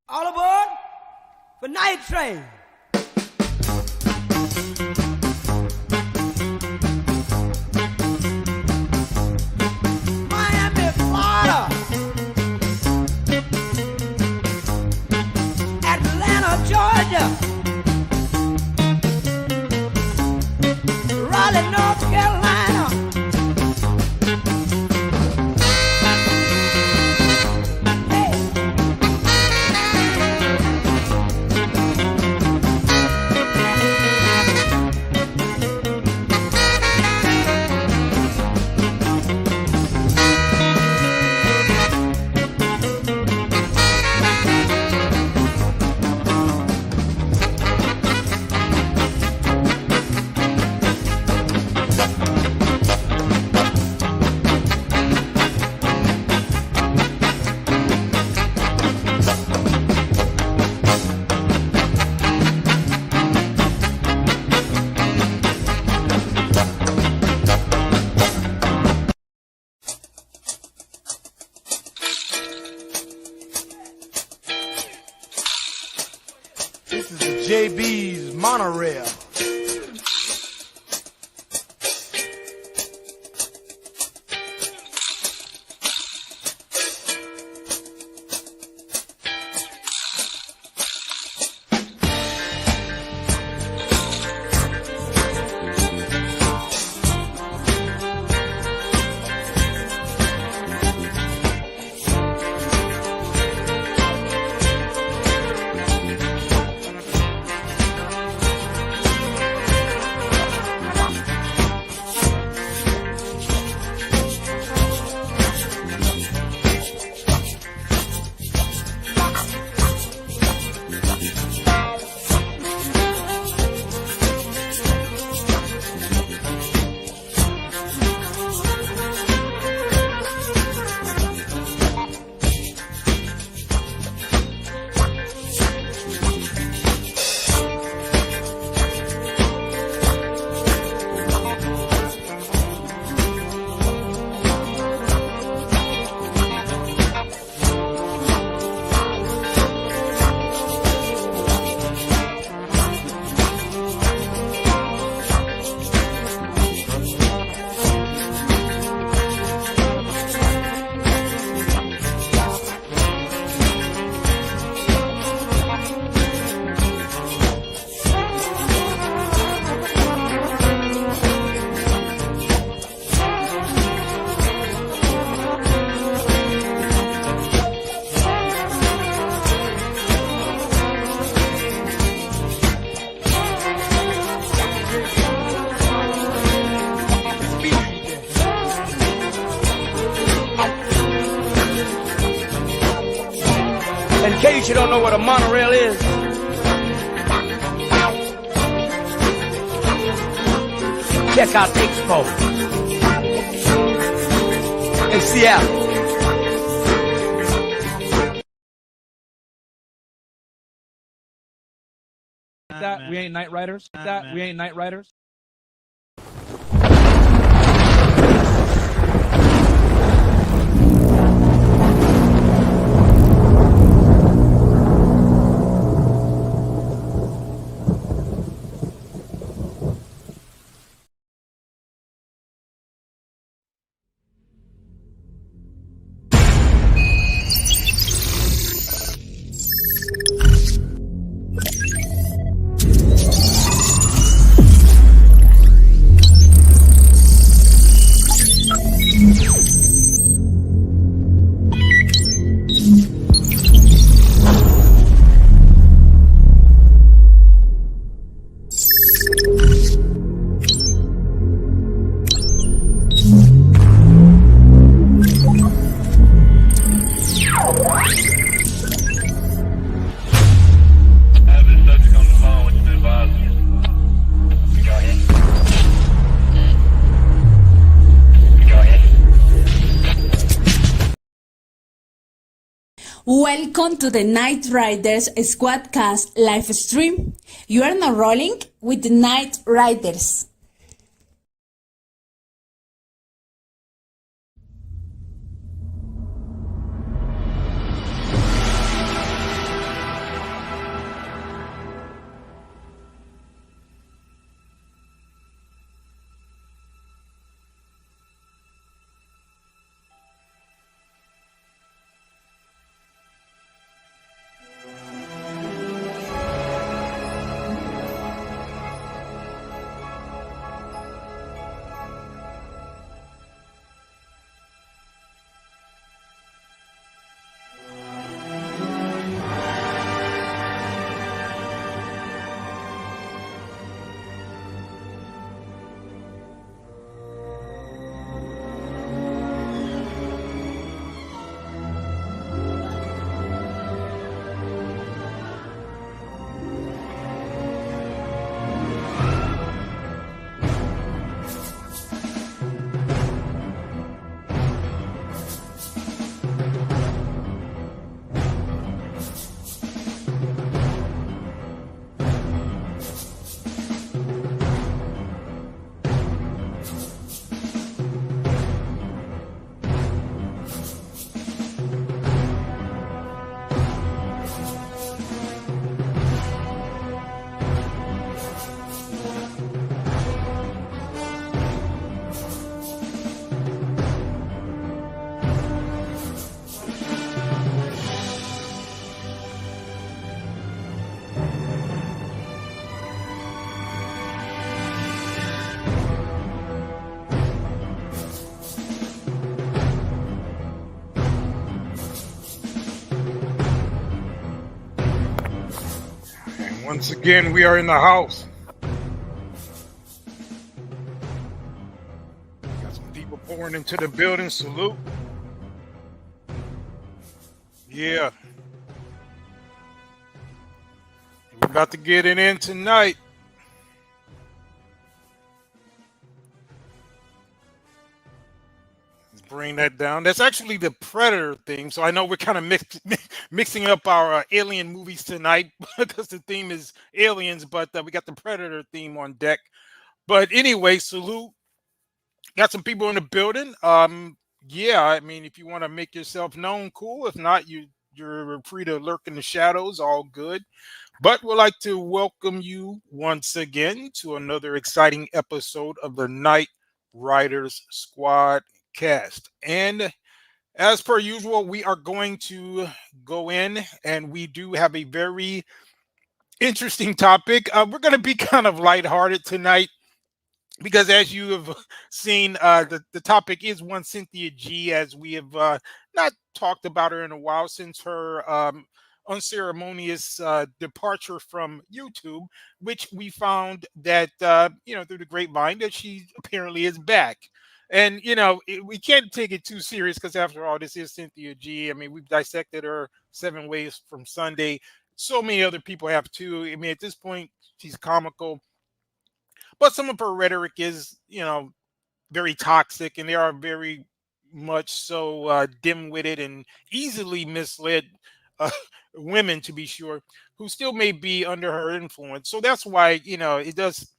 All aboard for Night Train. Miami, Florida. Atlanta, Georgia. Raleigh, North Carolina. This is the JB's monorail. In case you don't know what a monorail is, check out Expo in Seattle. That we ain't night riders. That we ain't night riders. Welcome to the Night Riders Squadcast live stream. You are now rolling with the Night Riders. Once again, we are in the house. Got some people pouring into the building. Salute. Yeah. We're about to get it in tonight. Let's bring that down. That's actually the Predator theme. So I know we're kind of mixing up our alien movies tonight because the theme is aliens, but we got the Predator theme on deck. But anyway, salute. Got some people in the building. Yeah, I mean, if you want to make yourself known, cool. If not, you're free to lurk in the shadows, all good. But we'd like to welcome you once again to another exciting episode of the Night Riders Squadcast. And as per usual, we are going to go in, and we do have a very interesting topic. We're going to be kind of lighthearted tonight, because as you have seen, the topic is one Cynthia G, as we have not talked about her in a while since her unceremonious departure from YouTube, which we found that, through the grapevine, that she apparently is back. And, we can't take it too serious because, after all, this is Cynthia G. I mean, we've dissected her 7 ways from Sunday. So many other people have too. I mean, at this point, she's comical. But some of her rhetoric is, very toxic, and they are very much so dim-witted and easily misled women, to be sure, who still may be under her influence. So that's why, it does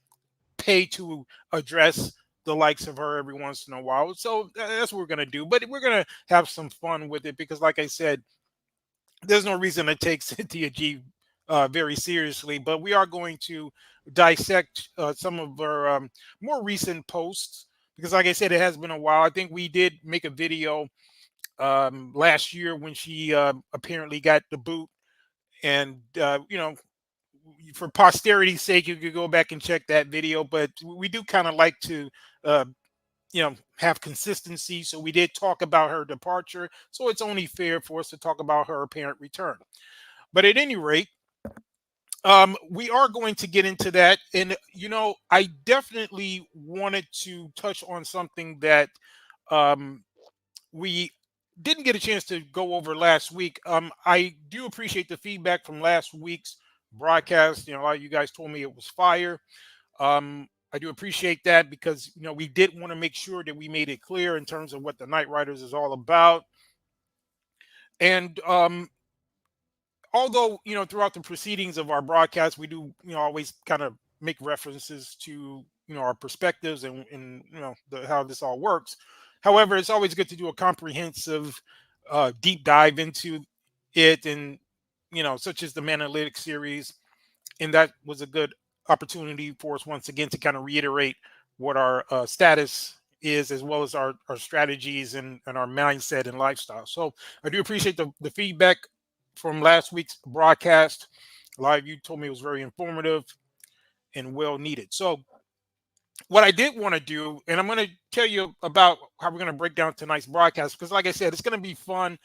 pay to address the likes of her every once in a while. So that's what we're going to do. But we're going to have some fun with it because, like I said, there's no reason to take Cynthia G very seriously, but we are going to dissect some of her more recent posts because, like I said, it has been a while. I think we did make a video last year when she apparently got the boot, and for posterity's sake, you could go back and check that video. But we do kind of like to have consistency. So we did talk about her departure. So it's only fair for us to talk about her apparent return. But at any rate, we are going to get into that. And, I definitely wanted to touch on something that we didn't get a chance to go over last week. I do appreciate the feedback from last week's broadcast. A lot of you guys told me it was fire. I do appreciate that because, we did want to make sure that we made it clear in terms of what the Night Riders is all about. And although, throughout the proceedings of our broadcast, we do, always kind of make references to, our perspectives and how this all works. However, it's always good to do a comprehensive deep dive into it, and, such as the Manalytic series. And that was a good opportunity for us once again to kind of reiterate what our status is, as well as our strategies and our mindset and lifestyle. So I do appreciate the feedback from last week's broadcast. A lot of you told me it was very informative and well needed. So what I did want to do, and I'm going to tell you about how we're going to break down tonight's broadcast, because, like I said, it's going to be fun.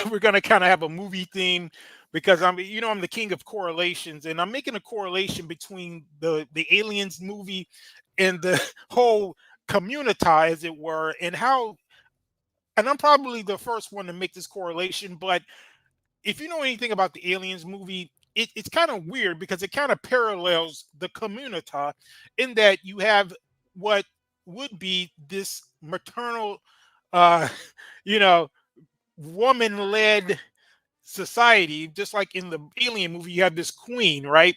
We're going to kind of have a movie theme because I'm the king of correlations, and I'm making a correlation between the Aliens movie and the whole community, as it were, and I'm probably the first one to make this correlation. But if you know anything about the Aliens movie, it's kind of weird because it kind of parallels the community in that you have what would be this maternal, woman-led society, just like in the Alien movie. You have this queen, right?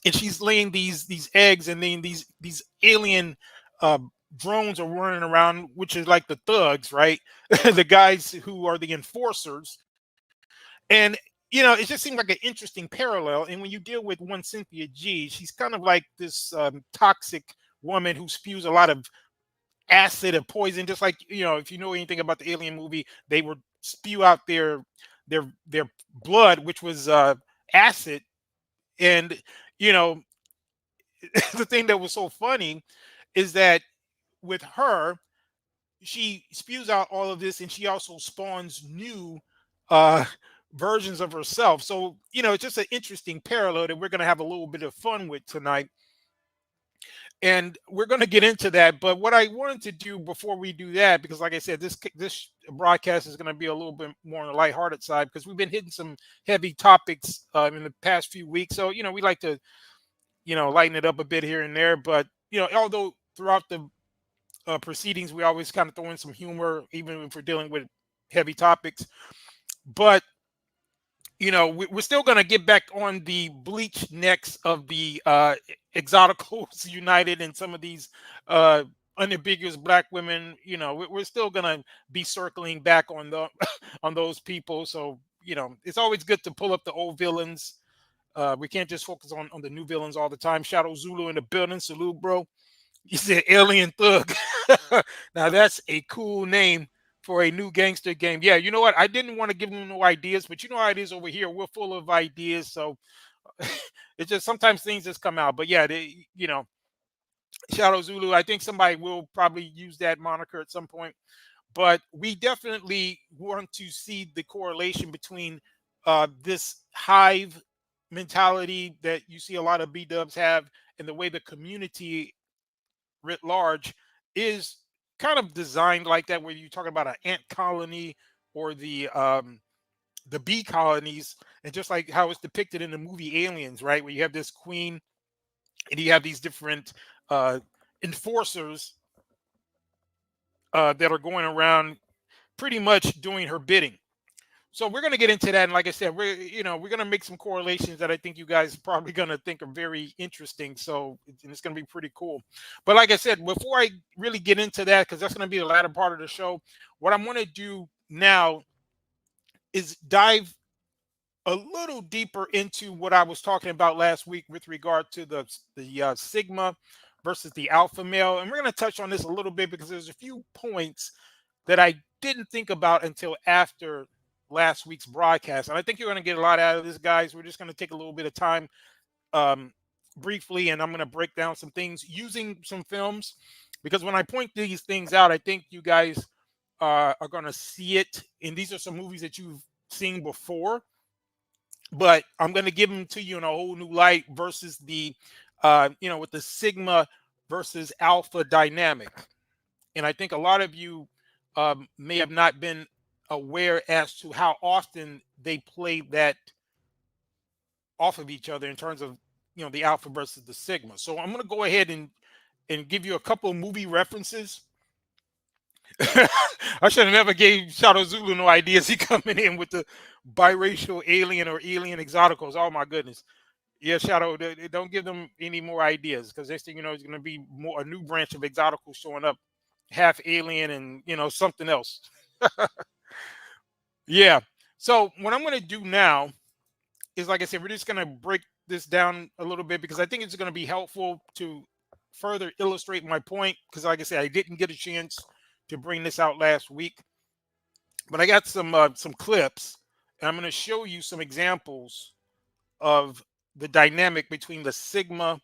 And she's laying these eggs, and then these alien drones are running around, which is like the thugs, right? The guys who are the enforcers. And it just seemed like an interesting parallel. And when you deal with one Cynthia G, she's kind of like this toxic woman who spews a lot of acid and poison, just like, if you know anything about the Alien movie, they would spew out their blood, which was acid. And the thing that was so funny is that with her, she spews out all of this, and she also spawns new versions of herself. So, it's just an interesting parallel that we're going to have a little bit of fun with tonight. And we're going to get into that. But what I wanted to do before we do that, because like I said, this broadcast is going to be a little bit more on the lighthearted side, because we've been hitting some heavy topics in the past few weeks. So, we like to, lighten it up a bit here and there. But, although throughout the proceedings, we always kind of throw in some humor, even if we're dealing with heavy topics. But we're still going to get back on the bleach necks of the exoticals united and some of these unambiguous black women. We're still going to be circling back on the on those people. So it's always good to pull up the old villains. We can't just focus on the new villains all the time. Shadow Zulu in the building. Salute, bro. He said alien thug. Now that's a cool name for a new gangster game. Yeah, you know what? I didn't want to give them no ideas, but you know how it is over here. We're full of ideas, so it's just sometimes things just come out. But yeah, Shadow Zulu. I think somebody will probably use that moniker at some point. But we definitely want to see the correlation between this hive mentality that you see a lot of B-dubs have, and the way the community writ large is kind of designed like that, where you're talking about an ant colony or the bee colonies, and just like how it's depicted in the movie Aliens, right, where you have this queen and you have these different enforcers that are going around pretty much doing her bidding. So we're going to get into that, and like I said, we're going to make some correlations that I think you guys are probably going to think are very interesting. So it's going to be pretty cool. But like I said, before I really get into that, because that's going to be the latter part of the show, what I'm going to do now is dive a little deeper into what I was talking about last week with regard to the sigma versus the alpha male, and we're going to touch on this a little bit because there's a few points that I didn't think about until after last week's broadcast. And I think you're going to get a lot out of this, guys. We're just going to take a little bit of time briefly, and I'm going to break down some things using some films, because when I point these things out, I think you guys are going to see it. And these are some movies that you've seen before, but I'm going to give them to you in a whole new light versus the, with the sigma versus alpha dynamic. And I think a lot of you may have not been aware as to how often they play that off of each other in terms of the alpha versus the sigma. So I'm going to go ahead and give you a couple of movie references. I should have never gave Shadow Zulu no ideas. He coming in with the biracial alien or alien exoticals. Oh my goodness. Yeah, Shadow, don't give them any more ideas, because next thing you know, it's going to be a new branch of exoticals showing up, half alien and something else. Yeah. So what I'm going to do now is, like I said, we're just going to break this down a little bit, because I think it's going to be helpful to further illustrate my point. Because like I said, I didn't get a chance to bring this out last week, but I got some clips, and I'm going to show you some examples of the dynamic between the sigma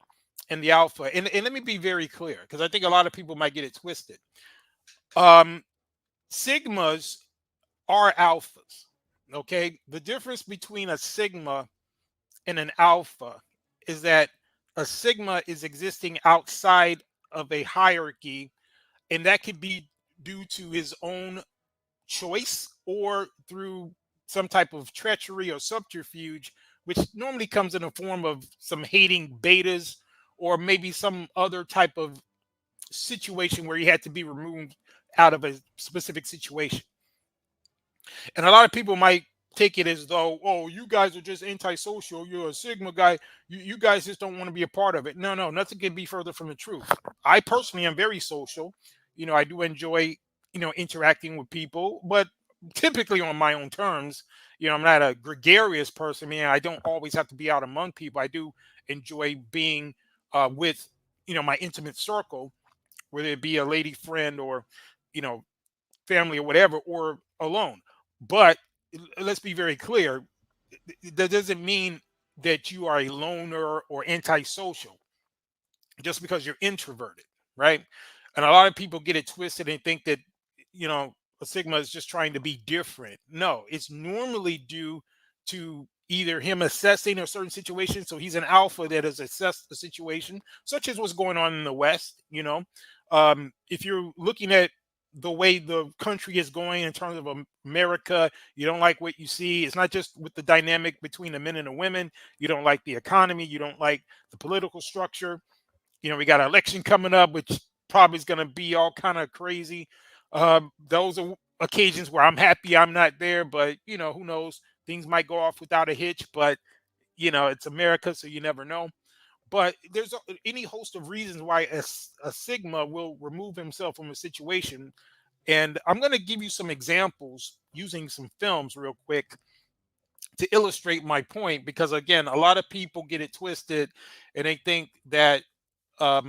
and the alpha. And let me be very clear, because I think a lot of people might get it twisted. Sigmas are alphas. Okay, the difference between a sigma and an alpha is that a sigma is existing outside of a hierarchy, and that could be due to his own choice or through some type of treachery or subterfuge, which normally comes in the form of some hating betas, or maybe some other type of situation where he had to be removed out of a specific situation. And a lot of people might take it as though, oh, you guys are just antisocial. You're a sigma guy. You guys just don't want to be a part of it. No, nothing can be further from the truth. I personally am very social. I do enjoy, interacting with people, but typically on my own terms. I'm not a gregarious person. I don't always have to be out among people. I do enjoy being with, my intimate circle, whether it be a lady friend or, family or whatever, or alone. But let's be very clear. That doesn't mean that you are a loner or antisocial just because you're introverted, right? And a lot of people get it twisted and think that, a sigma is just trying to be different. No, it's normally due to either him assessing a certain situation. So he's an alpha that has assessed the situation, such as what's going on in the West. If you're looking at the way the country is going in terms of America, you don't like what you see. It's not just with the dynamic between the men and the women. You don't like the economy. You don't like the political structure. We got an election coming up, which probably is going to be all kind of crazy. Those are occasions where I'm happy I'm not there, but who knows? Things might go off without a hitch, but it's America, so you never know. But there's any host of reasons why a Sigma will remove himself from a situation. And I'm going to give you some examples using some films real quick to illustrate my point, because again, a lot of people get it twisted and they think that a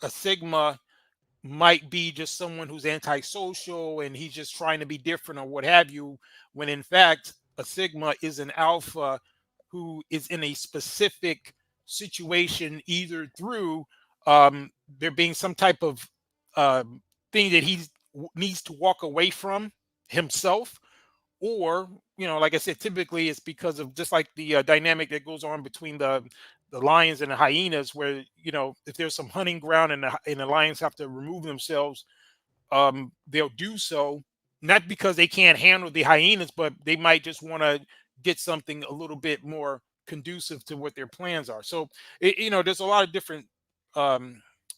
Sigma might be just someone who's antisocial and he's just trying to be different or what have you, when in fact a Sigma is an alpha who is in a specific situation, either through there being some type of thing that he needs to walk away from himself, or like I said, typically it's because of just like the dynamic that goes on between the lions and the hyenas, where if there's some hunting ground and the lions have to remove themselves, they'll do so, not because they can't handle the hyenas, but they might just want to get something a little bit more conducive to what their plans are. So there's a lot of different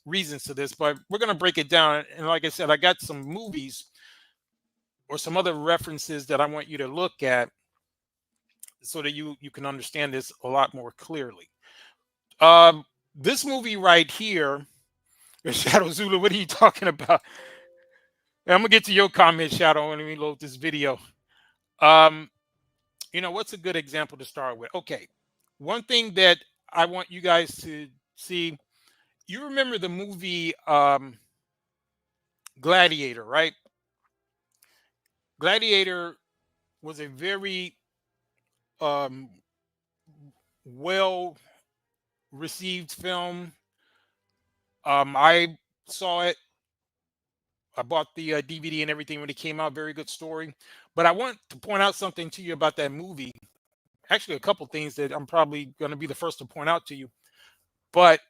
reasons to this, but we're going to break it down. And like I said, I got some movies or some other references that I want you to look at so that you can understand this a lot more clearly. This movie right here, Shadow Zulu, what are you talking about? I'm gonna get to your comment, Shadow, when we load this video. What's a good example to start with? Okay, one thing that I want you guys to see, you remember the movie Gladiator, right? Gladiator was a very well received film. I saw it. I bought the DVD and everything when it came out. Very good story. But I want to point out something to you about that movie. Actually, a couple things that I'm probably going to be the first to point out to you. But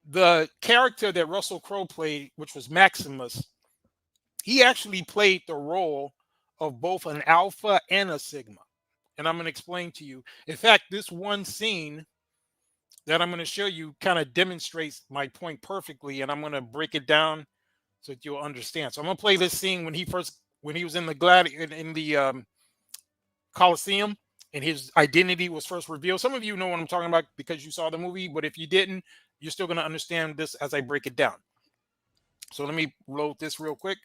the character that Russell Crowe played, which was Maximus, he actually played the role of both an alpha and a Sigma. And I'm going to explain to you. In fact, this one scene that I'm going to show you kind of demonstrates my point perfectly. And I'm going to break it down so that you'll understand. So I'm going to play this scene when he was in the Coliseum and his identity was first revealed. Some of you know what I'm talking about because you saw the movie, but if you didn't, you're still going to understand this as I break it down. So let me load this real quick.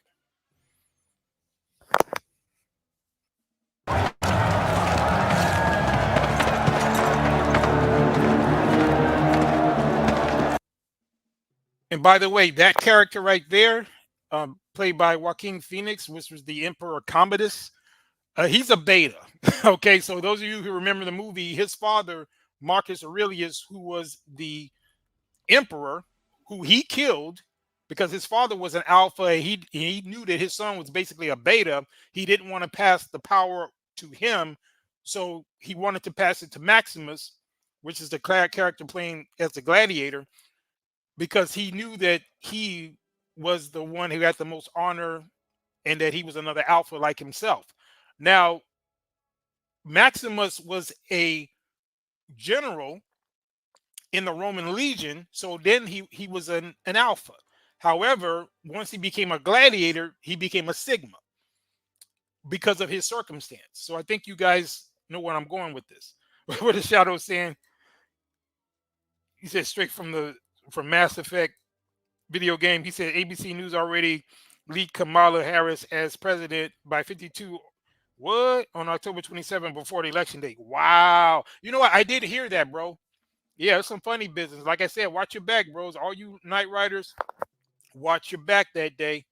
And by the way, that character right there, played by Joaquin Phoenix, which was the Emperor Commodus, he's a beta. Okay, so those of you who remember the movie, his father, Marcus Aurelius, who was the emperor, who he killed because his father was an alpha. He knew that his son was basically a beta. He didn't want to pass the power to him, so he wanted to pass it to Maximus, which is the character playing as the gladiator, because he knew that he was the one who had the most honor and that he was another alpha like himself. Now, Maximus was a general in the Roman legion, so then he was an alpha. However, once he became a gladiator, he became a Sigma because of his circumstance. So I think you guys know where I'm going with this. What is Shadow saying? He said straight from Mass Effect video game. He said ABC News already leaked Kamala Harris as president by 52 on October 27 before the election day. Wow. You know what? I did hear that, bro. Yeah, it's some funny business. Like I said, watch your back, bros. All you Night Riders, watch your back that day.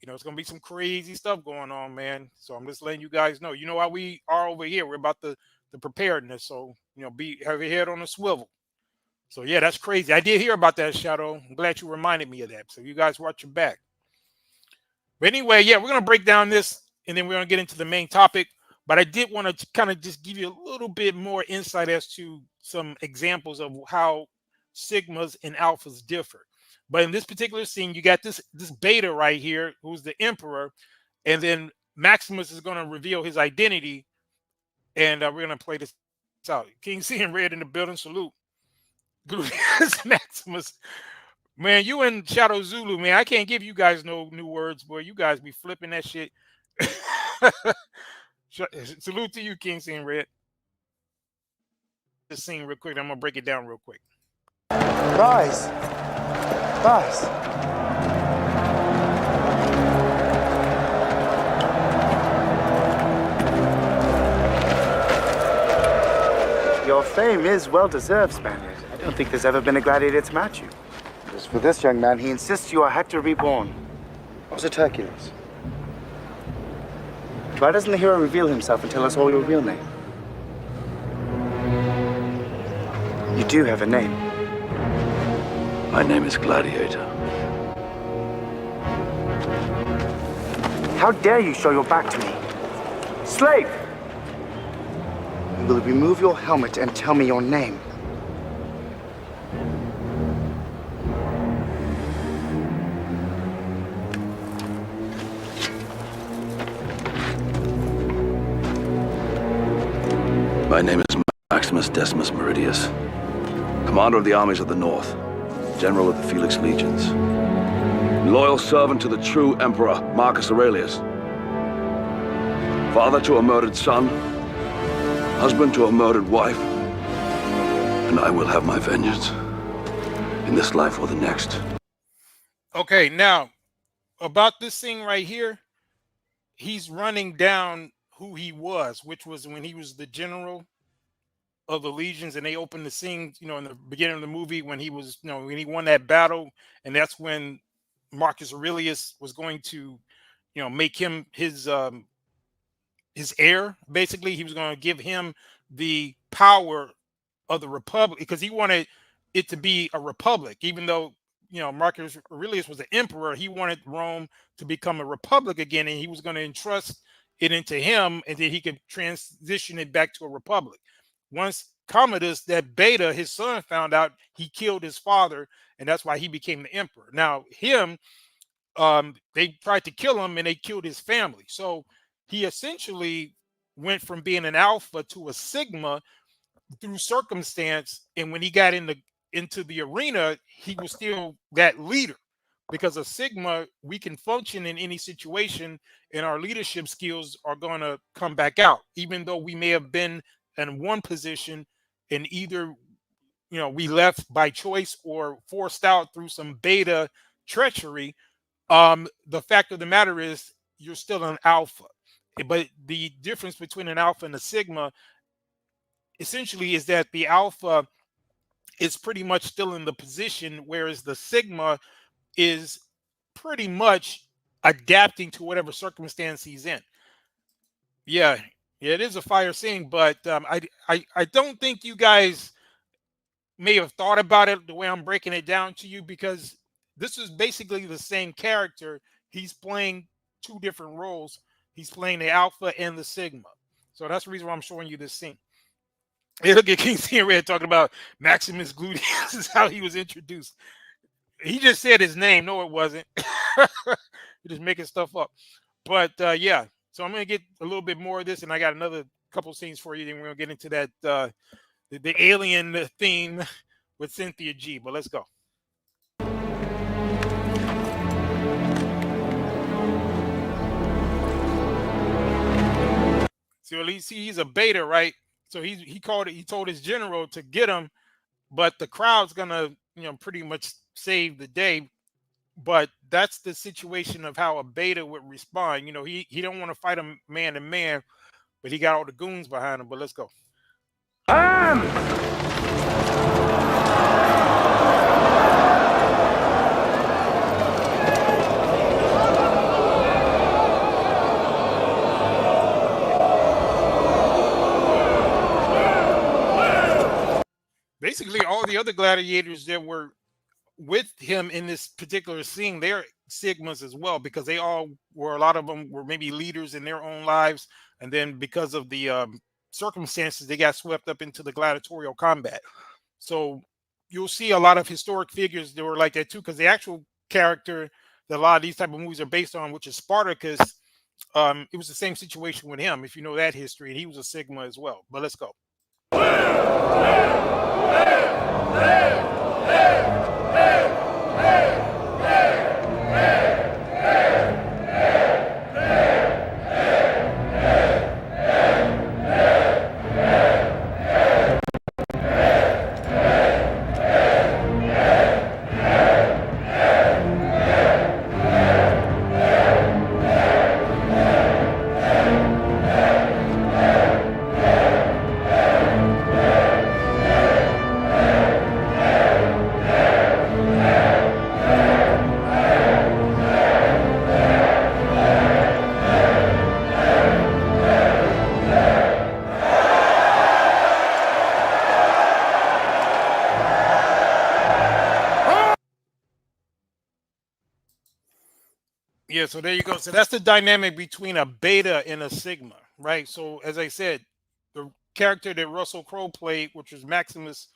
It's gonna be some crazy stuff going on, man. So I'm just letting you guys know. You know how we are over here. We're about the preparedness. So have your head on a swivel. So yeah, that's crazy. I did hear about that, Shadow. I'm glad you reminded me of that. So you guys watch your back. But anyway, yeah, we're gonna break down this and then we're gonna get into the main topic. But I did want to kind of just give you a little bit more insight as to some examples of how sigmas and alphas differ. But in this particular scene, you got this beta right here, who's the emperor, and then Maximus is going to reveal his identity, and we're going to play this out. King C and Red in the building, salute. Maximus, man, you and Shadow Zulu, man, I can't give you guys no new words, boy. You guys be flipping that shit. Salute to you, King C and Red. This scene real quick. I'm gonna break it down real quick. Rise. Rise. Your fame is well-deserved, Spaniard. I don't think there's ever been a gladiator to match you. As for this young man, he insists you are Hector reborn. Or is it Hercules? Why doesn't the hero reveal himself and tell us all your real name? You do have a name. My name is Gladiator. How dare you show your back to me? Slave! You will remove your helmet and tell me your name. My name is Maximus Decimus Meridius, commander of the armies of the North, general of the Felix Legions, loyal servant to the true emperor Marcus Aurelius, father to a murdered son, husband to a murdered wife, and I will have my vengeance in this life or the next. Okay, now about this thing right here, he's running down who he was, which was when he was the general of the legions, and they opened the scene, you know, in the beginning of the movie when he was, you know, when he won that battle, and that's when Marcus Aurelius was going to, you know, make him his heir. Basically, he was going to give him the power of the republic because he wanted it to be a republic, even though, you know, Marcus Aurelius was the emperor. He wanted Rome to become a republic again, and he was going to entrust it into him, and then he could transition it back to a republic. Once Commodus, that beta, his son, found out, he killed his father, and that's why he became the emperor. Now, him, they tried to kill him, and they killed his family. So he essentially went from being an alpha to a sigma through circumstance, and when he got into the arena, he was still that leader. Because a sigma, we can function in any situation, and our leadership skills are going to come back out, even though we may have been in one position and either, you know, we left by choice or forced out through some beta treachery. The fact of the matter is you're still an alpha. But the difference between an alpha and a sigma essentially is that the alpha is pretty much still in the position, whereas the sigma is pretty much adapting to whatever circumstance he's in. Yeah, it is a fire scene, but I don't think you guys may have thought about it the way I'm breaking it down to you, because this is basically the same character. He's playing two different roles. He's playing the alpha and the sigma. So that's the reason why I'm showing you this scene. Hey, look at King C and Red talking about Maximus Gluteus. This is how he was introduced. He just said his name. No, it wasn't. You're just making stuff up. But yeah, so I'm going to get a little bit more of this, and I got another couple scenes for you. Then we're going to get into that the alien theme with Cynthia G. But let's go. So at least he's a beta, right? So he told his general to get him, but the crowd's gonna, you know, pretty much save the day. But that's the situation of how a beta would respond. You know, he don't want to fight him man to man, but he got all the goons behind him. But let's go. Basically, all the other gladiators that were with him in this particular scene, they're sigmas as well, because they all were, a lot of them were maybe leaders in their own lives. and then because of the circumstances, they got swept up into the gladiatorial combat. So you'll see a lot of historic figures that were like that too, because the actual character that a lot of these type of movies are based on, which is Spartacus, it was the same situation with him, if you know that history, and he was a Sigma as well. But let's go. Yeah, so there you go. So that's the dynamic between a beta and a sigma, right? So as I said, the character that Russell Crowe played, which was Maximus,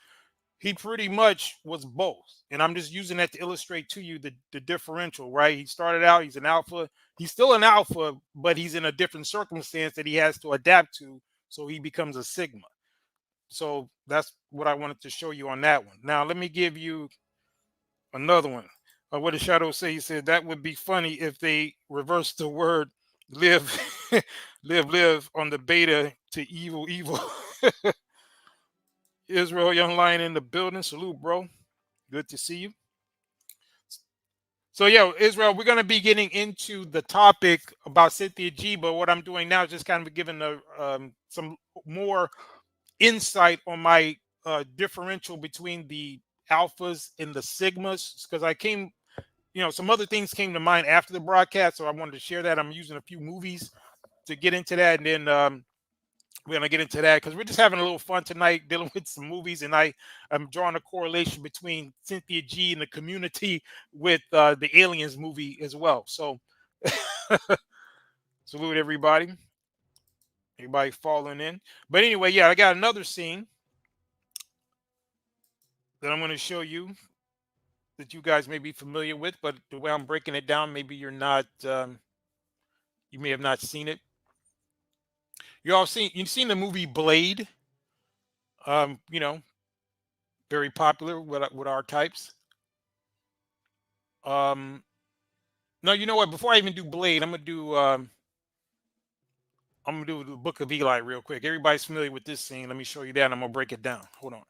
he pretty much was both. And I'm just using that to illustrate to you the differential, right? He started out, he's an alpha. He's still an alpha, but he's in a different circumstance that he has to adapt to. So he becomes a sigma. So that's what I wanted to show you on that one. Now, let me give you another one. What did Shadow say? He said that would be funny if they reversed the word live, live on the beta to evil. Israel Young Lion in the building. Salute, bro. Good to see you. So, yeah, Israel, we're going to be getting into the topic about Cynthia G, but what I'm doing now is just kind of giving some more insight on my differential between the alphas and the sigmas, because I came, some other things came to mind after the broadcast, so I wanted to share that. I'm using a few movies to get into that, and then we're going to get into that because we're just having a little fun tonight dealing with some movies, and I'm drawing a correlation between Cynthia G and the Community with the Aliens movie as well. So salute everybody falling in. But anyway, yeah, I got another scene that I'm going to show you that you guys may be familiar with, but the way I'm breaking it down, maybe you're not, you may have not seen it. You've seen the movie Blade, very popular with our types. No, you know what? Before I even do Blade, I'm gonna do the Book of Eli real quick. Everybody's familiar with this scene. Let me show you that. And I'm gonna break it down. Hold on.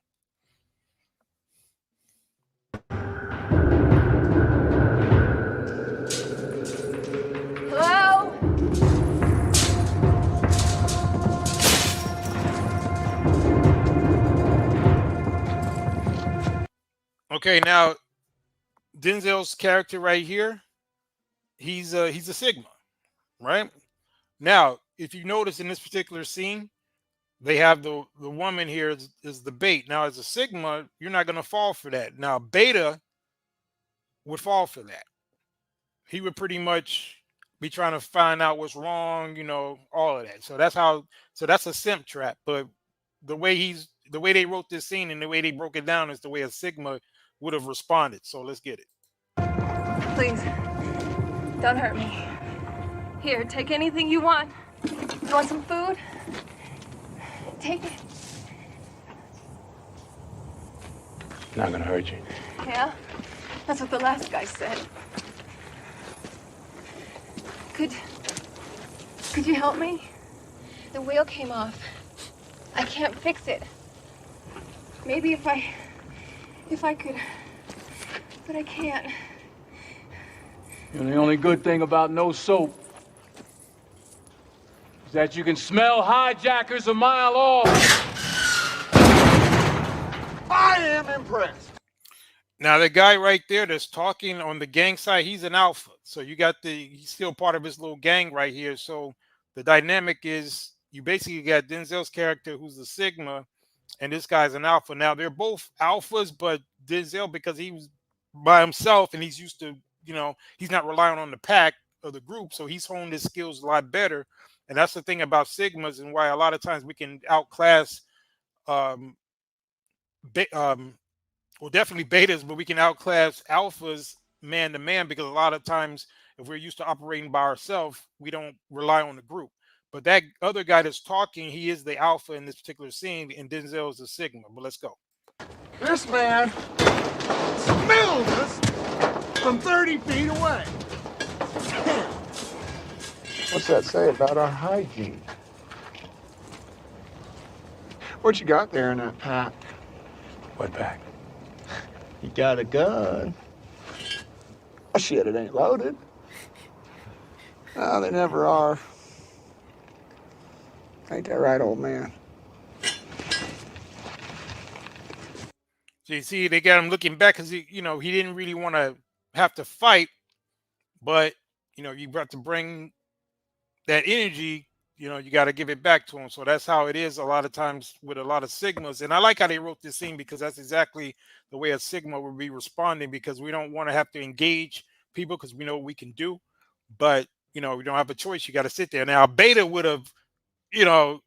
Hello? Okay, now Denzel's character right here, he's a Sigma, right? Now, if you notice in this particular scene, they have the woman here is the bait. Now, as a Sigma, you're not going to fall for that. Now, Beta would fall for that. He would pretty much be trying to find out what's wrong, all of that. So that's a simp trap. But the way they wrote this scene and the way they broke it down is the way a Sigma would have responded. So let's get it. Please, don't hurt me. Here, take anything you want. You want some food? Take it. Not gonna hurt you. Yeah? That's what the last guy said. Could you help me? The wheel came off. I can't fix it. Maybe if I could, but I can't. And the only good thing about no soap is that you can smell hijackers a mile off. I am impressed. Now, the guy right there that's talking on the gang side, he's an alpha. So you got he's still part of his little gang right here. So the dynamic is you basically got Denzel's character who's a Sigma, and this guy's an alpha. Now, they're both alphas, but Denzel, because he was by himself and he's used to, he's not relying on the pack or the group, so he's honed his skills a lot better. And that's the thing about sigmas, and why a lot of times we can outclass um, well, definitely betas, but we can outclass alphas man to man, because a lot of times if we're used to operating by ourselves, we don't rely on the group. But that other guy that's talking, he is the alpha in this particular scene, and Denzel is a sigma. But let's go. This man smelled us from 30 feet away. What's that say about our hygiene? What you got there in that pack? What pack? You got a gun. Oh, shit, it ain't loaded. No, they never are. Ain't that right, old man? So you see, they got him looking back because he didn't really want to have to fight, but you have to bring that energy. You got to give it back to him. So that's how it is a lot of times with a lot of sigmas. And I like how they wrote this scene, because that's exactly the way a sigma would be responding, because we don't want to have to engage people because we know what we can do. But, we don't have a choice. You got to sit there. Now, beta would have,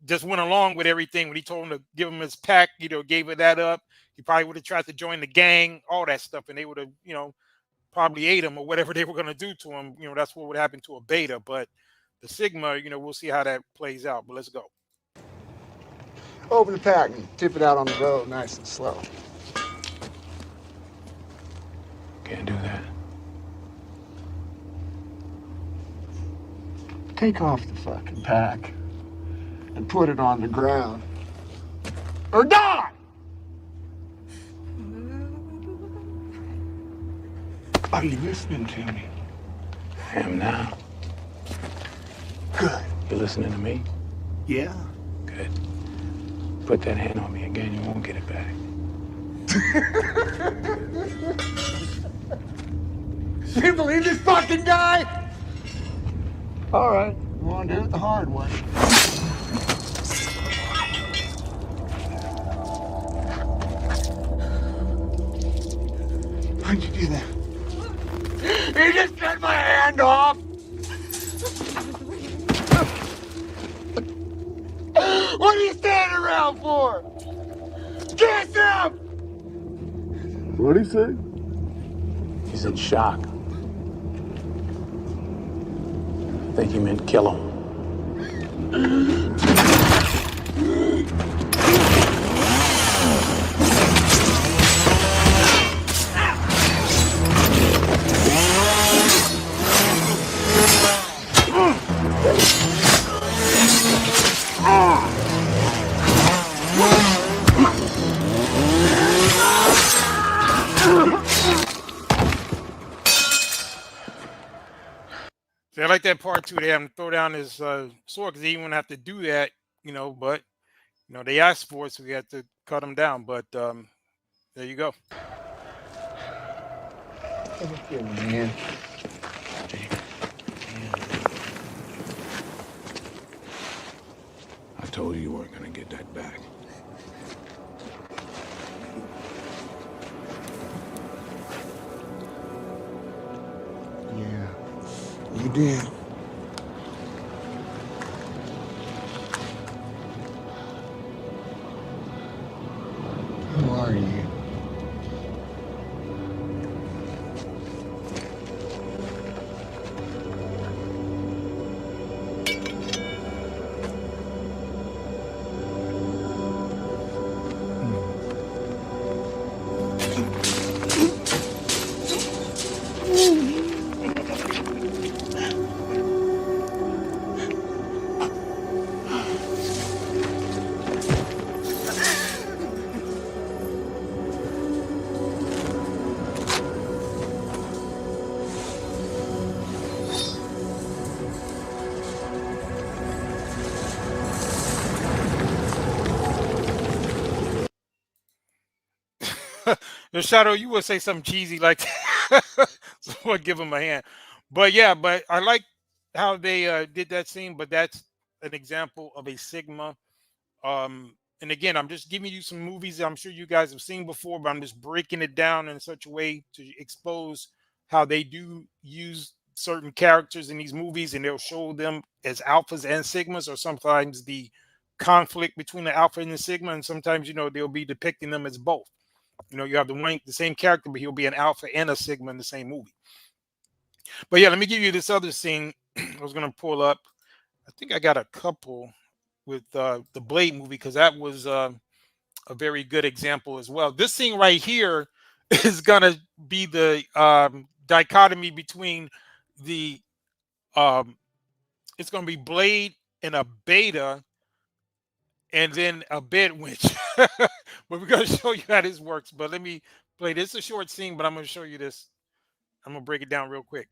just went along with everything when he told him to give him his pack, gave it that up. He probably would have tried to join the gang, all that stuff. And they would have, probably ate him or whatever they were going to do to him. That's what would happen to a beta. But the sigma, we'll see how that plays out, but let's go. Open the pack and tip it out on the road nice and slow. Can't do that. Take off the fucking pack and put it on the ground. Or die! Are you listening to me? I am now. Good. You listening to me? Yeah. Good. Put that hand on me again, you won't get it back. You believe this fucking guy? All right, you want to do it the hard way. Why'd you do that? You just cut my hand off! What are you standing around for? Kiss him! What'd he say? He's in shock. I think he meant kill him. See, I like that part too. They have him throw down his sword because he didn't have to do that, but they asked for it, so we had to cut him down. But there you go. Man. I told you you weren't gonna get that back. Yeah, you did. Who are you? The Shadow, you would say something cheesy like that. So I'll give him a hand. But yeah, but I like how they did that scene, but that's an example of a Sigma. And again, I'm just giving you some movies I'm sure you guys have seen before, but I'm just breaking it down in such a way to expose how they do use certain characters in these movies, and they'll show them as alphas and sigmas, or sometimes the conflict between the alpha and the sigma, and sometimes, you know, they'll be depicting them as both. You know, you have the same character, but he'll be an alpha and a sigma in the same movie. But yeah, let me give you this other scene. I was gonna pull up. I think I got a couple with the Blade movie, because that was a very good example as well. This scene right here is gonna be the dichotomy between the it's gonna be Blade and a beta, and then a bed winch. But we're gonna show you how this works. But let me play this. It's a short scene, but I'm gonna show you this. I'm gonna break it down real quick.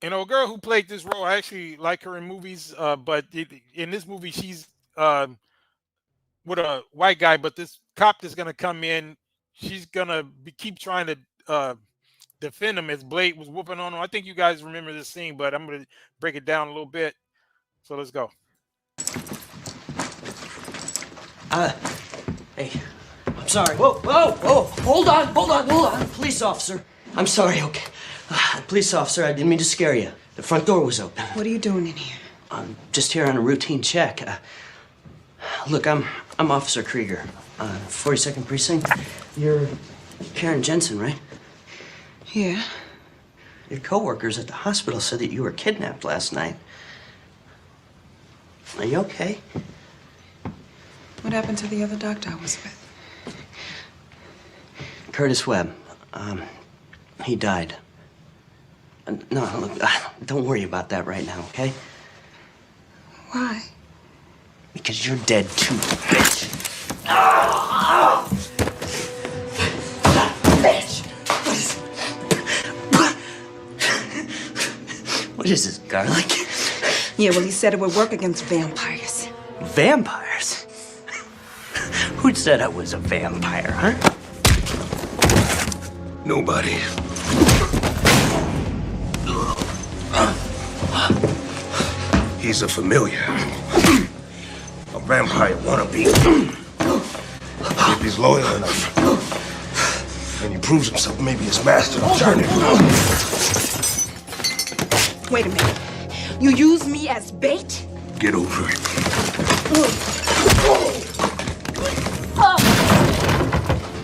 You know, a girl who played this role, I actually like her in movies, but in this movie, she's with a white guy, but this cop that's gonna come in, she's gonna keep trying to defend him as Blade was whooping on him. I think you guys remember this scene, but I'm gonna break it down a little bit. So let's go. Hey, I'm sorry. Whoa, hold on. Police officer. I'm sorry, okay. Police officer, I didn't mean to scare you. The front door was open. What are you doing in here? I'm just here on a routine check. Look, I'm Officer Krieger, 42nd Precinct. You're Karen Jensen, right? Yeah. Your coworkers at the hospital said that you were kidnapped last night. Are you okay? What happened to the other doctor I was with? Curtis Webb. He died. No, look, don't worry about that right now, okay? Why? Because you're dead too, bitch. Bitch! What is this, garlic? Yeah, well, he said it would work against vampires. Vampires? Who said I was a vampire, huh? Nobody. He's a familiar. A vampire wannabe. If he's loyal enough, and he proves himself, maybe his master will turn him. Wait a minute. You use me as bait? Get over it.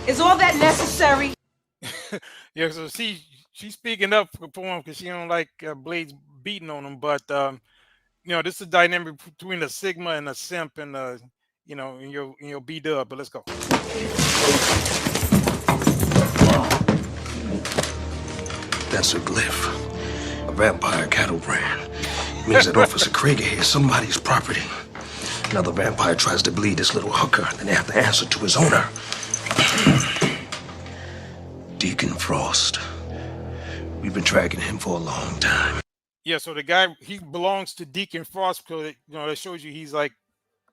Is all that necessary? Yeah, so she's speaking up for him because she don't like Blade's beating on him. But you know, this is a dynamic between a Sigma and a Simp, and you know, in your B-dub. But let's go. That's a glyph. A vampire cattle brand. Means that Officer Krieger here is somebody's property. Another vampire tries to bleed this little hooker, then they have to answer to his owner. Deacon Frost. We've been tracking him for a long time. Yeah, so the guy, he belongs to Deacon Frost because, you know, that shows you he's like,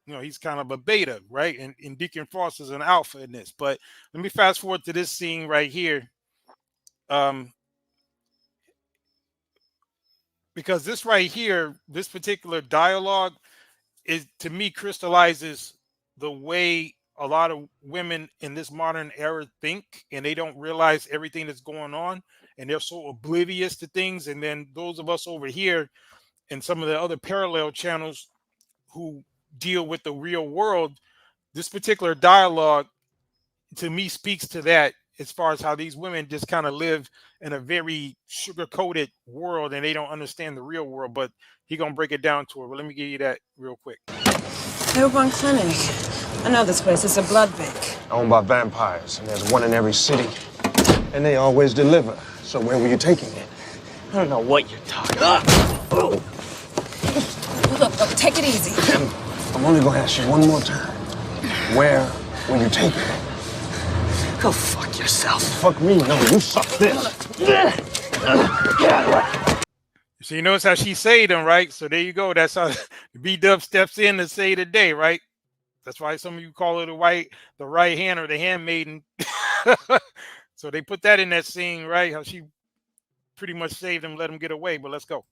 you know, he's kind of a beta, right? And Deacon Frost is an alpha in this. But let me fast forward to this scene right here. Because this right here, this particular dialogue is, to me, crystallizes the way a lot of women in this modern era think, and they don't realize everything that's going on, and they're so oblivious to things. And then those of us over here and some of the other parallel channels who deal with the real world, this particular dialogue to me speaks to that, as far as how these women just kind of live in a very sugar-coated world and they don't understand the real world. But he gonna break it down to her. But let me give you that real quick. Urban Clinic. I know this place. It's a blood bank. Owned by vampires, and there's one in every city. And they always deliver. So where were you taking it? I don't know what you're talking about. Look, take it easy. I'm only gonna ask you one more time. Where were you taking it? Go fuck yourself. Fuck me, no, you suck this. So you notice how she saved him, right? So there you go. That's how the B-Dub steps in to say the day, right? That's why some of you call her the right hand or the handmaiden. So they put that in that scene, right? How she pretty much saved him, let him get away. But let's go.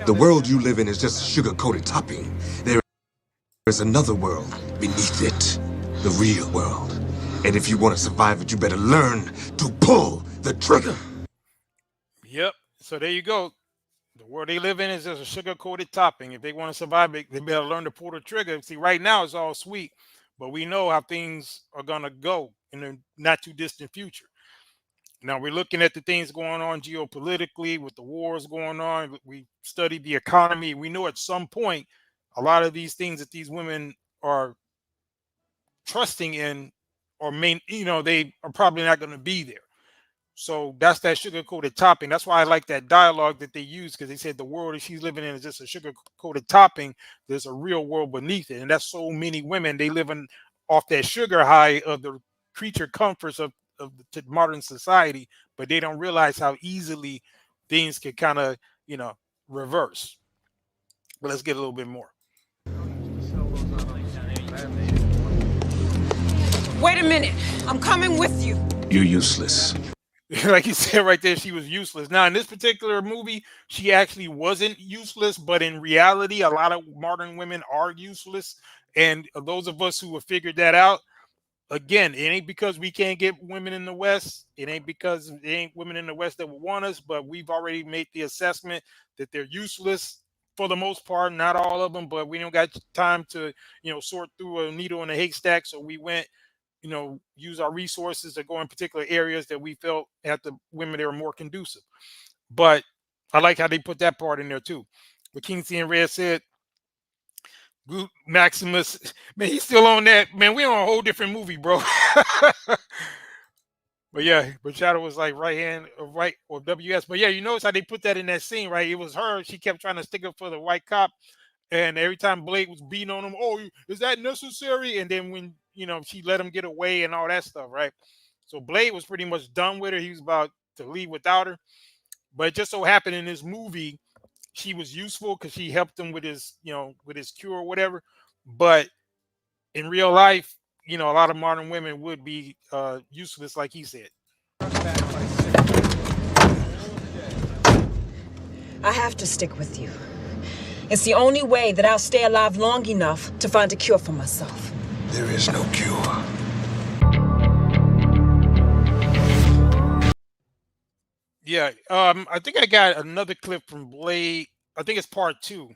The world you live in is just a sugar-coated topping. There is another world beneath it, the real world. And if you want to survive it, you better learn to pull the trigger. Yep. So there you go. The world they live in is just a sugar-coated topping. If they want to survive it, they better learn to pull the trigger. See, right now it's all sweet, but we know how things are going to go in the not too distant future. Now we're looking at the things going on geopolitically with the wars going on. We studied the economy. We know at some point, a lot of these things that these women are trusting in or they are probably not going to be there. So that's that sugar-coated topping. That's why I like that dialogue that they use, because they said the world that she's living in is just a sugar-coated topping. There's a real world beneath it. And that's so many women, they living off that sugar high of the creature comforts of the modern society, but they don't realize how easily things can kind of, reverse. But let's get a little bit more. Wait a minute. I'm coming with you. You're useless. Like you said right there, she was useless. Now, in this particular movie, she actually wasn't useless, but in reality, a lot of modern women are useless. And those of us who have figured that out, again, it ain't because we can't get women in the West. It ain't because there ain't women in the West that would want us, but we've already made the assessment that they're useless for the most part. Not all of them, but we don't got time to, sort through a needle in a haystack. So we went, use our resources to go in particular areas that we felt had the women that were more conducive. But I like how they put that part in there too. What Kingsley and Red said, Maximus, man, he's still on that. Man, we on a whole different movie, bro. But yeah, but Shadow was like right hand or right or WS. But yeah, you notice how they put that in that scene, right? It was her. She kept trying to stick up for the white cop. And every time Blade was beating on him, oh, is that necessary? And then when, she let him get away and all that stuff, right? So Blade was pretty much done with her. He was about to leave without her. But it just so happened in this movie, she was useful because she helped him with his, with his cure or whatever. But in real life, a lot of modern women would be useless, like he said. I have to stick with you. It's the only way that I'll stay alive long enough to find a cure for myself. There is no cure. Yeah, I think I got another clip from Blade. I think it's part 2.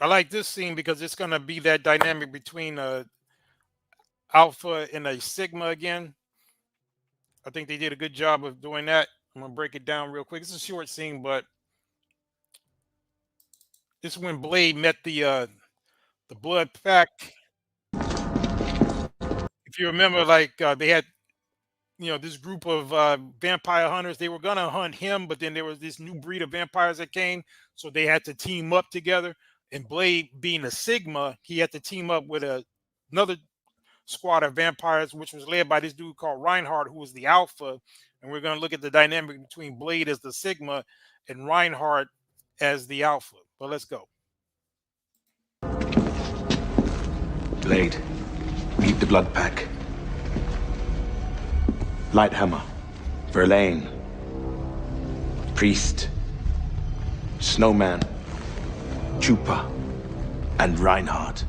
I like this scene because it's going to be that dynamic between Alpha and a Sigma again. I think they did a good job of doing that. I'm going to break it down real quick. It's a short scene, but this is when Blade met the Blood Pack. If you remember, they had, this group of vampire hunters. They were going to hunt him, but then there was this new breed of vampires that came. So they had to team up together. And Blade, being a Sigma, he had to team up with another squad of vampires, which was led by this dude called Reinhardt, who was the Alpha. And we're going to look at the dynamic between Blade as the Sigma and Reinhardt as the Alpha. But let's go. Blade, meet the Blood Pack. Lighthammer, Verlaine, Priest, Snowman, Chupa, and Reinhardt.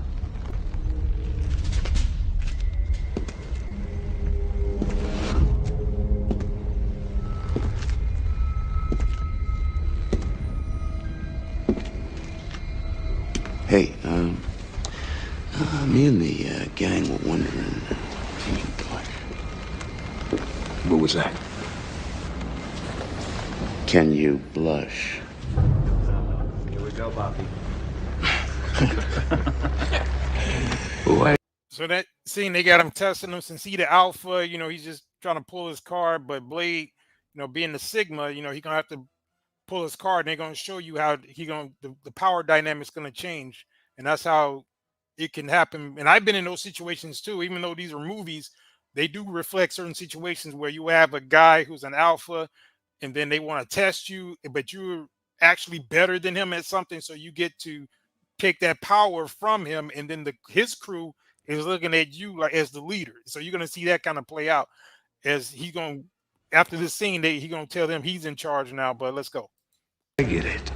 Hey, me and the gang were wondering if you could blush. What was that? Can you blush? Here we go, Bobby. So that scene, they got him testing him since he the Alpha, he's just trying to pull his card, but Blade, being the Sigma, he gonna have to pull his card, and they're gonna show you how the power dynamic's gonna change, and that's how it can happen. And I've been in those situations too, even though these are movies, they do reflect certain situations where you have a guy who's an Alpha, and then they want to test you, but you're actually better than him at something, so you get to take that power from him, and then his crew is looking at you like as the leader. So you're gonna see that kind of play out as after this scene, he's gonna tell them he's in charge now. But let's go. I get it.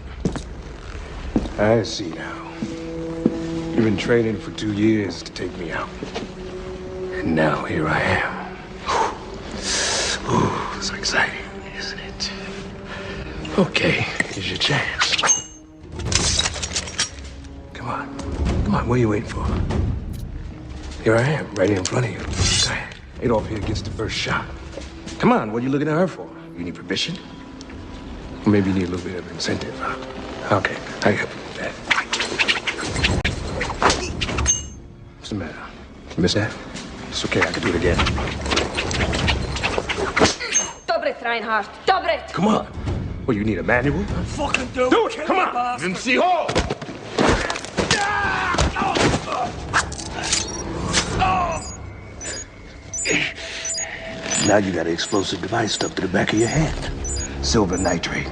I see now. You've been training for 2 years to take me out. And now here I am. Ooh, it's exciting, isn't it? Okay, here's your chance. Come on. Come on, what are you waiting for? Here I am, right in front of you. Go ahead. Adolf here gets the first shot. Come on, what are you looking at her for? You need permission? Or maybe you need a little bit of incentive, huh? Okay, I help you with that. What's the matter? You miss that? It's okay, I can do it again. Dobret, Reinhardt. Dobret! Come on. Well, you need a manual? Fucking do it! Come on! MC Hall! Now you got an explosive device stuck to the back of your hand. Silver nitrate.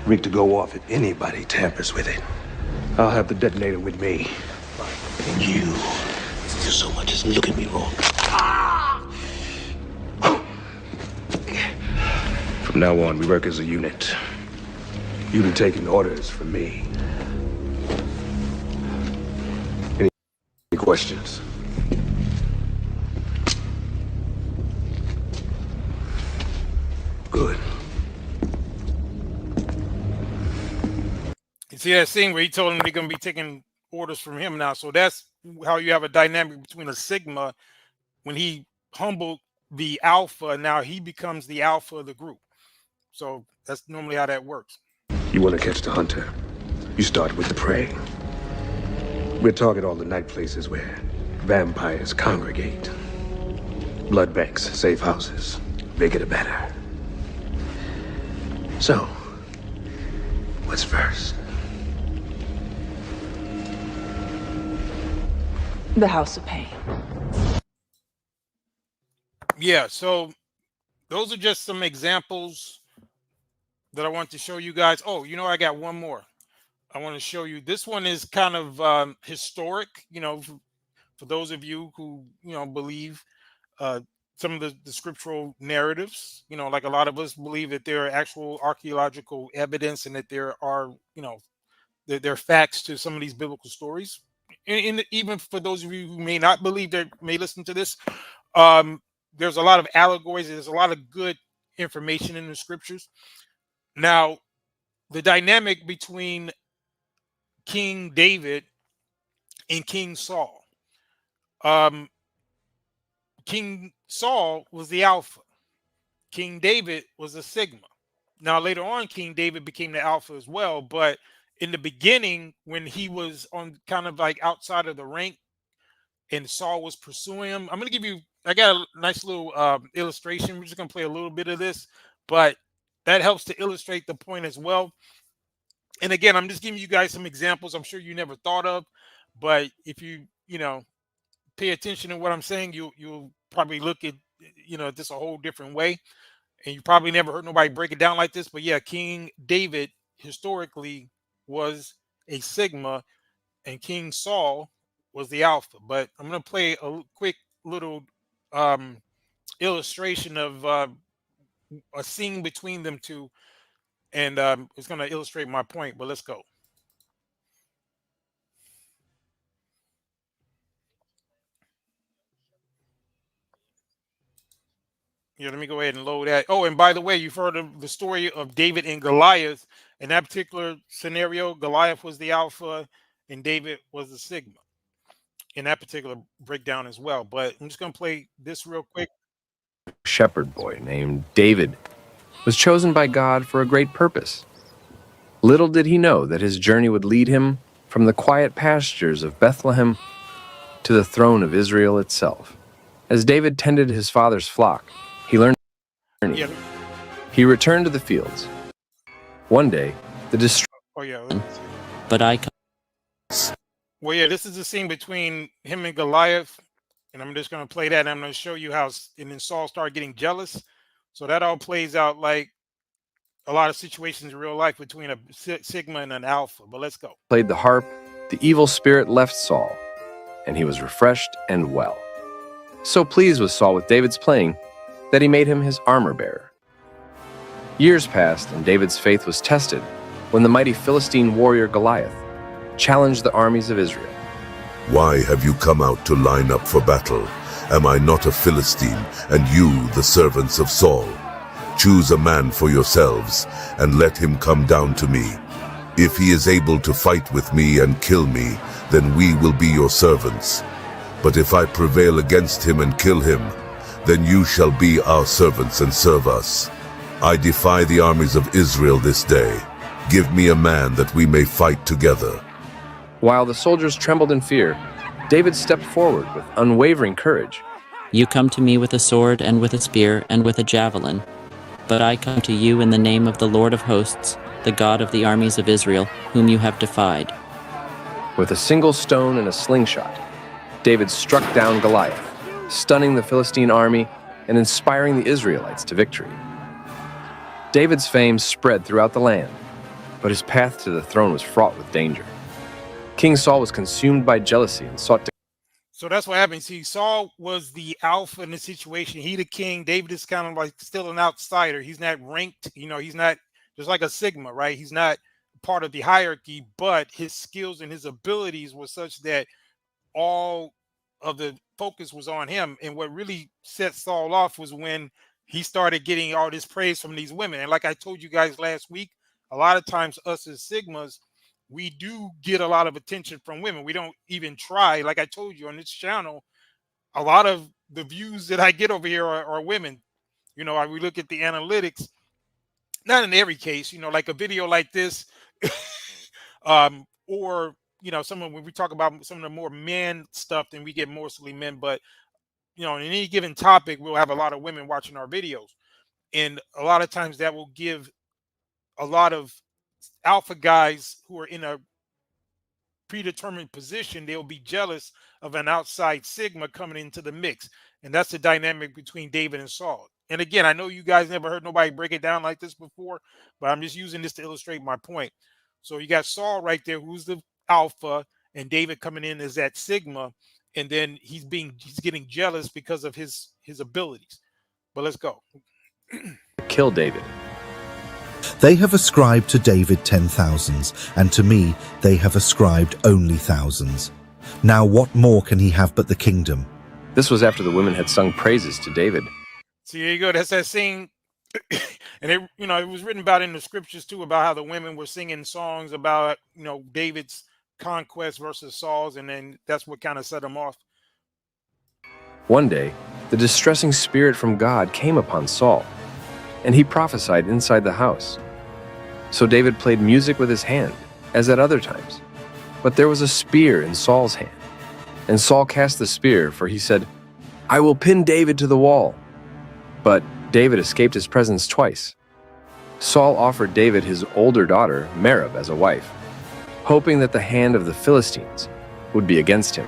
Rigged to go off if anybody tampers with it. I'll have the detonator with me. And you so much as look at me wrong. From now on, we work as a unit. You be taking orders from me. Any questions? Good. You see that scene where he told him they're going to be taking orders from him now. So that's how you have a dynamic between a Sigma. When he humbled the Alpha, now he becomes the Alpha of the group. So that's normally how that works. You want to catch the hunter? You start with the prey. We'll target all the night places where vampires congregate. Blood banks, safe houses. Bigger the better. So, what's first? The House of Pain. Yeah, so those are just some examples that I want to show you guys. Oh, you know, I got one more. I want to show you. This one is kind of historic, you know, for those of you who, you know, believe some of the scriptural narratives, you know, like a lot of us believe that there are actual archaeological evidence and that there are, you know, there are facts to some of these biblical stories. And even for those of you who may not believe, that may listen to this, there's a lot of allegories. There's a lot of good information in the scriptures. Now, the dynamic between King David and King Saul. King Saul was the Alpha. King David was a Sigma. Now, later on, King David became the Alpha as well. But in the beginning, when he was on kind of like outside of the rank and Saul was pursuing him, I'm going to give you, I got a nice little illustration. We're just going to play a little bit of this, but that helps to illustrate the point as well. And again, I'm just giving you guys some examples I'm sure you never thought of, but if you know, pay attention to what I'm saying, you'll probably look at, you know, this a whole different way. And you probably never heard nobody break it down like this. But yeah, King David historically was a Sigma and King Saul was the Alpha. But I'm going to play a quick little illustration of a scene between them two. And it's going to illustrate my point, but let's go. Yeah, let me go ahead and load that. Oh, and by the way, you've heard of the story of David and Goliath. In that particular scenario, Goliath was the Alpha and David was the Sigma in that particular breakdown as well. But I'm just going to play this real quick. Shepherd boy named David was chosen by God for a great purpose. Little did he know that his journey would lead him from the quiet pastures of Bethlehem to the throne of Israel itself. As David tended his father's flock, he learned. Yeah. He returned to the fields. One day, the destroyer. Oh yeah. But I. Well, yeah, this is the scene between him and Goliath, and I'm just going to play that. And I'm going to show you how, and then Saul started getting jealous. So that all plays out like a lot of situations in real life between a Sigma and an Alpha. But let's go. Played the harp. The evil spirit left Saul, and he was refreshed and well. So pleased was Saul with David's playing that he made him his armor bearer. Years passed, and David's faith was tested when the mighty Philistine warrior Goliath challenged the armies of Israel. Why have you come out to line up for battle? Am I not a Philistine, and you the servants of Saul? Choose a man for yourselves, and let him come down to me. If he is able to fight with me and kill me, then we will be your servants. But if I prevail against him and kill him, then you shall be our servants and serve us. I defy the armies of Israel this day. Give me a man that we may fight together." While the soldiers trembled in fear, David stepped forward with unwavering courage. "You come to me with a sword and with a spear and with a javelin, but I come to you in the name of the Lord of hosts, the God of the armies of Israel, whom you have defied." With a single stone and a slingshot, David struck down Goliath, stunning the Philistine army and inspiring the Israelites to victory. David's fame spread throughout the land, but his path to the throne was fraught with danger. King Saul was consumed by jealousy and sought to... So that's what happened. See, Saul was the alpha in the situation. He the king. David is kind of like still an outsider. He's not ranked. He's not just like a Sigma, right? He's not part of the hierarchy, but his skills and his abilities were such that all of the focus was on him. And what really set Saul off was when he started getting all this praise from these women. And like I told you guys last week, a lot of times us as Sigmas, we do get a lot of attention from women. We don't even try. Like I told you on this channel, a lot of the views that I get over here are women. We look at the analytics, not in every case, like a video like this, or, when we talk about some of the more men stuff, then we get mostly men. But, in any given topic, we'll have a lot of women watching our videos. And a lot of times that will give a lot of alpha guys who are in a predetermined position, they'll be jealous of an outside Sigma coming into the mix. And that's the dynamic between David and Saul. And again, I know you guys never heard nobody break it down like this before, but I'm just using this to illustrate my point. So you got Saul right there, who's the alpha, and David coming in as that Sigma, and then he's getting jealous because of his abilities. But let's go. Kill David. They have ascribed to David 10,000s, and to me they have ascribed only thousands. Now what more can he have but the kingdom? This was after the women had sung praises to David. See, there you go. That's that scene. And it was written about in the scriptures too, about how the women were singing songs about, David's conquest versus Saul's, and then that's what kind of set him off. One day, the distressing spirit from God came upon Saul, and he prophesied inside the house. So David played music with his hand, as at other times. But there was a spear in Saul's hand. And Saul cast the spear, for he said, "I will pin David to the wall." But David escaped his presence twice. Saul offered David his older daughter, Merab, as a wife, hoping that the hand of the Philistines would be against him.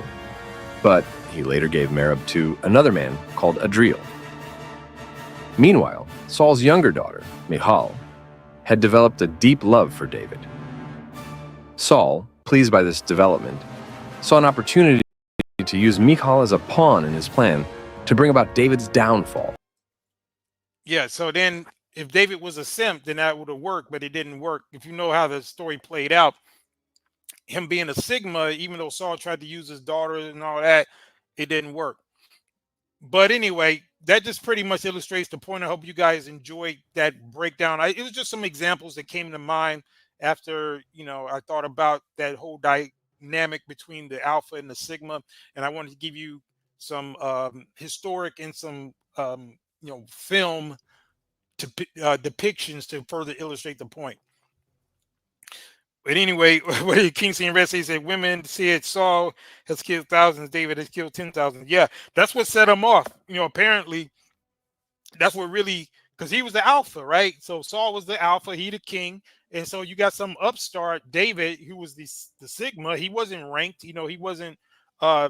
But he later gave Merab to another man called Adriel. Meanwhile, Saul's younger daughter, Michal, had developed a deep love for David. Saul, pleased by this development, saw an opportunity to use Michal as a pawn in his plan to bring about David's downfall. Yeah, so then if David was a simp, then that would have worked, but it didn't work. If you know how the story played out, him being a Sigma, even though Saul tried to use his daughter and all that, it didn't work. But anyway, that just pretty much illustrates the point. I hope you guys enjoyed that breakdown. It was just some examples that came to mind after, I thought about that whole dynamic between the alpha and the Sigma. And I wanted to give you some historic and some, film depictions to further illustrate the point. But anyway, what did King St. Red say? He said, women said Saul has killed thousands, David has killed 10,000. Yeah, that's what set him off. Apparently, that's what really, because he was the alpha, right? So Saul was the alpha, he the king. And so you got some upstart, David, who was the Sigma. He wasn't ranked, he wasn't, a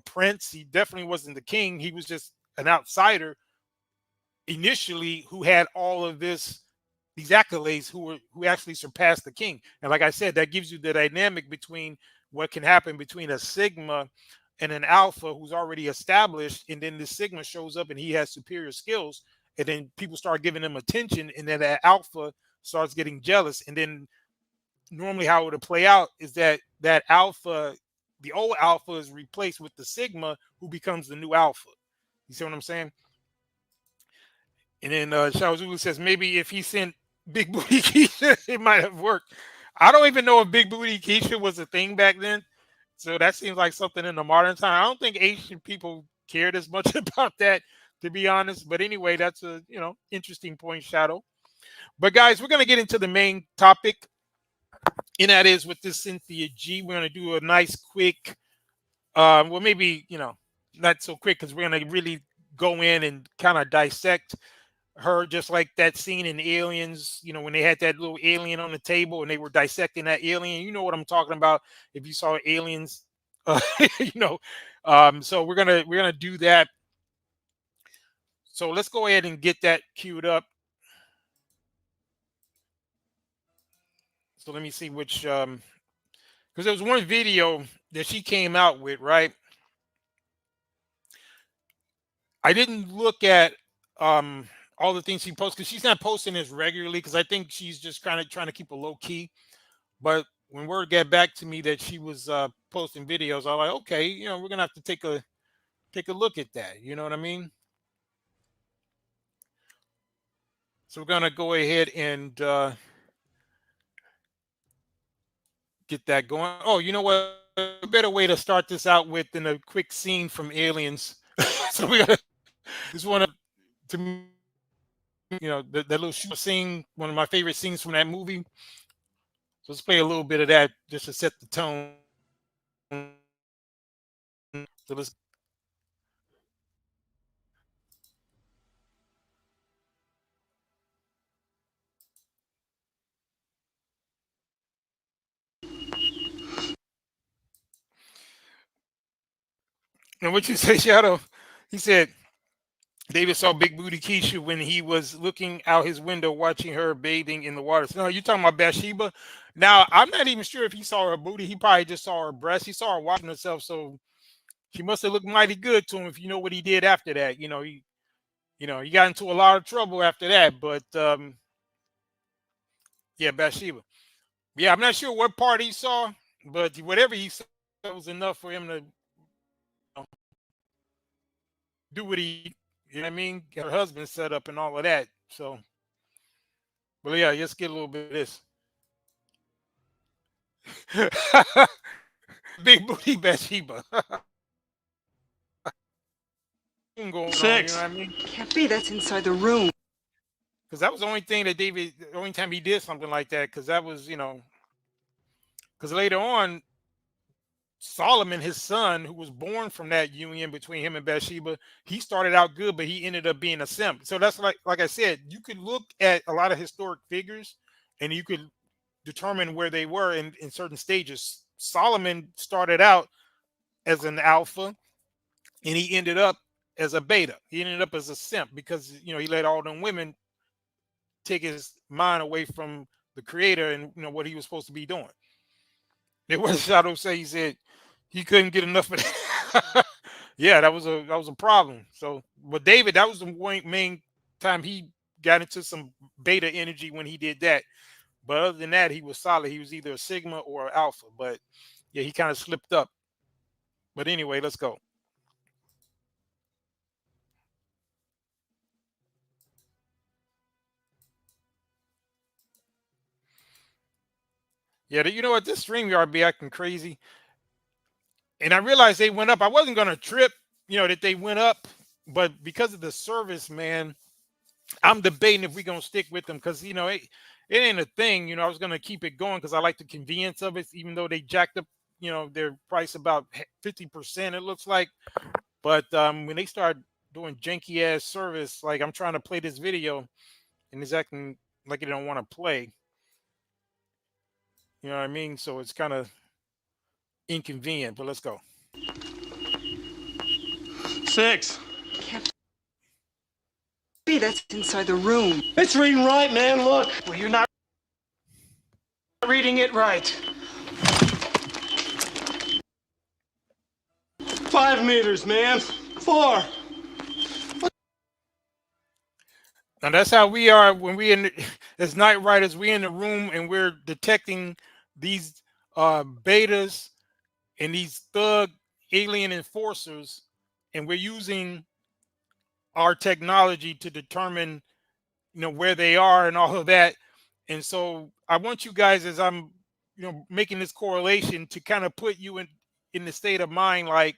prince. He definitely wasn't the king. He was just an outsider initially who had all of these accolades, who actually surpassed the king. And like I said, that gives you the dynamic between what can happen between a Sigma and an alpha who's already established, and then the Sigma shows up and he has superior skills, and then people start giving him attention, and then that alpha starts getting jealous, and then normally how it would play out is that alpha, the old alpha, is replaced with the sigma, who becomes the new alpha. You see what I'm saying? And then Shao Zulu says maybe if he sent Big Booty Keisha, it might have worked. I don't even know if Big Booty Keisha was a thing back then. So that seems like something in the modern time. I don't think Asian people cared as much about that, to be honest. But anyway, that's a interesting point, Shadow. But guys, we're gonna get into the main topic, and that is with this Cynthia G. We're gonna do a nice quick, well, maybe not so quick, because we're gonna really go in and kind of dissect her, just like that scene in Aliens, when they had that little alien on the table and they were dissecting that alien. You know what I'm talking about if you saw Aliens. So we're gonna do that. So let's go ahead and get that queued up. So let me see which, because there was one video that she came out with, right? I didn't look at all the things she posts, because she's not posting this regularly, because I think she's just kind of trying to keep a low key. But when word got back to me that she was posting videos, I was like, okay, we're gonna have to take a look at that. You know what I mean? So we're gonna go ahead and get that going. Oh, you know what? A better way to start this out with than a quick scene from Aliens. So we got this one to me, that little short scene, one of my favorite scenes from that movie. So let's play a little bit of that just to set the tone. So let's. And what you say, Shadow? He said David saw Big Booty Keisha when he was looking out his window watching her bathing in the water. So, no, you're talking about Bathsheba. Now, I'm not even sure if he saw her booty. He probably just saw her breast. He saw her washing herself, so she must have looked mighty good to him. If you know what he did after that, he got into a lot of trouble after that. But yeah, Bathsheba. Yeah, I'm not sure what part he saw, but whatever he saw was enough for him to do what he, what I mean, get her husband set up and all of that. So, well, yeah, let's get a little bit of this. Big booty Bathsheba. Going 6. on, you know what I mean? Can't be. That's inside the room. Because that was the only thing that the only time he did something like that, because that was, because later on, Solomon, his son, who was born from that union between him and Bathsheba, he started out good, but he ended up being a simp. So that's like I said, you could look at a lot of historic figures and you could determine where they were in certain stages. Solomon started out as an alpha and he ended up as a beta. He ended up as a simp because, he let all them women take his mind away from the creator and, what he was supposed to be doing. It was Shadow say, he said he couldn't get enough of that. Yeah, that was a problem. So, but David, that was the main time he got into some beta energy when he did that. But other than that, he was solid. He was either a sigma or an alpha. But yeah, he kind of slipped up. But anyway, let's go. Yeah, you know what? This StreamYard be acting crazy. And I realized they went up. I wasn't going to trip, that they went up. But because of the service, man, I'm debating if we're going to stick with them. Because, it ain't a thing. I was going to keep it going because I like the convenience of it, even though they jacked up, their price about 50%, it looks like. But when they start doing janky-ass service, like I'm trying to play this video, and it's acting like it don't want to play. You know what I mean? So it's kind of inconvenient, but let's go. 6. Can't be. That's inside the room. It's reading right, man. Look. Well, you're not reading it right. 5 meters, man. 4. Now that's how we are when we as night riders. We in the room and we're detecting these betas and these thug alien enforcers, and we're using our technology to determine, where they are and all of that. And so I want you guys, as I'm, making this correlation, to kind of put you in the state of mind like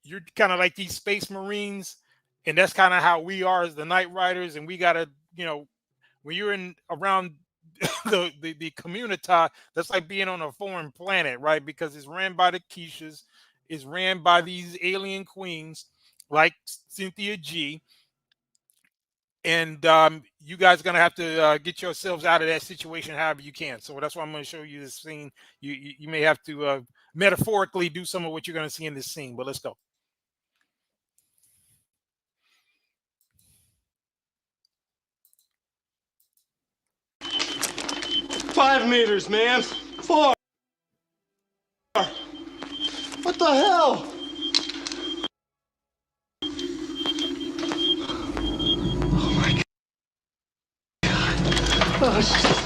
you're kind of like these space marines, and that's kind of how we are as the Night Riders. And we gotta, when you're in around the community, that's like being on a foreign planet, right? Because it's ran by the Keishas, it's ran by these alien queens like Cynthia G. And you guys are gonna have to get yourselves out of that situation however you can. So that's why I'm going to show you this scene. You may have to metaphorically do some of what you're going to see in this scene. But let's go. $5 meters, man. 4. What the hell?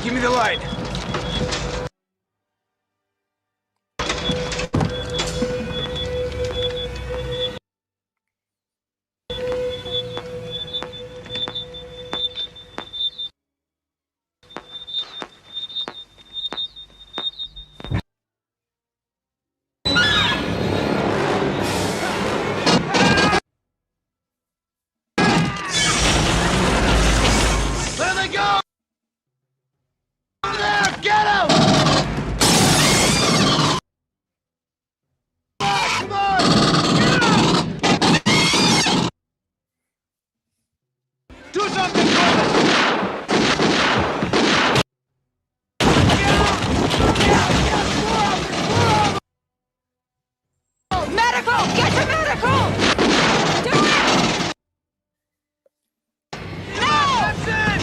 Give me the light. There they go! There, get him! Come on! Do something for Medical! Get to medical! Do it! No! That's it!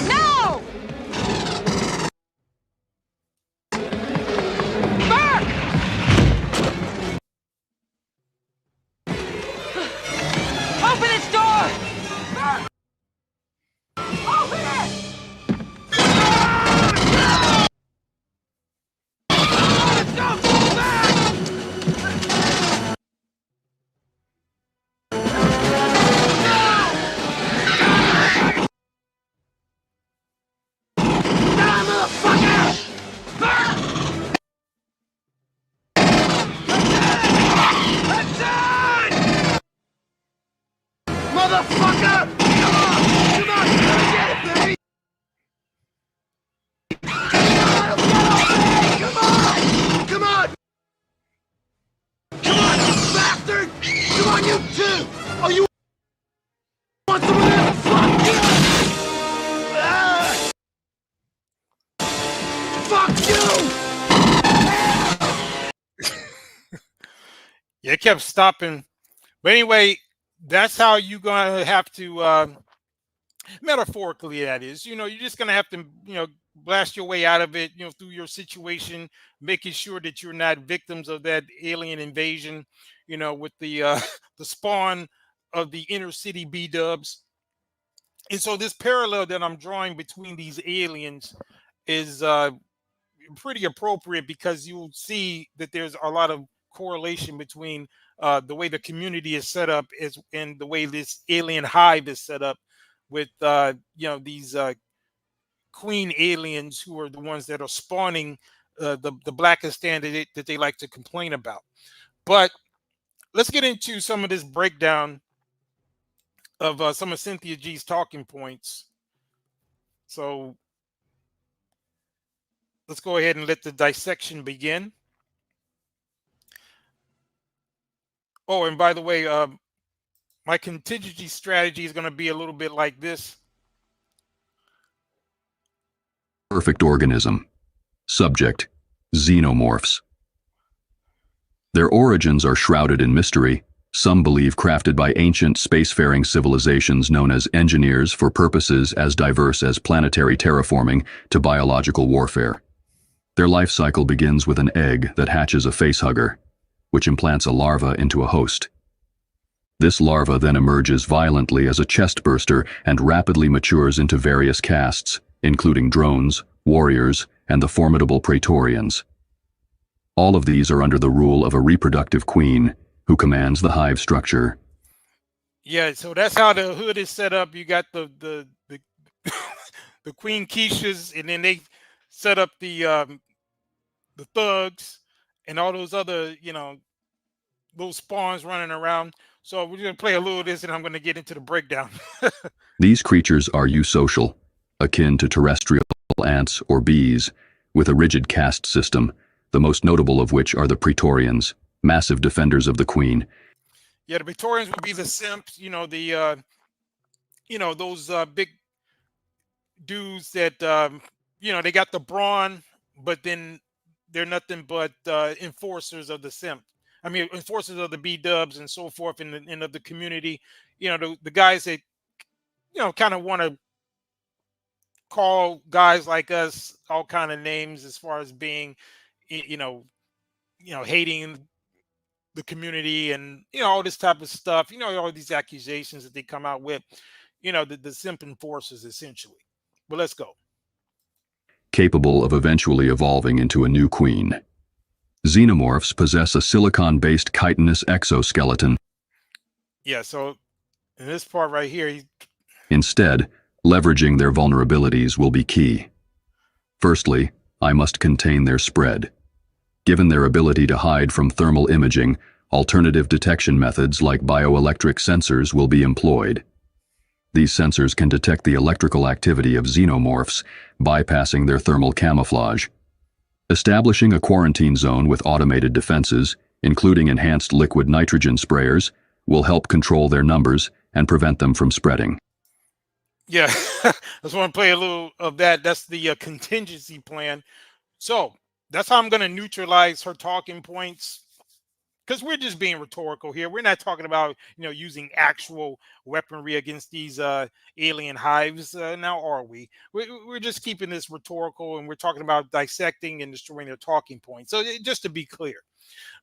No! Burke! Open its door! Burke! Open it! Motherfucker! Come on! Come on! Get it, baby! Come on! Come on! Come on, you bastard! Come on, you too! Oh, you want some of that? Fuck you! Ah! Fuck you! Yeah, it kept stopping. But anyway, that's how you're gonna have to metaphorically, that is, you're just gonna have to, blast your way out of it, through your situation, making sure that you're not victims of that alien invasion, with the the spawn of the inner city B-dubs. And so this parallel that I'm drawing between these aliens is pretty appropriate, because you'll see that there's a lot of correlation between the way the community is set up and the way this alien hive is set up with these queen aliens, who are the ones that are spawning the blackest candidate that they like to complain about. But let's get into some of this breakdown of some of Cynthia G's talking points. So let's go ahead and let the dissection begin. Oh, and by the way, my contingency strategy is going to be a little bit like this. Perfect organism. Subject: xenomorphs. Their origins are shrouded in mystery. Some believe crafted by ancient spacefaring civilizations known as engineers for purposes as diverse as planetary terraforming to biological warfare. Their life cycle begins with an egg that hatches a facehugger, which implants a larva into a host. This larva then emerges violently as a chest burster and rapidly matures into various castes, including drones, warriors, and the formidable Praetorians. All of these are under the rule of a reproductive queen, who commands the hive structure. Yeah, so that's how the hood is set up. You got the the Queen Keishas, and then they set up the thugs and all those other, little spawns running around. So we're gonna play a little of this, and I'm gonna get into the breakdown. These creatures are eusocial, akin to terrestrial ants or bees, with a rigid caste system, the most notable of which are the Praetorians, massive defenders of the queen. Yeah, the Praetorians would be the simps, those big dudes that, they got the brawn, but then they're nothing but enforcers of the simp. I mean, enforcers of the B-dubs and so forth, and of the community. The guys that, kind of want to call guys like us all kind of names as far as being, hating the community and all this type of stuff. All these accusations that they come out with. The simp enforcers essentially. But let's go. Capable of eventually evolving into a new queen. Xenomorphs possess a silicon-based chitinous exoskeleton. Yeah, so in this part right here, Instead, leveraging their vulnerabilities will be key. Firstly, I must contain their spread. Given their ability to hide from thermal imaging, alternative detection methods like bioelectric sensors will be employed. These sensors can detect the electrical activity of xenomorphs, bypassing their thermal camouflage. Establishing a quarantine zone with automated defenses, including enhanced liquid nitrogen sprayers, will help control their numbers and prevent them from spreading. Yeah, I just want to play a little of that. That's the contingency plan. So that's how I'm going to neutralize her talking points, because we're just being rhetorical here. We're not talking about, using actual weaponry against these alien hives. Now, are we? We're just keeping this rhetorical, and we're talking about dissecting and destroying their talking points. So just to be clear.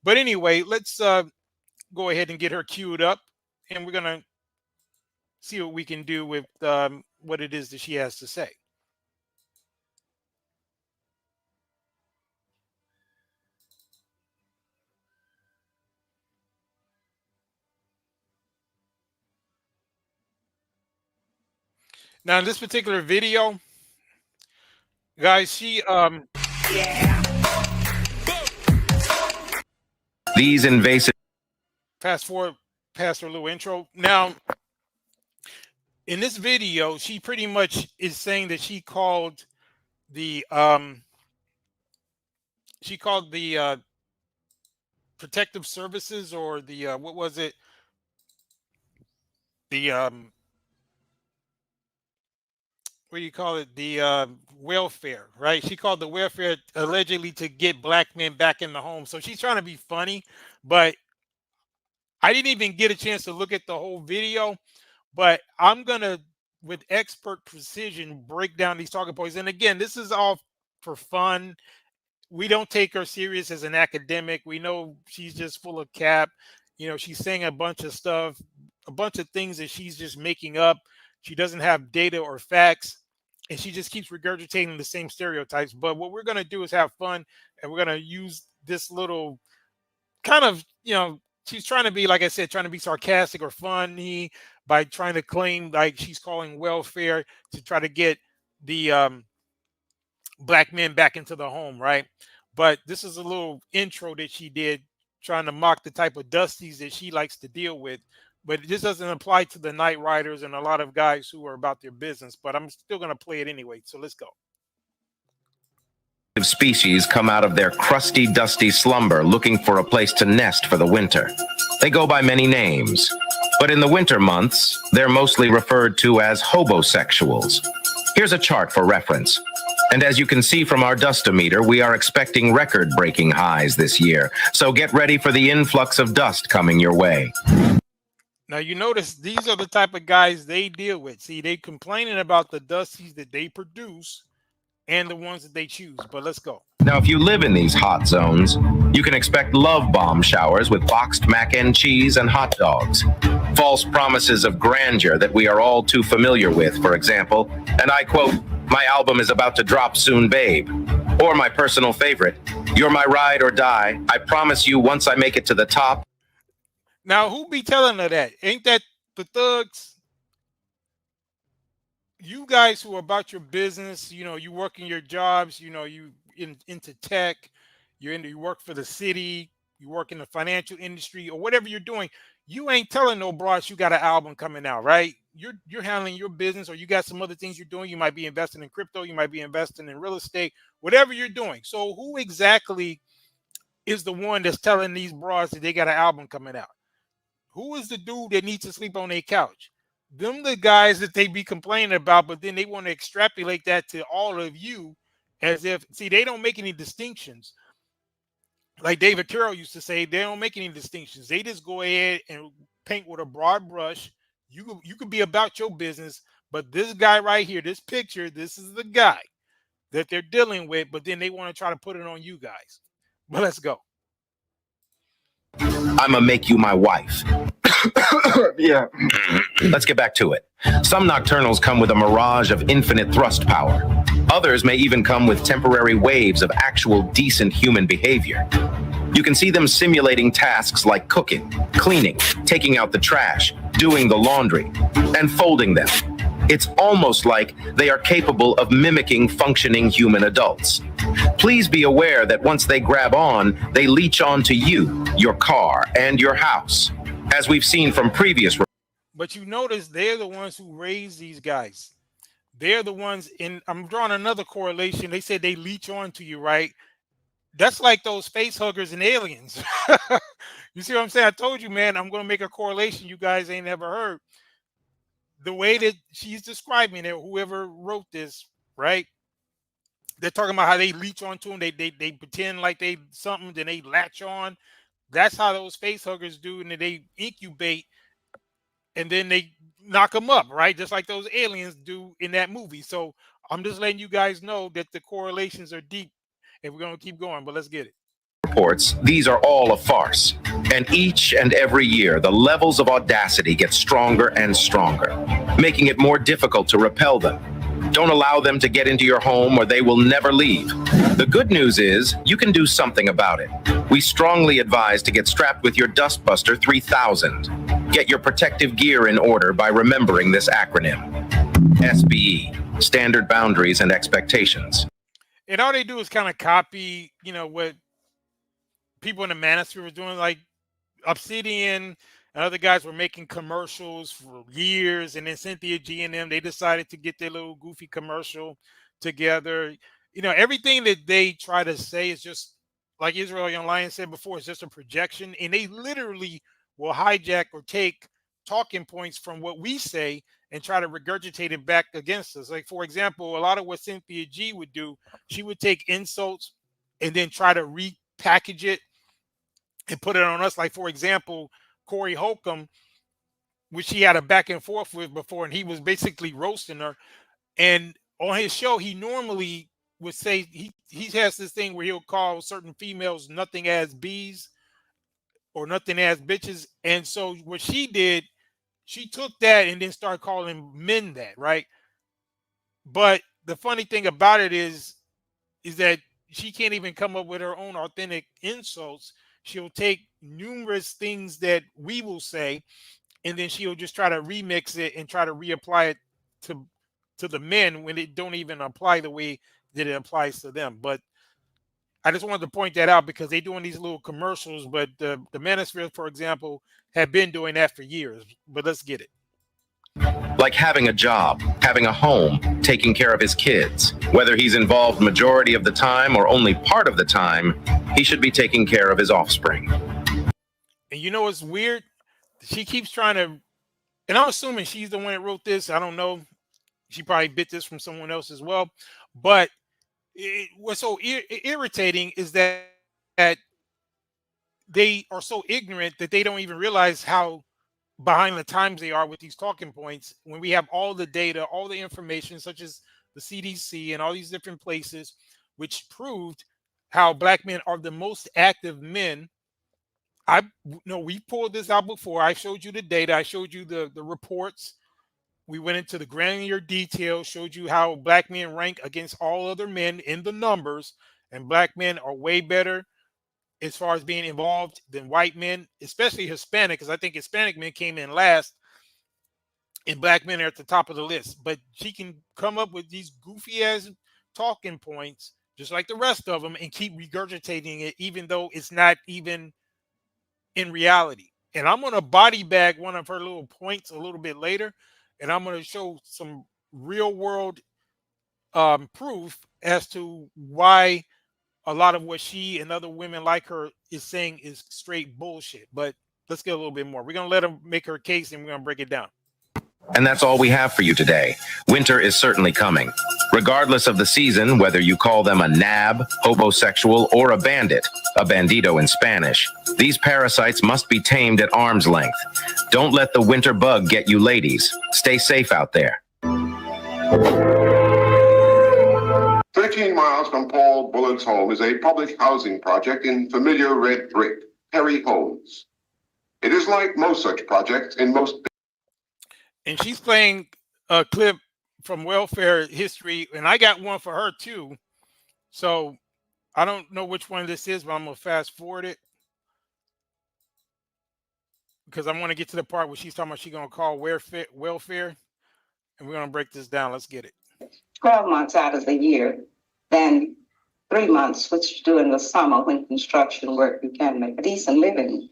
But anyway, let's go ahead and get her queued up, and we're going to see what we can do with what it is that she has to say. Now, in this particular video, guys, she These invasive. fast forward past her little intro. Now, in this video, she pretty much is saying that she called the protective services, or the what was it? The what do you call it? The welfare, right? She called the welfare allegedly to get black men back in the home. So she's trying to be funny, but I didn't even get a chance to look at the whole video. But I'm gonna, with expert precision, break down these talking points. And again, this is all for fun. We don't take her serious as an academic. We know she's just full of cap. She's saying a bunch of stuff, a bunch of things that she's just making up. She doesn't have data or facts, and she just keeps regurgitating the same stereotypes. But what we're going to do is have fun, and we're going to use this little kind of, she's trying to be, like I said, trying to be sarcastic or funny by trying to claim like she's calling welfare to try to get the black men back into the home, right? But this is a little intro that she did, trying to mock the type of dusties that she likes to deal with. But this doesn't apply to the Night Riders and a lot of guys who are about their business. But I'm still going to play it anyway. So let's go. Species come out of their crusty, dusty slumber looking for a place to nest for the winter. They go by many names, but in the winter months, they're mostly referred to as hobosexuals. Here's a chart for reference. And as you can see from our dustometer, we are expecting record-breaking highs this year. So get ready for the influx of dust coming your way. Now, you notice these are the type of guys they deal with. See, they complaining about the dusties that they produce, and the ones that they choose. But let's go. Now, if you live in these hot zones, you can expect love bomb showers with boxed mac and cheese and hot dogs. False promises of grandeur that we are all too familiar with, for example, and I quote, "My album is about to drop soon, babe." Or my personal favorite, "You're my ride or die. I promise you once I make it to the top." Now, who be telling her that? Ain't that the thugs? You guys who are about your business, you know, you work in your jobs, you know, you into tech, you work for the city, you work in the financial industry or whatever you're doing, you ain't telling no broads you got an album coming out, right? You're handling your business, or you got some other things you're doing. You might be investing in crypto, you might be investing in real estate, whatever you're doing. So who exactly is the one that's telling these broads that they got an album coming out? Who is the dude that needs to sleep on their couch? Them the guys that they be complaining about, but then they want to extrapolate that to all of you as if, see, they don't make any distinctions. Like David Carroll used to say, they don't make any distinctions. They just go ahead and paint with a broad brush. You could be about your business, but this guy right here, this picture, this is the guy that they're dealing with, but then they want to try to put it on you guys. But let's go. I'ma make you my wife. Yeah. Let's get back to it. Some nocturnals come with a mirage of infinite thrust power. Others may even come with temporary waves of actual decent human behavior. You can see them simulating tasks like cooking, cleaning, taking out the trash, doing the laundry, and folding them. It's almost like they are capable of mimicking functioning human adults. Please be aware that once they grab on, they leech onto you, your car, and your house. As we've seen from previous. But you notice they're the ones who raise these guys. They're the ones in, I'm drawing another correlation. They said they leech onto you, right? That's like those face huggers and aliens. You see what I'm saying? I told you, man, I'm going to make a correlation you guys ain't never heard. The way that she's describing it, whoever wrote this, right? They're talking about how they leech onto them. They pretend like they something, then they latch on. That's how those face huggers do, and then they incubate, and then they knock them up, right? Just like those aliens do in that movie. So I'm just letting you guys know that the correlations are deep, and we're going to keep going, but let's get it. Reports, these are all a farce. And each and every year, the levels of audacity get stronger and stronger, making it more difficult to repel them. Don't allow them to get into your home or they will never leave. The good news is you can do something about it. We strongly advise to get strapped with your Dustbuster 3000. Get your protective gear in order by remembering this acronym. SBE, Standard Boundaries and Expectations. And all they do is kind of copy, you know, what people in the manosphere were doing, like Obsidian and other guys were making commercials for years, and then Cynthia G and them, they decided to get their little goofy commercial together. You know, everything that they try to say is just, like Israel Young Lion said before, it's just a projection, and they literally will hijack or take talking points from what we say and try to regurgitate it back against us. Like, for example, a lot of what Cynthia G would do, she would take insults and then try to repackage it and put it on us. Like, for example, Corey Holcomb, which he had a back and forth with before, and he was basically roasting her. And on his show, he normally would say, he has this thing where he'll call certain females nothing as bees or nothing as bitches. And so what she did, she took that and then started calling men that, right? But the funny thing about it is that she can't even come up with her own authentic insults. She'll take numerous things that we will say, and then she'll just try to remix it and try to reapply it to the men when it don't even apply the way that it applies to them. But I just wanted to point that out because they're doing these little commercials, but the manosphere, for example, have been doing that for years. But let's get it. Like having a job, having a home, taking care of his kids. Whether he's involved majority of the time or only part of the time, he should be taking care of his offspring. And you know what's weird? She keeps trying to, and I'm assuming she's the one that wrote this. I don't know. She probably bit this from someone else as well. But what's so irritating is that they are so ignorant that they don't even realize how behind the times they are with these talking points when we have all the data, all the information, such as the CDC, and all these different places, which proved how black men are the most active men. We pulled this out before. I showed you the data. I showed you the reports. We went into the granular detail, showed you how black men rank against all other men in the numbers, and black men are way better as far as being involved than white men, especially Hispanic, because I think Hispanic men came in last and black men are at the top of the list. But she can come up with these goofy ass talking points, just like the rest of them, and keep regurgitating it, even though it's not even in reality. And I'm going to body bag one of her little points a little bit later, and I'm going to show some real world proof as to why a lot of what she and other women like her is saying is straight bullshit. But let's get a little bit more. We're going to let her make her case, and we're going to break it down. And that's all we have for you today. Winter is certainly coming. Regardless of the season, whether you call them a nab, homosexual, or a bandit, a bandito in Spanish, these parasites must be tamed at arm's length. Don't let the winter bug get you ladies. Stay safe out there. 13 miles from Paul Bullard's home is a public housing project in familiar red brick, Perry Homes. It is like most such projects in most... And she's playing a clip from welfare history, and I got one for her too. So I don't know which one this is, but I'm gonna fast forward it because I want to get to the part where she's talking about she's gonna call welfare, and we're gonna break this down. Let's get it. 12 months out of the year, then 3 months, which during the summer when construction work, you can make a decent living.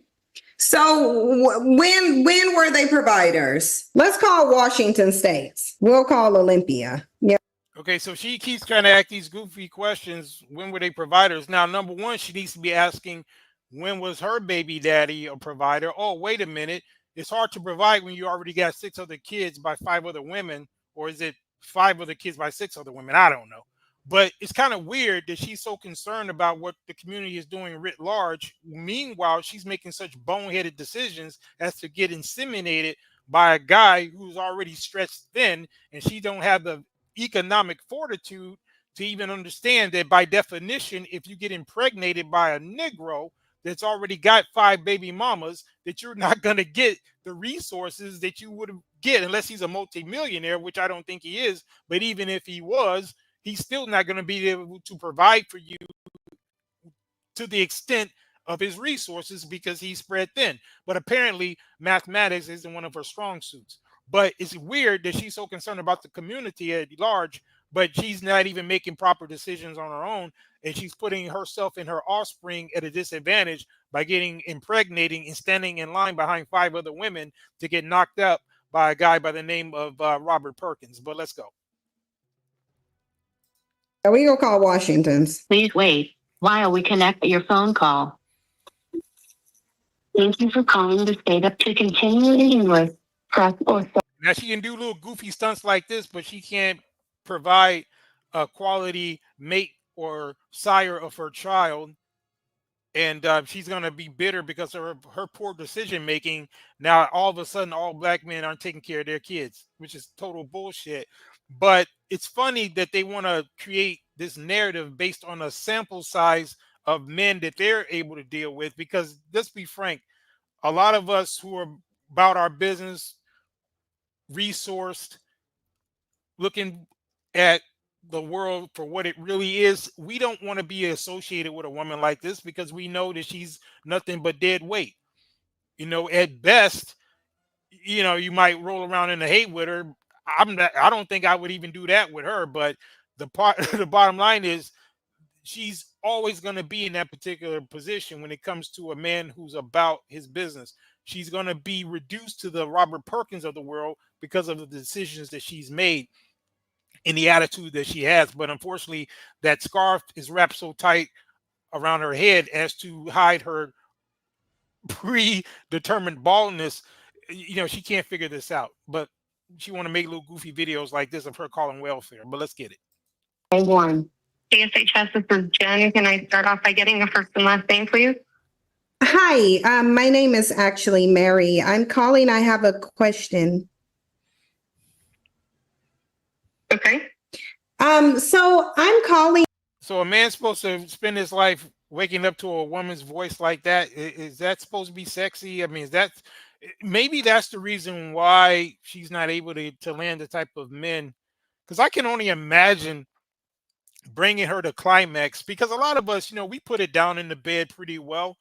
So when were they providers? Let's call Washington states. We'll call Olympia. Yeah. Okay, so she keeps trying to ask these goofy questions. When were they providers? Now, number one, she needs to be asking, when was her baby daddy a provider? Oh, wait a minute. It's hard to provide when you already got 6 other kids by 5 other women, or is it 5 other kids by 6 other women? I don't know. But it's kind of weird that she's so concerned about what the community is doing writ large. Meanwhile, she's making such boneheaded decisions as to get inseminated by a guy who's already stretched thin, and she don't have the economic fortitude to even understand that by definition, if you get impregnated by a Negro that's already got 5 baby mamas, that you're not going to get the resources that you would get unless he's a multimillionaire, which I don't think he is. But even if he was, he's still not going to be able to provide for you to the extent of his resources because he's spread thin. But apparently mathematics isn't one of her strong suits. But it's weird that she's so concerned about the community at large, but she's not even making proper decisions on her own. And she's putting herself and her offspring at a disadvantage by getting impregnating and standing in line behind 5 other women to get knocked up by a guy by the name of Robert Perkins. But let's go. We gonna call Washington's. Please wait while we connect your phone call. Thank you for calling the state up to continue in English. Press or now she can do little goofy stunts like this, but she can't provide a quality mate or sire of her child. And she's going to be bitter because of her poor decision making. Now, all of a sudden, all black men aren't taking care of their kids, which is total bullshit. But it's funny that they want to create this narrative based on a sample size of men that they're able to deal with. Because let's be frank, a lot of us who are about our business, resourced, looking at the world for what it really is, we don't want to be associated with a woman like this because we know that she's nothing but dead weight. You know, at best, you know, you might roll around in the hate with her. I don't think I would even do that with her, but the bottom line is she's always going to be in that particular position when it comes to a man who's about his business. She's going to be reduced to the Robert Perkins of the world because of the decisions that she's made and the attitude that she has. But unfortunately, that scarf is wrapped so tight around her head as to hide her predetermined baldness. You know, she can't figure this out, but she want to make little goofy videos like this of her calling welfare. But let's get it. one. DSHS, this is Jen. Can I start off by getting a first and last name, please? Hi, my name is actually Mary. I'm calling. I have a question. Okay. So I'm calling. So a man's supposed to spend his life waking up to a woman's voice like that. Is that supposed to be sexy? I mean, is that maybe that's the reason why she's not able to land the type of men? Because I can only imagine bringing her to climax, because a lot of us, we put it down in the bed pretty well,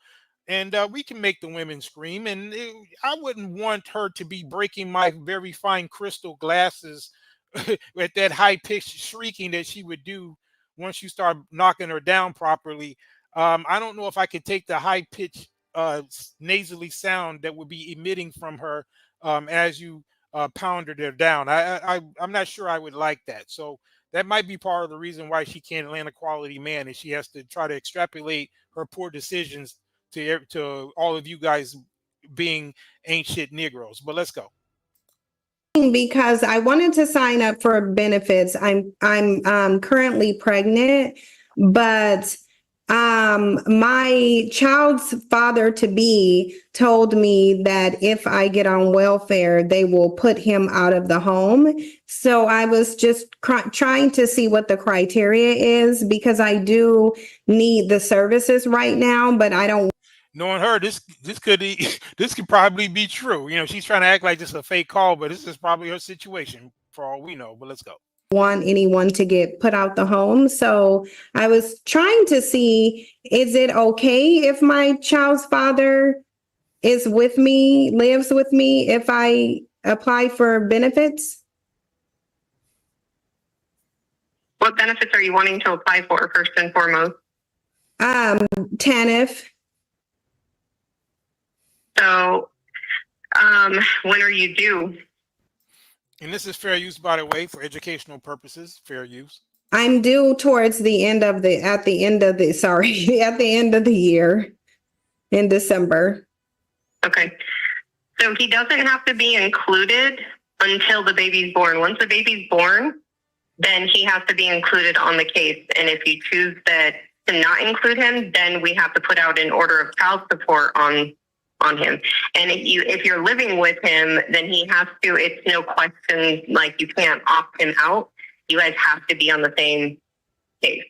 and we can make the women scream, and I wouldn't want her to be breaking my very fine crystal glasses with that high pitched shrieking that she would do once you start knocking her down properly. I don't know if I could take the high pitched nasally sound that would be emitting from her as you pounded her down. I'm not sure I would like that. So that might be part of the reason why she can't land a quality man, and she has to try to extrapolate her poor decisions to all of you guys being ain't shit Negroes. But let's go. Because I wanted to sign up for benefits. I'm currently pregnant, but my child's father to be told me that if I get on welfare, they will put him out of the home. So I was just trying to see what the criteria is, because I do need the services right now, but I don't. Knowing her, this could probably be true. She's trying to act like this is a fake call, but this is probably her situation for all we know. But let's go. Want anyone to get put out the home. So I was trying to see, is it okay if my child's father is with me, lives with me, if I apply for benefits? What benefits are you wanting to apply for, first and foremost? TANF. So, when are you due? And this is fair use, by the way, for educational purposes. Fair use. I'm due towards the end of the year, in December. Okay. So he doesn't have to be included until the baby's born. Once the baby's born, then he has to be included on the case. And if you choose to not include him, then we have to put out an order of child support on him. And if you're living with him, then he has to, it's no question, like you can't opt him out. You guys have to be on the same case.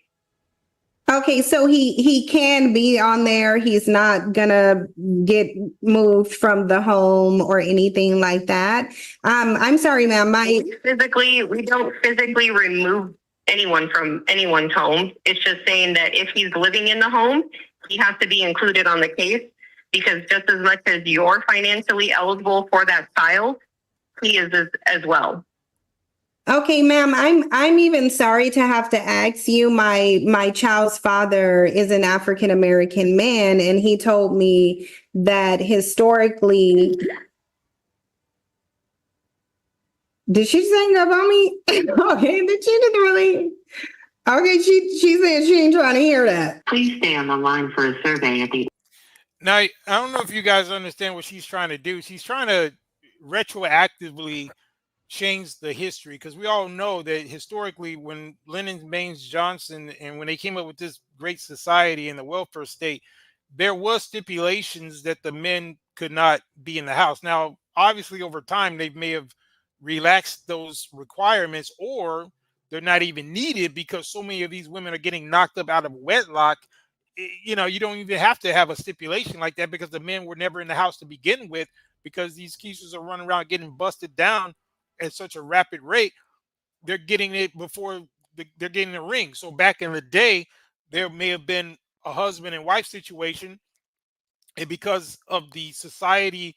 Okay, so he can be on there. He's not gonna get moved from the home or anything like that. I'm sorry, ma'am. We don't physically remove anyone from anyone's home. It's just saying that if he's living in the home, he has to be included on the case, because just as much as you're financially eligible for that child, he is as well. Okay, ma'am, I'm even sorry to have to ask you. My child's father is an African American man, and he told me that historically. Did she sing about me? Okay, she didn't really. Okay, she said she ain't trying to hear that. Please stay on the line for a survey at the. Now, I don't know if you guys understand what she's trying to do. She's trying to retroactively change the history, because we all know that historically, when Lyndon Baines Johnson and when they came up with this great society and the welfare state, there was stipulations that the men could not be in the house. Now, obviously, over time, they may have relaxed those requirements, or they're not even needed because so many of these women are getting knocked up out of wedlock. You don't even have to have a stipulation like that, because the men were never in the house to begin with, because these keishas are running around getting busted down at such a rapid rate. They're getting it before they're getting the ring. So back in the day, there may have been a husband and wife situation, and because of the society,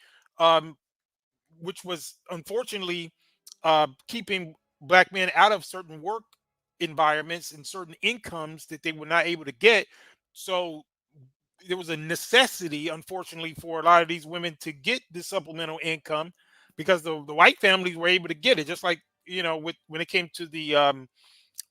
which was unfortunately keeping Black men out of certain work environments and certain incomes that they were not able to get, so there was a necessity, unfortunately, for a lot of these women to get this supplemental income, because the white families were able to get it, just like when it came to the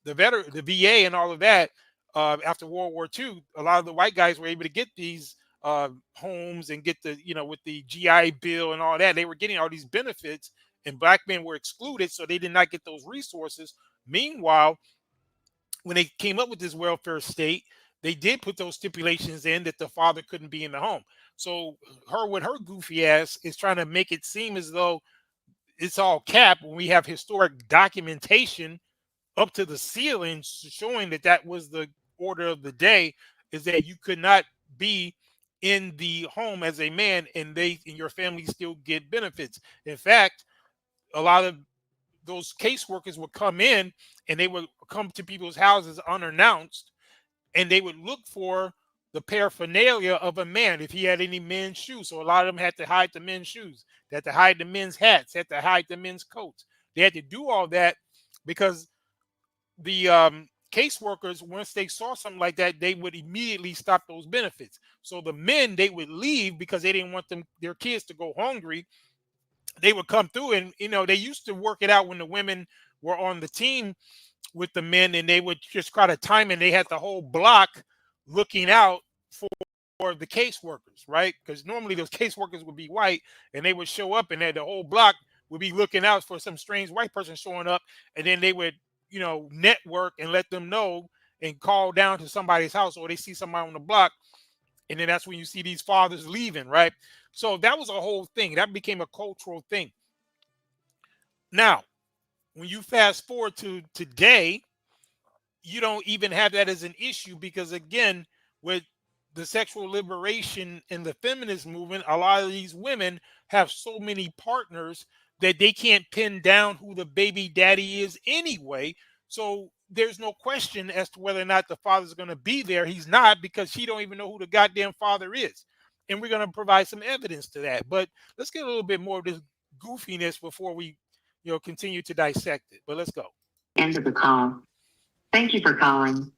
VA and all of that. After World War II, a lot of the white guys were able to get these homes and get the with the GI Bill and all that. They were getting all these benefits, and Black men were excluded, so they did not get those resources. Meanwhile, when they came up with this welfare state, they did put those stipulations in that the father couldn't be in the home. So her, with her goofy ass, is trying to make it seem as though it's all cap when we have historic documentation up to the ceiling, showing that that was the order of the day, is that you could not be in the home as a man and they and your family still get benefits. In fact, a lot of those caseworkers would come in and they would come to people's houses unannounced, and they would look for the paraphernalia of a man if he had any men's shoes. So a lot of them had to hide the men's shoes, they had to hide the men's hats, had to hide the men's coats. They had to do all that because the caseworkers, once they saw something like that, they would immediately stop those benefits. So the men, they would leave because they didn't want their kids to go hungry. They would come through, and they used to work it out when the women were on the team with the men, and they would just try to time, and they had the whole block looking out for the caseworkers, right? Because normally those caseworkers would be white, and they would show up, and then the whole block would be looking out for some strange white person showing up, and then they would network and let them know and call down to somebody's house, or they see somebody on the block, and then that's when you see these fathers leaving, right? So that was a whole thing. That became a cultural thing. Now, when you fast forward to today, you don't even have that as an issue because, again, with the sexual liberation and the feminist movement, a lot of these women have so many partners that they can't pin down who the baby daddy is anyway. So there's no question as to whether or not the father's going to be there. He's not, because she don't even know who the goddamn father is. And we're going to provide some evidence to that. But let's get a little bit more of this goofiness before we continue to dissect it. But let's go. End of the call. Thank you for calling.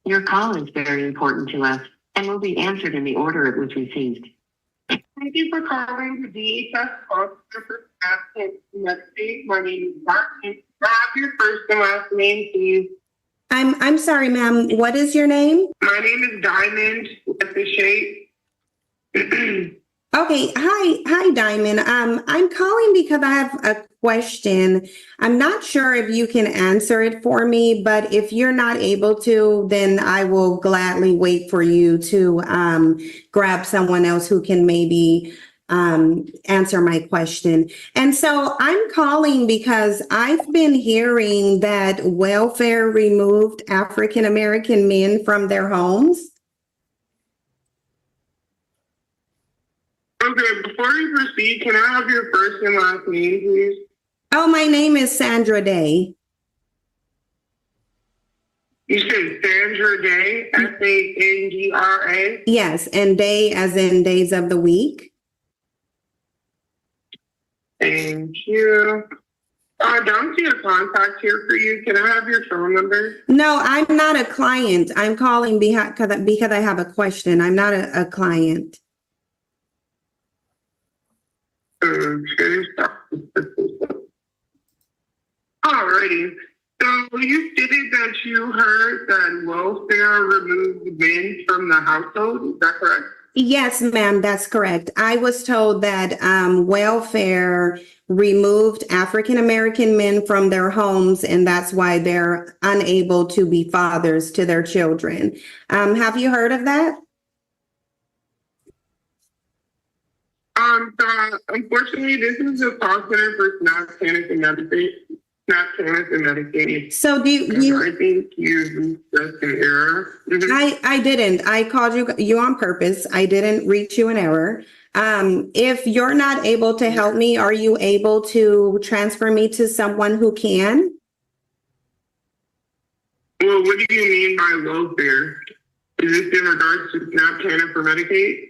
Your call is very important to us and will be answered in the order it was received. Thank you for calling the DHS call for Paternity. My name is Mark. Can I have your first and last name, please? I'm sorry, ma'am. What is your name? My name is Diamond with the shape. Okay. Hi, Diamond. I'm calling because I have a question. I'm not sure if you can answer it for me, but if you're not able to, then I will gladly wait for you to grab someone else who can maybe answer my question. And so I'm calling because I've been hearing that welfare removed African American men from their homes. Okay, before you proceed, can I have your first and last name, please? Oh, my name is Sandra Day. You said Sandra Day, Sangra? Yes, and day as in days of the week. Thank you. I don't see a contact here for you. Can I have your phone number? No, I'm not a client. I'm calling because I have a question. I'm not a client. Okay. Alrighty. So you stated that you heard that welfare removed men from the household. Is that correct? Yes, ma'am, that's correct. I was told that welfare removed African American men from their homes, and that's why they're unable to be fathers to their children. Have you heard of that? So unfortunately, this is a call center for Squadcast and Medicaid. So do you? I think you just an error. I didn't. I called you on purpose. I didn't reach you in error. If you're not able to help me, are you able to transfer me to someone who can? Well, what do you mean by welfare? Is this in regards to Squadcast for Medicaid?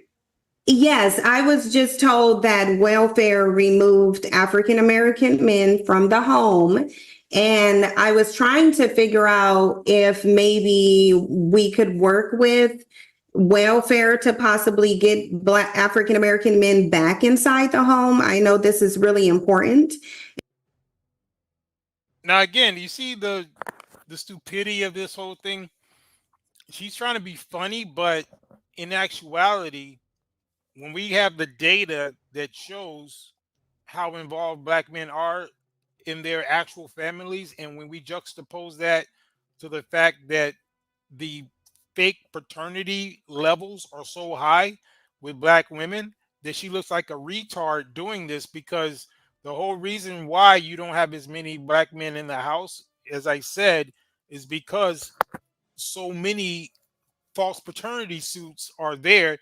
Yes, I was just told that welfare removed African American men from the home. And I was trying to figure out if maybe we could work with welfare to possibly get Black African American men back inside the home. I know this is really important. Now, again, you see the stupidity of this whole thing. She's trying to be funny, but in actuality, when we have the data that shows how involved Black men are in their actual families, and when we juxtapose that to the fact that the fake paternity levels are so high with Black women, that she looks like a retard doing this, because the whole reason why you don't have as many Black men in the house as I said, is because so many false paternity suits are there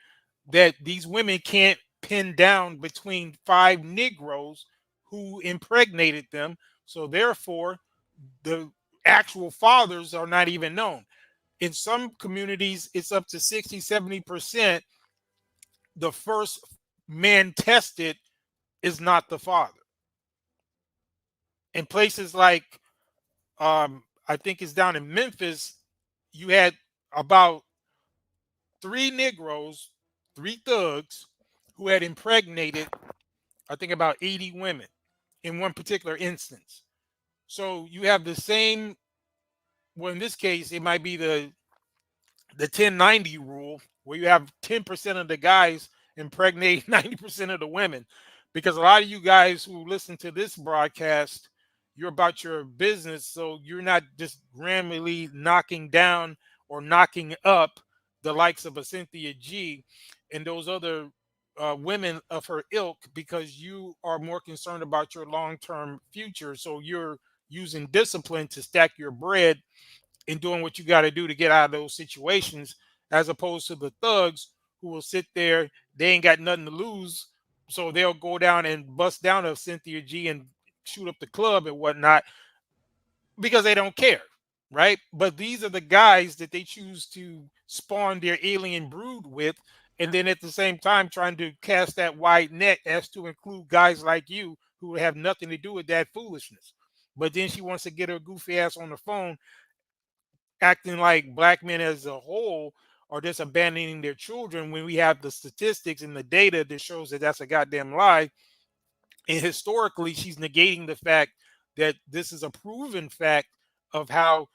that these women can't pin down between 5 Negroes who impregnated them. So therefore, the actual fathers are not even known. In some communities, it's up to 60-70%. The first man tested is not the father. In places like, I think it's down in Memphis, you had about 3 Negroes, 3 thugs, who had impregnated, I think, about 80 women in one particular instance. So you have the same, well, in this case, it might be the 1090 rule, where you have 10% of the guys impregnate 90% of the women. Because a lot of you guys who listen to this broadcast, you're about your business, so you're not just randomly knocking down or knocking up the likes of a Cynthia G and those other women of her ilk, because you are more concerned about your long-term future. So you're using discipline to stack your bread and doing what you got to do to get out of those situations, as opposed to the thugs who will sit there, they ain't got nothing to lose, so they'll go down and bust down a Cynthia G and shoot up the club and whatnot because they don't care, right? But these are the guys that they choose to spawn their alien brood with, and then at the same time trying to cast that wide net as to include guys like you who have nothing to do with that foolishness. But then she wants to get her goofy ass on the phone acting like black men as a whole are just abandoning their children, when we have the statistics and the data that shows that that's a goddamn lie. And historically, she's negating the fact that this is a proven fact of how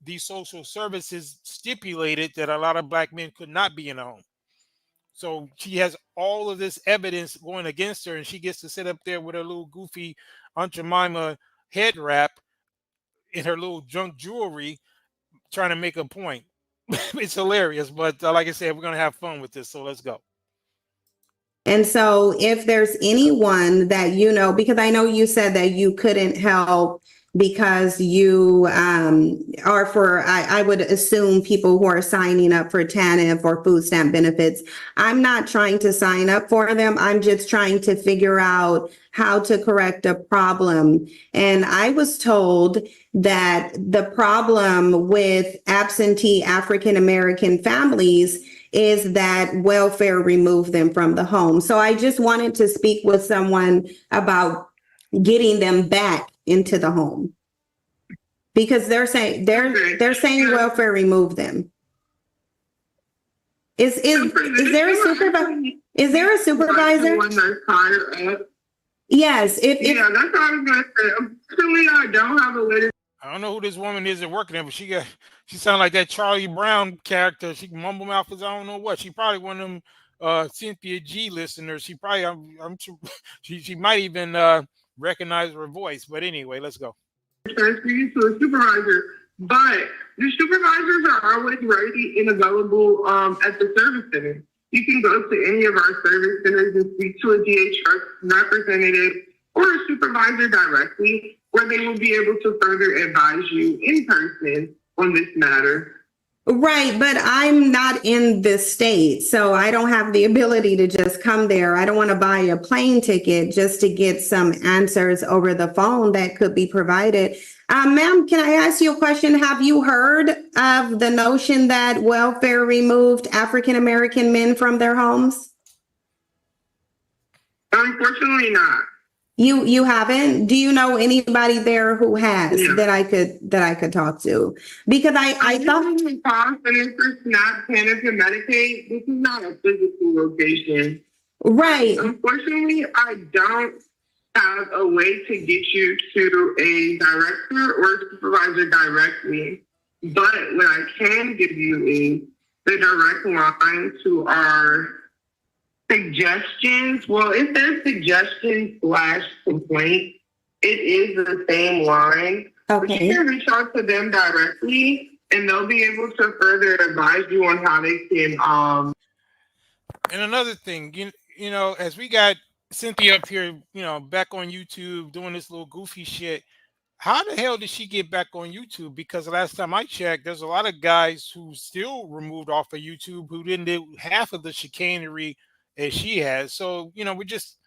these social services stipulated that a lot of black men could not be in a home. So she has all of this evidence going against her, and she gets to sit up there with her little goofy Aunt Jemima head wrap in her little junk jewelry, trying to make a point. It's hilarious, but like I said, we're gonna have fun with this, so let's go. And so if there's anyone that you know, because I know you said that you couldn't help because you are for, I would assume, people who are signing up for TANF or food stamp benefits. I'm not trying to sign up for them. I'm just trying to figure out how to correct a problem. And I was told that the problem with absentee African American families is that welfare removed them from the home. So I just wanted to speak with someone about getting them back into the home, because they're saying welfare removed them. Is there a supervisor? Is there a supervisor? Yes. Yeah, that's what I was gonna say. Actually, I don't have a way. I don't know who this woman is that working there, but she sounds like that Charlie Brown character. She can mumble mouth as I don't know what. She probably one of them Cynthia G listeners. She probably, I'm sure she might even recognize her voice. But anyway, let's go. Transfer you to a supervisor, but the supervisors are always ready and available at the service center. You can go to any of our service centers and speak to a DHS representative or a supervisor directly, where they will be able to further advise you in person on this matter. Right, but I'm not in this state, so I don't have the ability to just come there. I don't want to buy a plane ticket just to get some answers over the phone that could be provided. Ma'am, can I ask you a question? Have you heard of the notion that welfare removed African American men from their homes? Unfortunately not. You haven't? Do you know anybody there who has that I could talk to? Because I thought confidence for SNAP, TANF, and Medicaid, this is not a physical location. Right. Unfortunately, I don't have a way to get you to a director or supervisor directly. But what I can give you is the direct line to our suggestions. Well, if there's suggestion/complaint, it is the same line. Okay. But you can reach out to them directly, and they'll be able to further advise you on how they can. And another thing, you know, as we got Cynthia up here, you know, back on YouTube doing this little goofy shit, how the hell did she get back on YouTube? Because last time I checked, there's a lot of guys who still removed off of YouTube who didn't do half of the chicanery as she has. So, we're just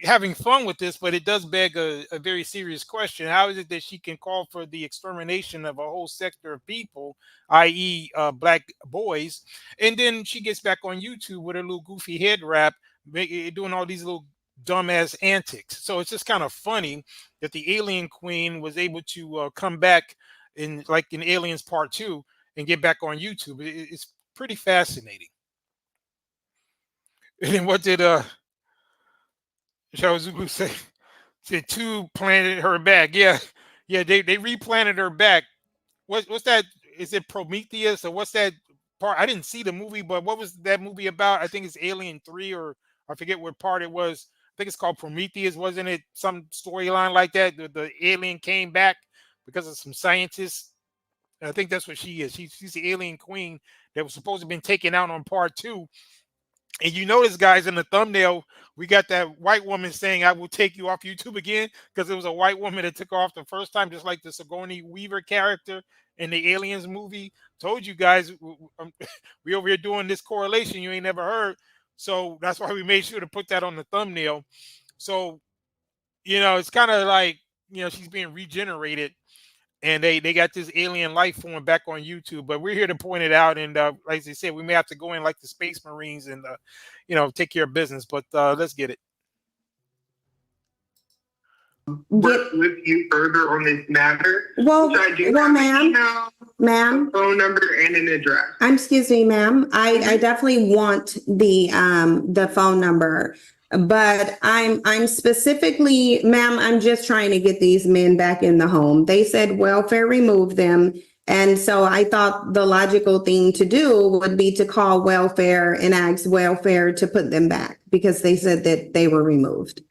having fun with this, but it does beg a very serious question. How is it that she can call for the extermination of a whole sector of people, i.e., black boys, and then she gets back on YouTube with her little goofy head wrap, doing all these little dumbass antics? So it's just kind of funny that the alien queen was able to come back in Aliens Part 2 and get back on YouTube. It's pretty fascinating. And then what did Shao Zulu say? Said 2 planted her back. Yeah, they replanted her back. What's that? Is it Prometheus or what's that part? I didn't see the movie, but what was that movie about? I think it's Alien 3, or I forget what part it was. I think it's called Prometheus, wasn't it? Some storyline like that. The alien came back because of some scientists. I think that's what she is. She's the alien queen that was supposed to have been taken out on Part 2. And you notice, guys, in the thumbnail, we got that white woman saying, "I will take you off YouTube again," because it was a white woman that took off the first time, just like the Sigourney Weaver character in the Aliens movie. Told you guys, we over here doing this correlation you ain't never heard. So that's why we made sure to put that on the thumbnail. So, it's kind of like, she's being regenerated. And they got this alien life form back on YouTube, but we're here to point it out. And like I said, we may have to go in like the Space Marines and take care of business. But let's get it. Work with you further on this matter. Well, ma'am, phone number and an address. Excuse me, ma'am. I definitely want the phone number. But I'm specifically, ma'am, I'm just trying to get these men back in the home. They said welfare removed them. And so I thought the logical thing to do would be to call welfare and ask welfare to put them back because they said that they were removed.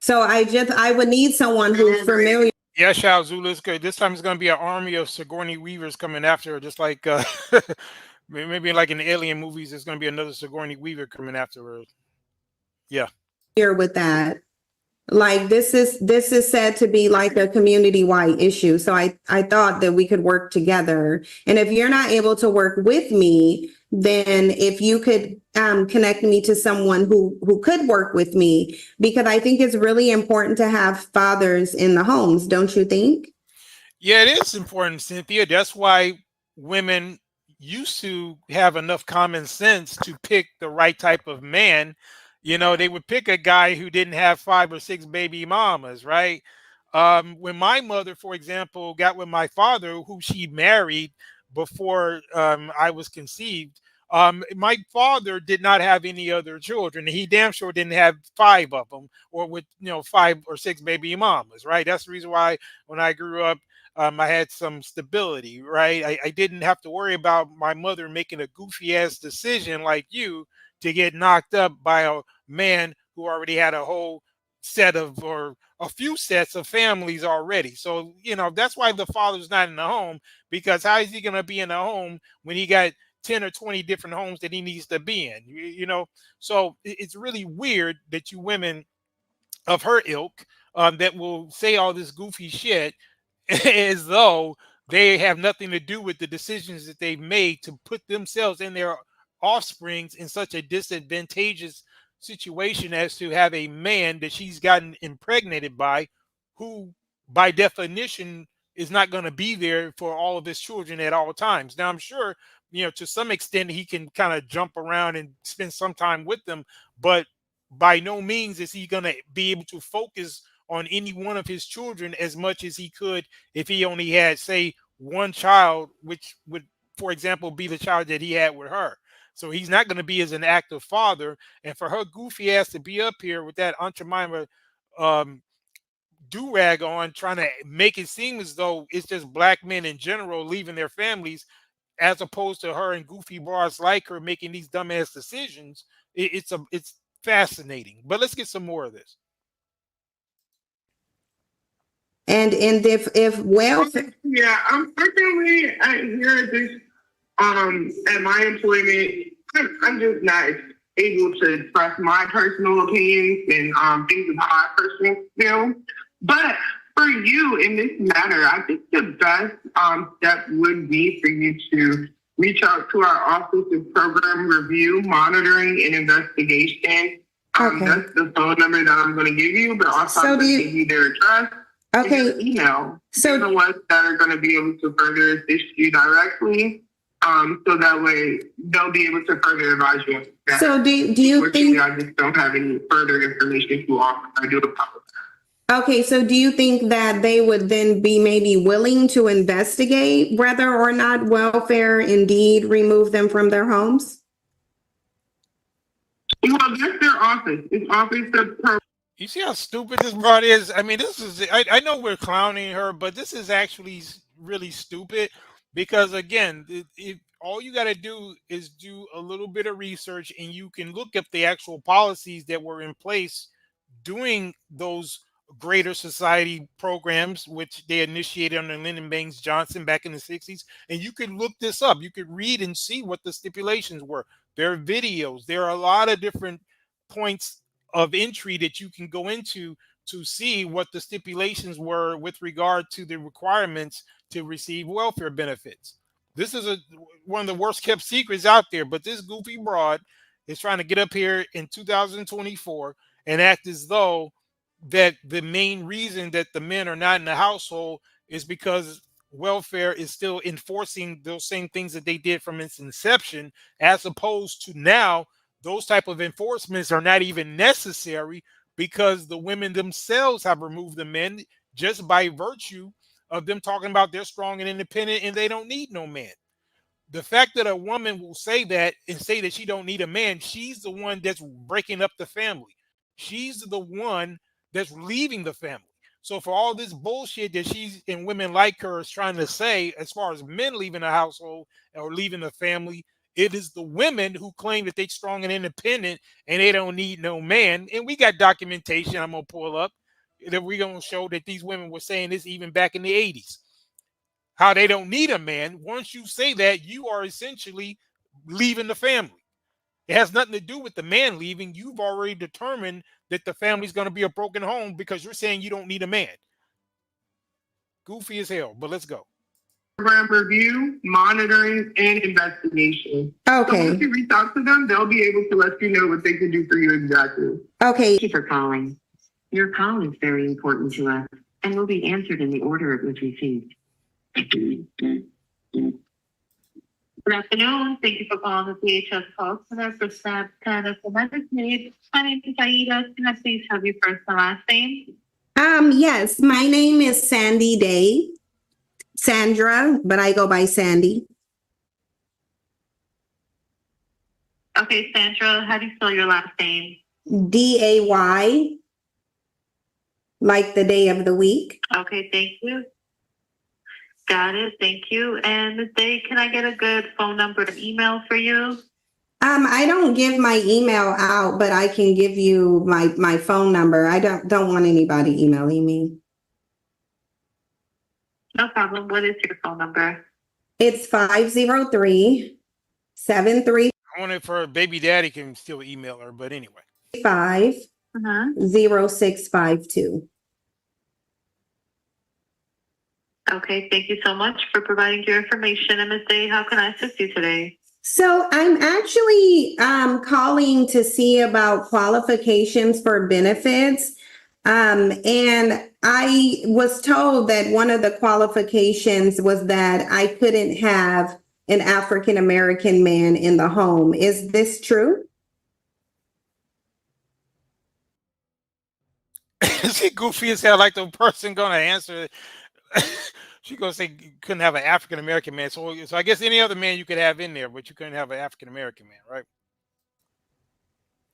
So I would need someone who's familiar. Yeah, Shao Zulu is good. This time it's going to be an army of Sigourney Weavers coming after her, just like maybe like in the Alien movies, there's going to be another Sigourney Weaver coming after her. Yeah. Here with that. Like this is said to be like a community-wide issue. So I thought that we could work together. And if you're not able to work with me, then if you could connect me to someone who could work with me, because I think it's really important to have fathers in the homes, don't you think? Yeah, it is important, Cynthia. That's why women used to have enough common sense to pick the right type of man. They would pick a guy who didn't have 5 or 6 baby mamas, right? When my mother, for example, got with my father, who she married before I was conceived, my father did not have any other children. He damn sure didn't have 5 of them, or with 5 or 6 baby mamas, right? That's the reason why when I grew up, I had some stability, right? I didn't have to worry about my mother making a goofy ass decision like you to get knocked up by a man who already had a whole set of, or a few sets of families already. So, that's why the father's not in the home, because how is he going to be in the home when he got 10 or 20 different homes that he needs to be in, So it's really weird that you women of her ilk that will say all this goofy shit as though they have nothing to do with the decisions that they've made to put themselves and their offsprings in such a disadvantageous situation as to have a man that she's gotten impregnated by, who by definition is not going to be there for all of his children at all times. Now, I'm sure, to some extent he can kind of jump around and spend some time with them, but by no means is he going to be able to focus on any one of his children as much as he could if he only had, say, one child, which would, for example, be the child that he had with her. So he's not going to be as an active father. And for her goofy ass to be up here with that Aunt Jemima do-rag on, trying to make it seem as though it's just black men in general leaving their families, as opposed to her and goofy bras like her making these dumbass decisions, it's fascinating. But let's get some more of this. And if welfare, yeah, unfortunately, here at this at my employment, I'm just not able to express my personal opinions and things of how I personally feel. But for you in this matter, I think the best step would be for you to reach out to our Office of Program Review, Monitoring, and Investigation. That's the phone number that I'm going to give you, but also I'm going to give you their address and their email. So the ones that are going to be able to further assist you directly, so that way they'll be able to further advise you. So do you think... I just don't have any further information to offer. I do apologize. Okay, so do you think that they would then be maybe willing to investigate whether or not welfare indeed removed them from their homes? Well, that's their office. It's Office of... You see how stupid this broad is? I mean, this is, I know we're clowning her, but this is actually really stupid because, again, all you got to do is do a little bit of research and you can look up the actual policies that were in place doing those Greater Society programs, which they initiated under Lyndon Baines Johnson back in the 60s. And you could look this up. You could read and see what the stipulations were. There are videos. There are a lot of different points of entry that you can go into to see what the stipulations were with regard to the requirements to receive welfare benefits. This is one of the worst kept secrets out there, but this goofy broad is trying to get up here in 2024 and act as though that the main reason that the men are not in the household is because welfare is still enforcing those same things that they did from its inception, as opposed to now those type of enforcements are not even necessary because the women themselves have removed the men just by virtue of them talking about they're strong and independent and they don't need no man. The fact that a woman will say that and say that she don't need a man, she's the one that's breaking up the family. She's the one that's leaving the family. So for all this bullshit that she's and women like her is trying to say, as far as men leaving the household or leaving the family, it is the women who claim that they're strong and independent and they don't need no man. And we got documentation I'm going to pull up that we're going to show that these women were saying this even back in the 80s. How they don't need a man. Once you say that, you are essentially leaving the family. It has nothing to do with the man leaving. You've already determined that the family's going to be a broken home because you're saying you don't need a man. Goofy as hell, but let's go. Program review, monitoring, and investigation. Okay. So once you reach out to them, they'll be able to let you know what they can do for you exactly. Okay. Thank you for calling. Your call is very important to us and will be answered in the order it was received. Good afternoon. Thank you for calling the CHS call center for staff Canada for Medicaid. My name is Aida. Can I please have your first and last name? Yes, my name is Sandy Day. Sandra, but I go by Sandy. Okay, Sandra, how do you spell your last name? D-A-Y, like the day of the week. Okay, thank you. Got it. Thank you. And Ms. Day, can I get a good phone number and email for you? I don't give my email out, but I can give you my phone number. I don't want anybody emailing me. No problem. What is your phone number? It's 503-73. I wonder if her baby daddy can still email her, but anyway. 05-0652. Okay, thank you so much for providing your information. And Ms. Day, how can I assist you today? So I'm actually calling to see about qualifications for benefits. And I was told that one of the qualifications was that I couldn't have an African-American man in the home. Is this true? Is it goofy as hell like the person going to answer? She's going to say you couldn't have an African-American man. So I guess any other man you could have in there, but you couldn't have an African-American man, right?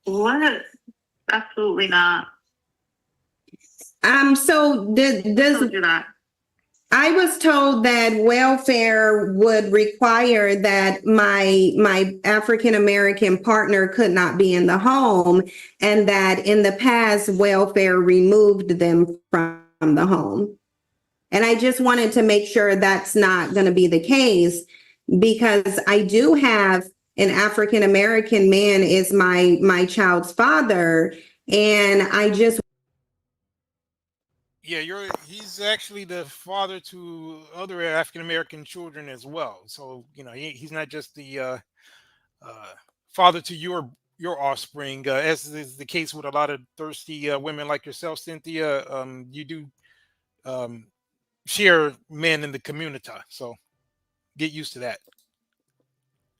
What? Absolutely not. So does I was told that welfare would require that my African-American partner could not be in the home, and that in the past welfare removed them from the home. And I just wanted to make sure that's not going to be the case, because I do have an African-American man is my child's father. And I just. Yeah, he's actually the father to other African American children as well. So he's not just the uh, father to your offspring, as is the case with a lot of thirsty women like yourself, Cynthia. You do um, share men in the community, so get used to that.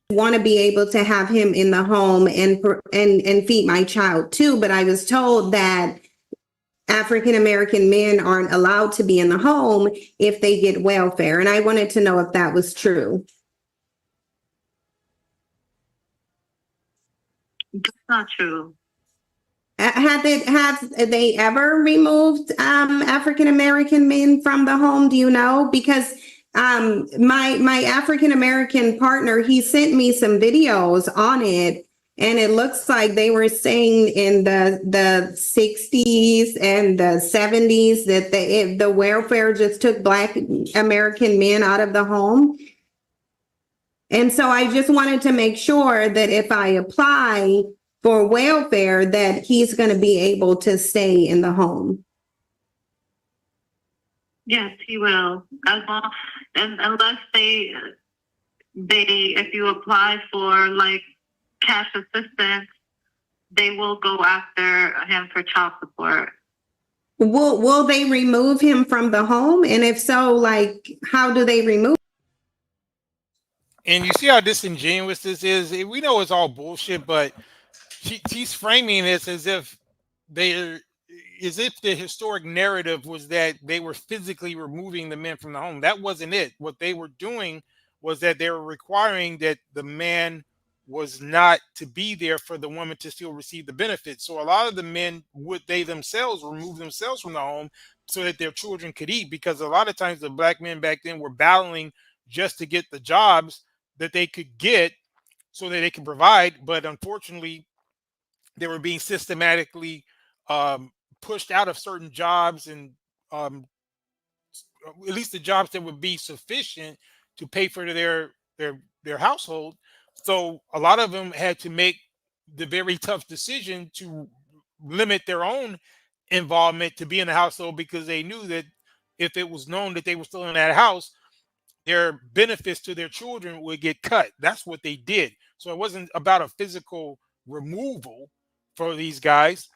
Want to be able to have him in the home and feed my child too, but I was told that African American men aren't allowed to be in the home if they get welfare, and I wanted to know if that was true. That's not true. Have they ever removed African American men from the home? Do you know? Because my African American partner, he sent me some videos on it, and it looks like they were saying in the 60s and the 70s that the welfare just took Black American men out of the home. And so I just wanted to make sure that if I apply for welfare, that he's going to be able to stay in the home. Yes, he will. As long, and unless they, if you apply for like cash assistance, they will go after him for child support. Will they remove him from the home? And if so, like, how do they remove? And you see how disingenuous this is? We know it's all bullshit, but she's framing this as if the historic narrative was that they were physically removing the men from the home. That wasn't it. What they were doing was that they were requiring that the man was not to be there for the woman to still receive the benefits. So a lot of the men they themselves remove themselves from the home so that their children could eat, because a lot of times the Black men back then were battling just to get the jobs that they could get so that they could provide. But unfortunately, they were being systematically pushed out of certain jobs, and at least the jobs that would be sufficient to pay for their household. So a lot of them had to make the very tough decision to limit their own involvement to be in the household, because they knew that if it was known that they were still in that house, their benefits to their children would get cut. That's what they did. So it wasn't about a physical removal for these guys.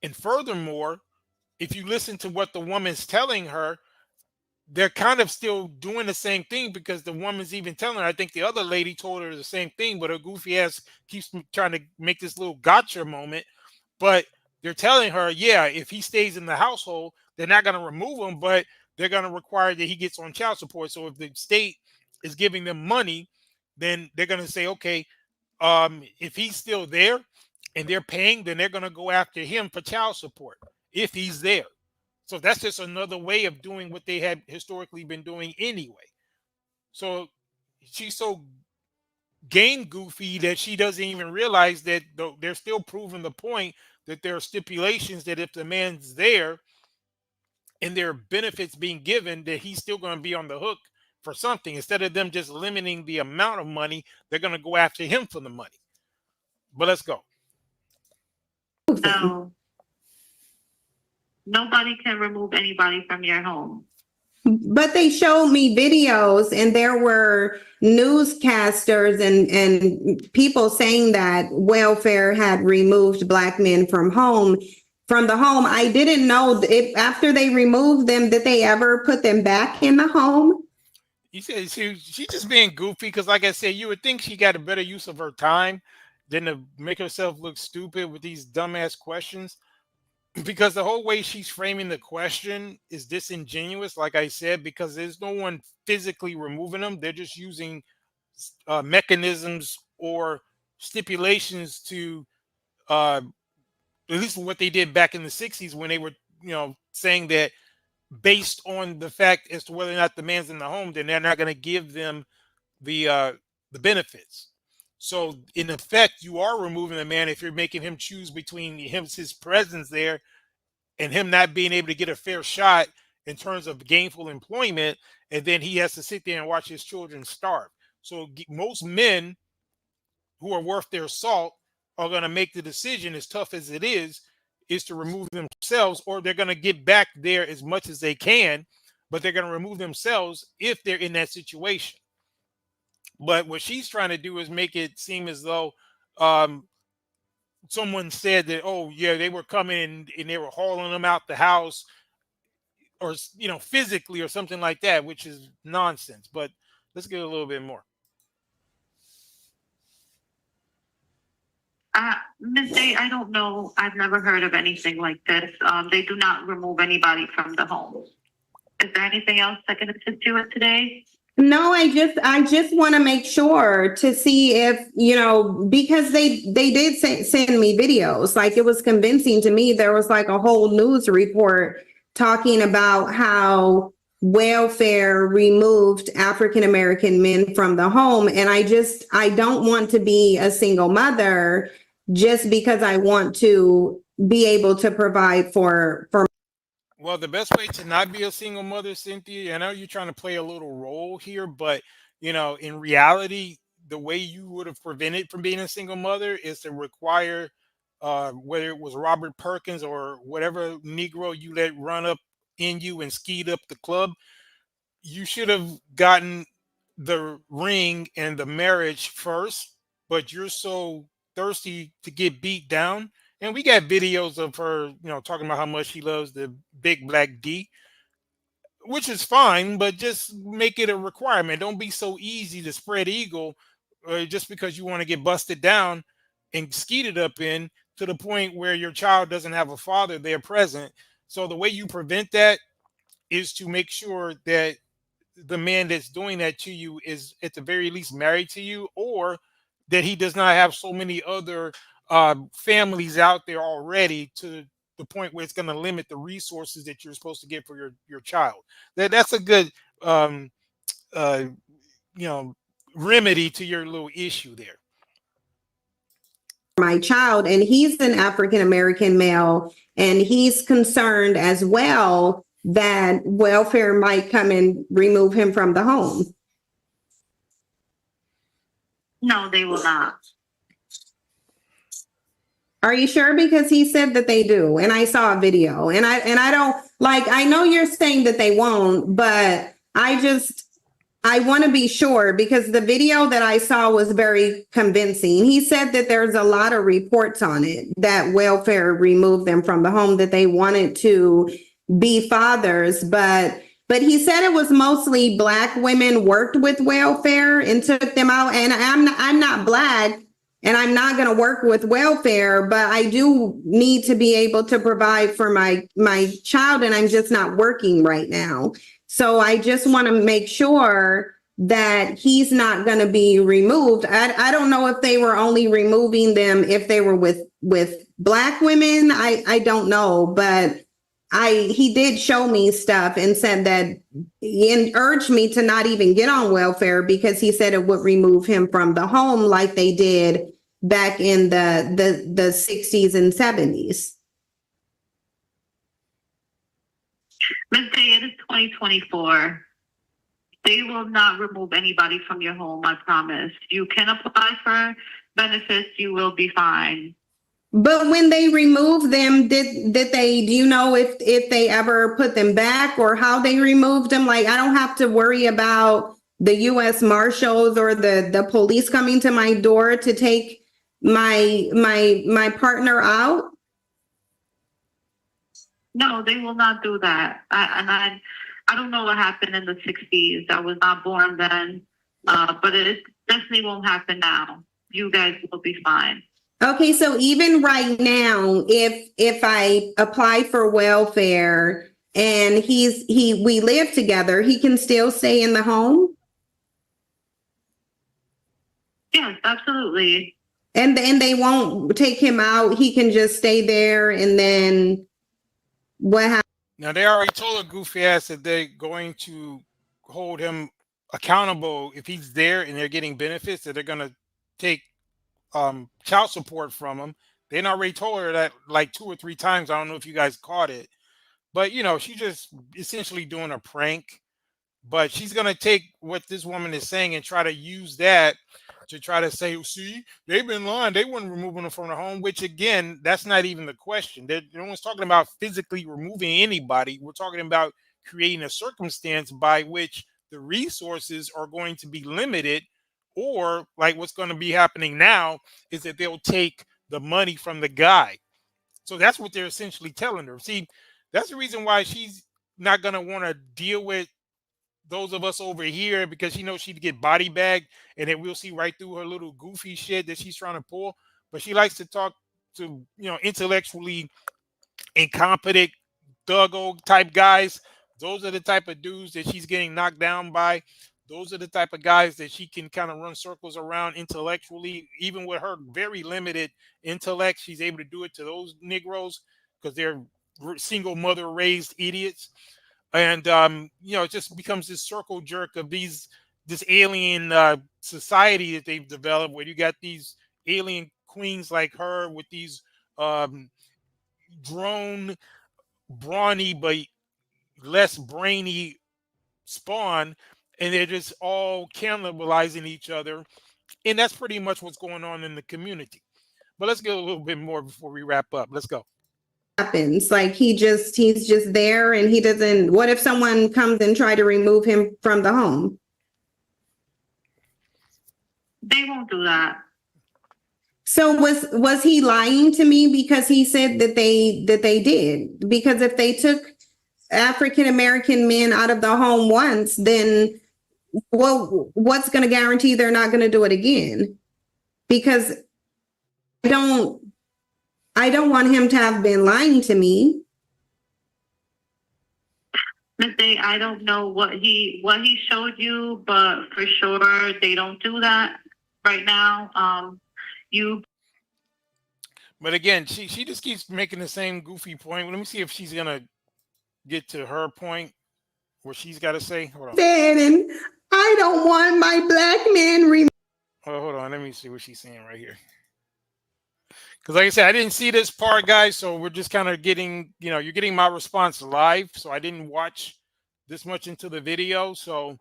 And furthermore, if you listen to what the woman's telling her, they're kind of still doing the same thing, because the woman's even telling her, I think the other lady told her the same thing, but her goofy ass keeps trying to make this little gotcha moment. But they're telling her, yeah, if he stays in the household, they're not going to remove him, but they're going to require that he gets on child support. So if the state is giving them money, then they're going to say, okay, if he's still there and they're paying, then they're going to go after him for child support if he's there. So that's just another way of doing what they had historically been doing anyway. So she's so game goofy that she doesn't even realize that they're still proving the point that there are stipulations that if the man's there and there are benefits being given, that he's still going to be on the hook for something. Instead of them just limiting the amount of money, they're going to go after him for the money. But let's go. No. Nobody can remove anybody from your home. But they showed me videos, and there were newscasters and people saying that welfare had removed Black men from the home. I didn't know if after they removed them, did they ever put them back in the home? You said she's just being goofy, because like I said, you would think she got a better use of her time than to make herself look stupid with these dumbass questions. Because the whole way she's framing the question is disingenuous, like I said, because there's no one physically removing them. They're just using mechanisms or stipulations to, at least what they did back in the 60s, when they were, saying that based on the fact as to whether or not the man's in the home, then they're not going to give them the benefits. So in effect, you are removing the man if you're making him choose between his presence there and him not being able to get a fair shot in terms of gainful employment, and then he has to sit there and watch his children starve. So most men who are worth their salt are going to make the decision, as tough as it is, is to remove themselves, or they're going to get back there as much as they can, but they're going to remove themselves if they're in that situation. But what she's trying to do is make it seem as though someone said that, oh yeah, they were coming and they were hauling them out the house, or physically or something like that, which is nonsense. But let's get a little bit more. Ms. Day, I don't know. I've never heard of anything like this. They do not remove anybody from the home. Is there anything else I can assist you with today? No, I just want to make sure to see if, because they did send me videos. Like, it was convincing to me. There was like a whole news report talking about how welfare removed African-American men from the home. And I don't want to be a single mother just because I want to be able to provide for. Well, the best way to not be a single mother, Cynthia, I know you're trying to play a little role here, but in reality, the way you would have prevented from being a single mother is to require, whether it was Robert Perkins or whatever Negro you let run up in you and skied up the club, you should have gotten the ring and the marriage first, but you're so thirsty to get beat down. And we got videos of her, talking about how much she loves the big black D, which is fine, but just make it a requirement. Don't be so easy to spread eagle just because you want to get busted down and skeeted up in, to the point where your child doesn't have a father there present. So the way you prevent that is to make sure that the man that's doing that to you is at the very least married to you, or that he does not have so many other families out there already, to the point where it's going to limit the resources that you're supposed to get for your child. That's a good remedy to your little issue there. My child, and he's an African-American male, and he's concerned as well that welfare might come and remove him from the home. No, they will not. Are you sure? Because he said that they do, and I saw a video, and I don't like. I know you're saying that they won't, but I want to be sure, because the video that I saw was very convincing. He said that there's a lot of reports on it that welfare removed them from the home, that they wanted to be fathers, but he said it was mostly Black women worked with welfare and took them out. And I'm not Black, and I'm not going to work with welfare, but I do need to be able to provide for my child, and I'm just not working right now. So I just want to make sure that he's not going to be removed. I don't know if they were only removing them if they were with Black women. I don't know, but he did show me stuff and said that, and urged me to not even get on welfare, because he said it would remove him from the home like they did back in the 60s and 70s. Ms. Day, it is 2024. They will not remove anybody from your home, I promise. You can apply for benefits, you will be fine. But when they removed them, did they, do you know if they ever put them back, or how they removed them? Like, I don't have to worry about the U.S. Marshals or the police coming to my door to take my partner out? No, they will not do that. I don't know what happened in the 60s. I was not born then, but it definitely won't happen now. You guys will be fine. Okay, so even right now, if I apply for welfare and we live together, he can still stay in the home? Yes, absolutely. And they won't take him out. He can just stay there, and then what happens? Now, they already told a goofy ass that they're going to hold him accountable if he's there and they're getting benefits, that they're going to take child support from him. They already told her that like 2 or 3 times. I don't know if you guys caught it, but she's just essentially doing a prank. But she's going to take what this woman is saying and try to use that to try to say, see, they've been lying. They weren't removing them from the home, which again, that's not even the question. No one's talking about physically removing anybody. We're talking about creating a circumstance by which the resources are going to be limited, or like what's going to be happening now is that they'll take the money from the guy. So that's what they're essentially telling her. See, that's the reason why she's not going to want to deal with those of us over here, because she knows she'd get body bagged and then we'll see right through her little goofy shit that she's trying to pull. But she likes to talk to, intellectually incompetent, thuggo type guys. Those are the type of dudes that she's getting knocked down by. Those are the type of guys that she can kind of run circles around intellectually. Even with her very limited intellect, she's able to do it to those Negroes because they're single mother raised idiots. And, it just becomes this circle jerk of this alien society that they've developed, where you got these alien queens like her with these drone, brawny, but less brainy spawn, and they're just all cannibalizing each other. And that's pretty much what's going on in the community. But let's get a little bit more before we wrap up. Let's go. Happens like he's just there, and he doesn't. What if someone comes and try to remove him from the home? They won't do that. So was he lying to me because he said that they did? Because if they took African American men out of the home once, then what's going to guarantee they're not going to do it again? Because I don't want him to have been lying to me. Miss Day, I don't know what he showed you, but for sure they don't do that right now. But again, she just keeps making the same goofy point. Let me see if she's gonna get to her point, what she's got to say. Hold on. And I don't want my black man removed. Oh, hold on. Let me see what she's saying right here. Because like I said, I didn't see this part, guys. So we're just kind of getting, you're getting my response live. So I didn't watch this much into the video. So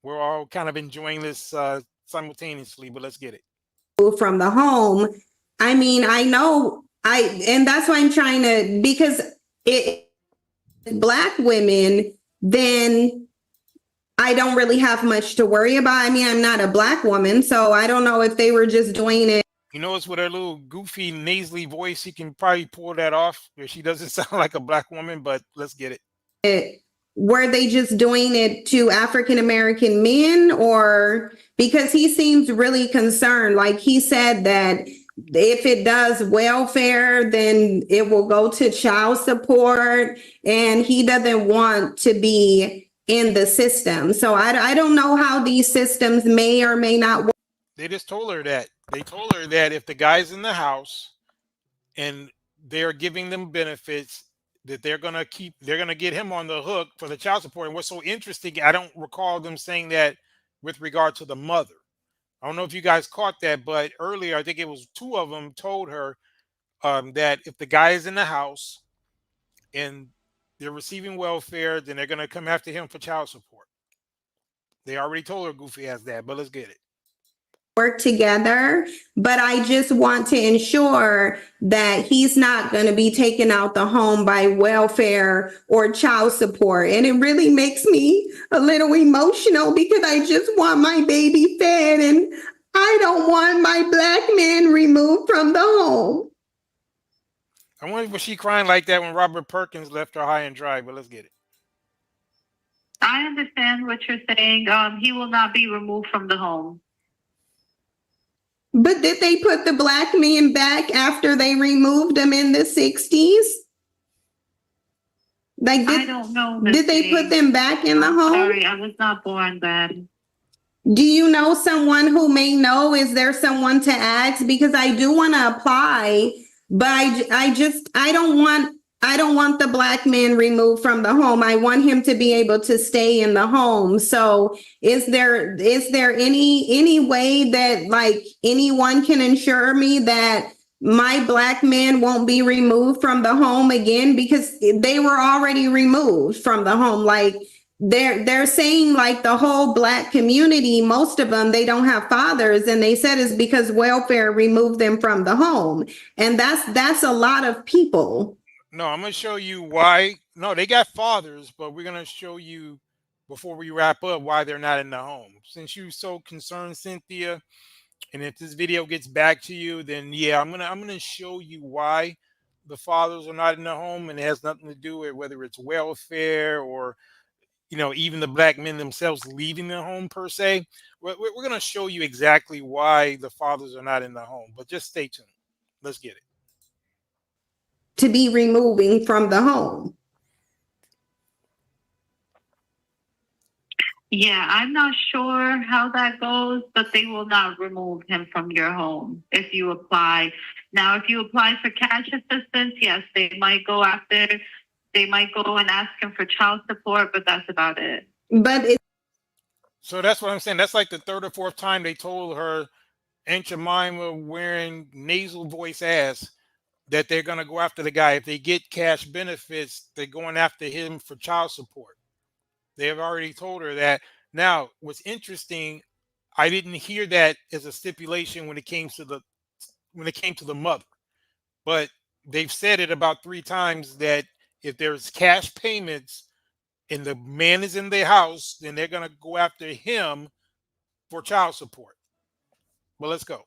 we're all kind of enjoying this simultaneously. But let's get it. From the home. I mean, I know and that's why I'm trying to, because black women, then I don't really have much to worry about. I mean, I'm not a black woman, so I don't know if they were just doing it. It's with her little goofy nasally voice, she can probably pull that off. She doesn't sound like a black woman, but let's get it. Were they just doing it to African American men, or because he seems really concerned? Like he said that if it does welfare, then it will go to child support, and he doesn't want to be in the system. So I don't know how these systems may or may not work. They just told her that. They told her that if the guy's in the house and they're giving them benefits, that they're going to get him on the hook for the child support. And what's so interesting, I don't recall them saying that with regard to the mother. I don't know if you guys caught that, but earlier, I think it was two of them told her that if the guy is in the house and they're receiving welfare, then they're going to come after him for child support. They already told her goofy ass that, but let's get it. Work together, but I just want to ensure that he's not going to be taken out the home by welfare or child support. And it really makes me a little emotional because I just want my baby fed, and I don't want my black man removed from the home. I wonder was she crying like that when Robert Perkins left her high and dry, but let's get it. I understand what you're saying. He will not be removed from the home. But did they put the black men back after they removed them in the 60s? Like, I don't know. Did they put them back in the home? Sorry, I was not born then. Do you know someone who may know? Is there someone to ask? Because I do want to apply, but I don't want the black man removed from the home. I want him to be able to stay in the home. So is there any way that like anyone can ensure me that my black man won't be removed from the home again? Because they were already removed from the home. Like they're saying like the whole Black community, most of them, they don't have fathers, and they said it's because welfare removed them from the home, and that's a lot of people. No, I'm gonna show you why. No, they got fathers, but we're gonna show you before we wrap up why they're not in the home. Since you're so concerned, Cynthia, and if this video gets back to you, then yeah, I'm gonna show you why the fathers are not in the home, and it has nothing to do with whether it's welfare or even the Black men themselves leaving the home per se. We're gonna show you exactly why the fathers are not in the home, but just stay tuned. Let's get it. To be removing from the home. Yeah, I'm not sure how that goes, but they will not remove him from your home if you apply. Now, if you apply for cash assistance, yes, they might go and ask him for child support, but that's about it. So that's what I'm saying. That's like the third or fourth time they told her, Aunt Jemima wearing nasal voice ass, that they're going to go after the guy. If they get cash benefits, they're going after him for child support. They have already told her that. Now, what's interesting, I didn't hear that as a stipulation when it came to the mother, but they've said it about 3 times that if there's cash payments and the man is in their house, then they're going to go after him for child support. Well, let's go.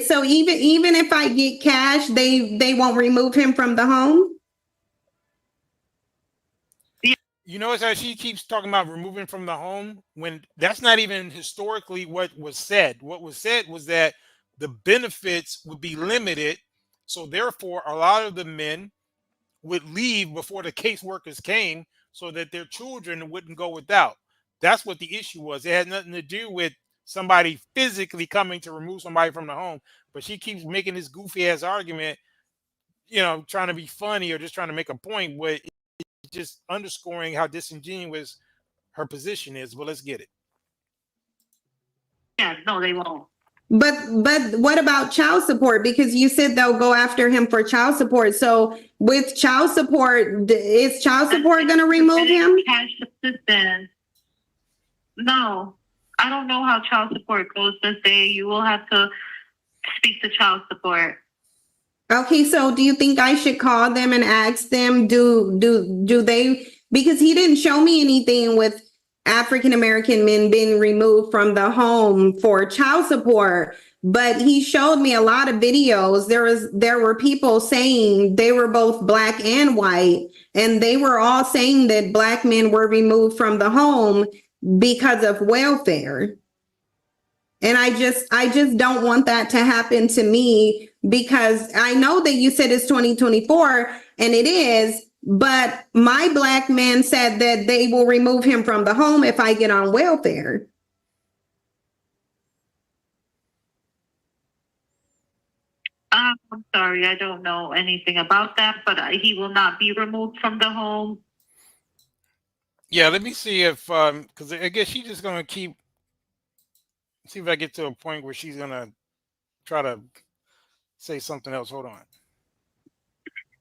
So even if I get cash, they won't remove him from the home? You notice how she keeps talking about removing from the home when that's not even historically what was said. What was said was that the benefits would be limited. So therefore, a lot of the men would leave before the caseworkers came so that their children wouldn't go without. That's what the issue was. It had nothing to do with somebody physically coming to remove somebody from the home. But she keeps making this goofy ass argument, trying to be funny or just trying to make a point, where it's just underscoring how disingenuous her position is. But let's get it. Yeah, no, they won't. But what about child support? Because you said they'll go after him for child support. So with child support, is child support going to remove him? Cash assistance. No, I don't know how child support goes this day. You will have to speak to child support. Okay, so do you think I should call them and ask them, do they, because he didn't show me anything with African American men being removed from the home for child support, but he showed me a lot of videos. There were people saying they were both Black and white, and they were all saying that Black men were removed from the home because of welfare. And I just don't want that to happen to me, because I know that you said it's 2024, and it is, but my Black man said that they will remove him from the home if I get on welfare. I'm sorry, I don't know anything about that, but he will not be removed from the home. Yeah, let me see if, because I guess she's just going to see if I get to a point where she's going to try to say something else. Hold on.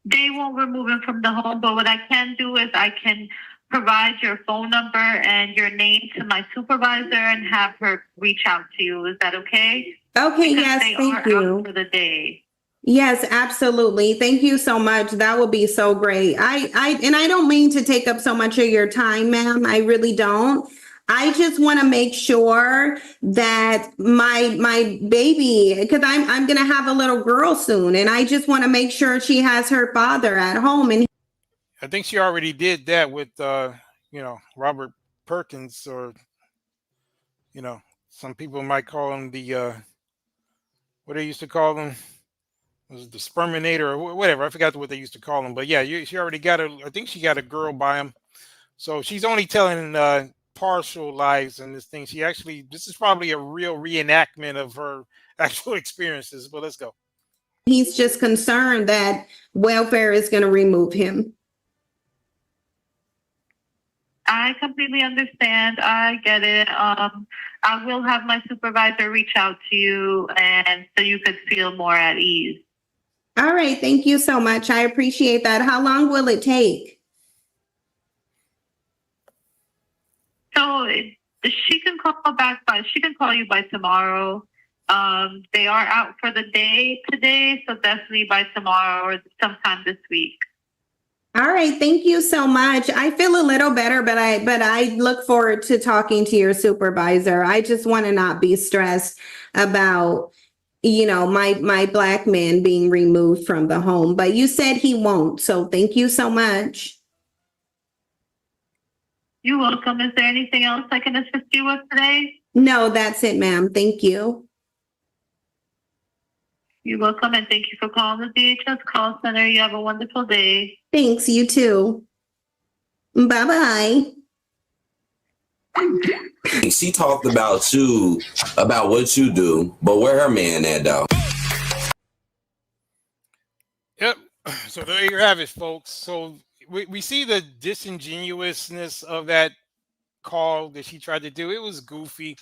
They won't remove him from the home, but what I can do is I can provide your phone number and your name to my supervisor and have her reach out to you. Is that okay? Okay, Because yes, they thank are you. out for the day. Yes, absolutely. Thank you so much. That would be so great. I don't mean to take up so much of your time, ma'am. I really don't. I just want to make sure that my baby, because I'm going to have a little girl soon, and I just want to make sure she has her father at home. And I think she already did that with, Robert Perkins, or, some people might call him the, what they used to call him, was it the Sperminator or whatever? I forgot what they used to call him. But yeah, she already got I think she got a girl by him. So she's only telling partial lies in this thing. This is probably a real reenactment of her actual experiences. But let's go. he's just concerned that welfare is going to remove him. I completely understand. I get it. I will have my supervisor reach out to you, and so you could feel more at ease. All right. Thank you so much. I appreciate that. How long will it take? So she can call you by tomorrow. They are out for the day today, so definitely by tomorrow or sometime this week. All right, thank you so much. I feel a little better, but I look forward to talking to your supervisor. I just want to not be stressed about, my black man being removed from the home. But you said he won't, so thank you so much. You're welcome. Is there anything else I can assist you with today? No, that's it, ma'am. Thank you. You're welcome, and thank you for calling the DHS call center. You have a wonderful day. Thanks, you too. Bye-bye. She talked about you, about what you do, but where her man at, though? Yep. So there you have it, folks. So we see the disingenuousness of that call that she tried to do. It was goofy.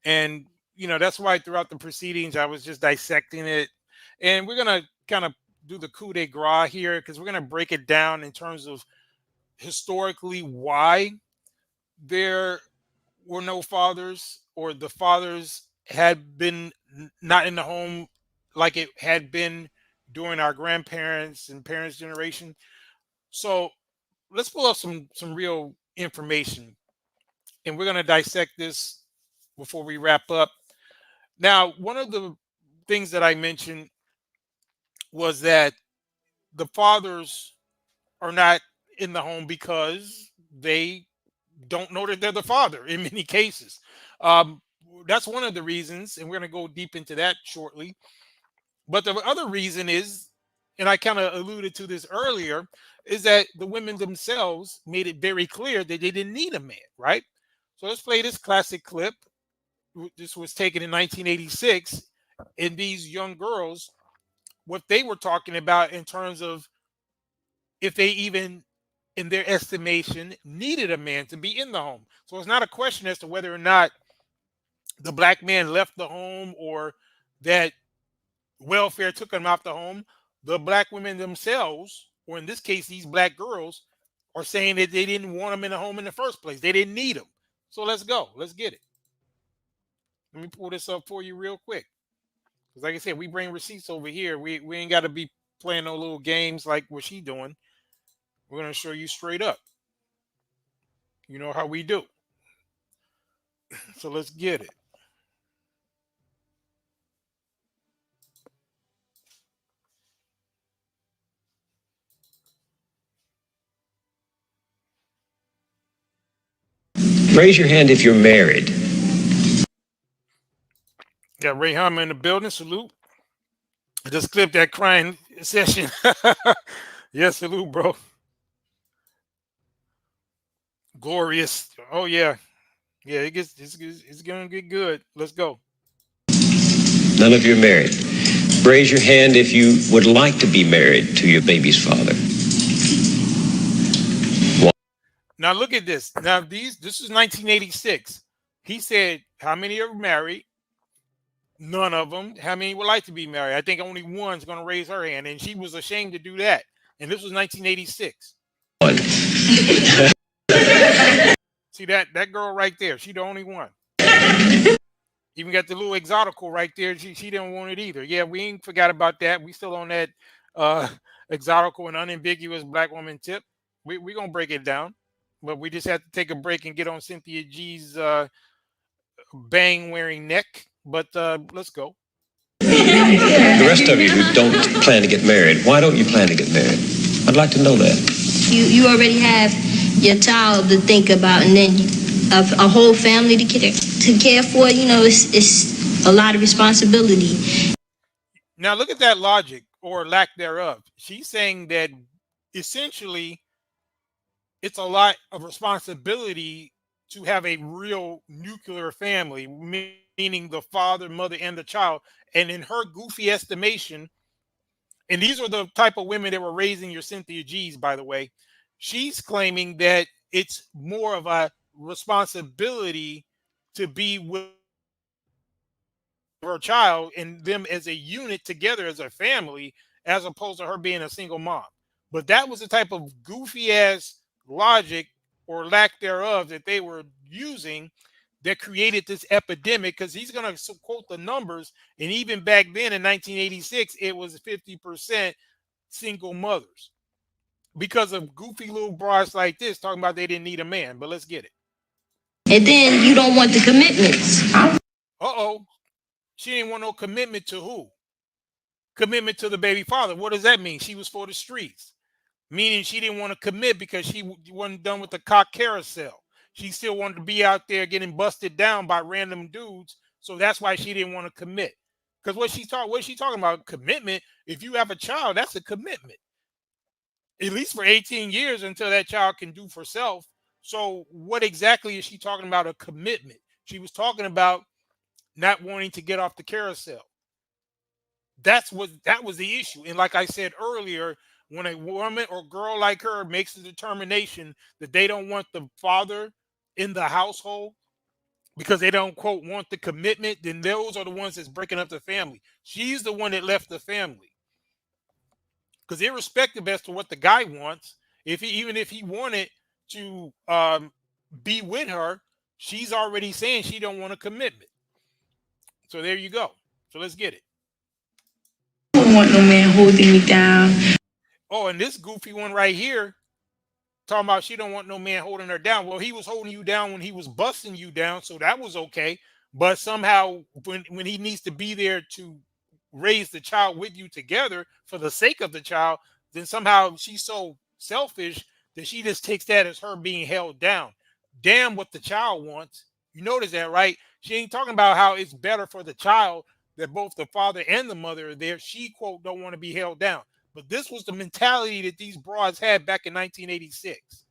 And, that's why throughout the proceedings, I was just dissecting it. And we're going to kind of do the coup de grace here because we're going to break it down in terms of historically why there were no fathers, or the fathers had been not in the home like it had been during our grandparents and parents' generation. So let's pull up some real information, and we're going to dissect this before we wrap up. Now, one of the things that I mentioned was that the fathers are not in the home because they don't know that they're the father in many cases. That's one of the reasons, and we're going to go deep into that shortly. But the other reason is, and I kind of alluded to this earlier, is that the women themselves made it very clear that they didn't need a man, right? So let's play this classic clip. This was taken in 1986, and these young girls, what they were talking about in terms of if they even, in their estimation, needed a man to be in the home. So it's not a question as to whether or not the black man left the home or that welfare took him out the home. The black women themselves, or in this case, these black girls, are saying that they didn't want him in the home in the first place. They didn't need him. So let's go. Let's get it. Let me pull this up for you real quick. Because like I said, we bring receipts over here. We ain't got to be playing no little games like what she doing. We're going to show you straight up. You know how we do. So let's get it. Raise your hand if you're married. Got Ray Harmon in the building. Salute. I just clipped that crying session. Yes, salute, bro. Glorious. Oh yeah. Yeah, it's gonna get good. Let's go. None of you are married. Raise your hand if you would like to be married to your baby's father. Now look at this. Now this is 1986. He said, how many are married? None of them. How many would like to be married? I think only one's going to raise her hand, and she was ashamed to do that. And this was 1986. See that girl right there? She the only one. Even got the little exotical right there. She didn't want it either. Yeah, we ain't forgot about that. We still on that exotical and unambiguous black woman tip. We gonna break it down, but we just have to take a break and get on Cynthia G's bang wearing neck. But let's go. The rest of you who don't plan to get married, why don't you plan to get married? I'd like to know that. You already have your child to think about, and then a whole family to care for. It's a lot of responsibility. Now look at that logic, or lack thereof. She's saying that essentially it's a lot of responsibility to have a real nuclear family, meaning the father, mother, and the child. And in her goofy estimation, and these are the type of women that were raising your Cynthia G's, by the way, she's claiming that it's more of a responsibility to be with her child and them as a unit together as a family, as opposed to her being a single mom. But that was the type of goofy ass logic or lack thereof that they were using that created this epidemic, because he's going to quote the numbers. And even back then in 1986, it was 50% single mothers because of goofy little broads like this talking about they didn't need a man. But let's get it. And then you don't want the commitments. Uh-oh. She didn't want no commitment to who? Commitment to the baby father. What does that mean? She was for the streets. Meaning she didn't want to commit because she wasn't done with the cock carousel. She still wanted to be out there getting busted down by random dudes. So that's why she didn't want to commit. Because what is she talking about? Commitment. If you have a child, that's a commitment. At least for 18 years until that child can do for self. So what exactly is she talking about a commitment? She was talking about not wanting to get off the carousel. That was the issue. And like I said earlier, when a woman or girl like her makes the determination that they don't want the father in the household because they don't, quote, want the commitment, then those are the ones that's breaking up the family. She's the one that left the family. Because irrespective as to what the guy wants, even if he wanted to be with her, she's already saying she don't want a commitment. So there you go. So let's get it. I don't want no man holding me down. Oh, and this goofy one right here, talking about she don't want no man holding her down. Well, he was holding you down when he was busting you down, so that was okay. But somehow when he needs to be there to raise the child with you together for the sake of the child, then somehow she's so selfish that she just takes that as her being held down. Damn what the child wants. You notice that, right? She ain't talking about how it's better for the child that both the father and the mother are there. She, quote, don't want to be held down. But this was the mentality that these broads had back in 1986.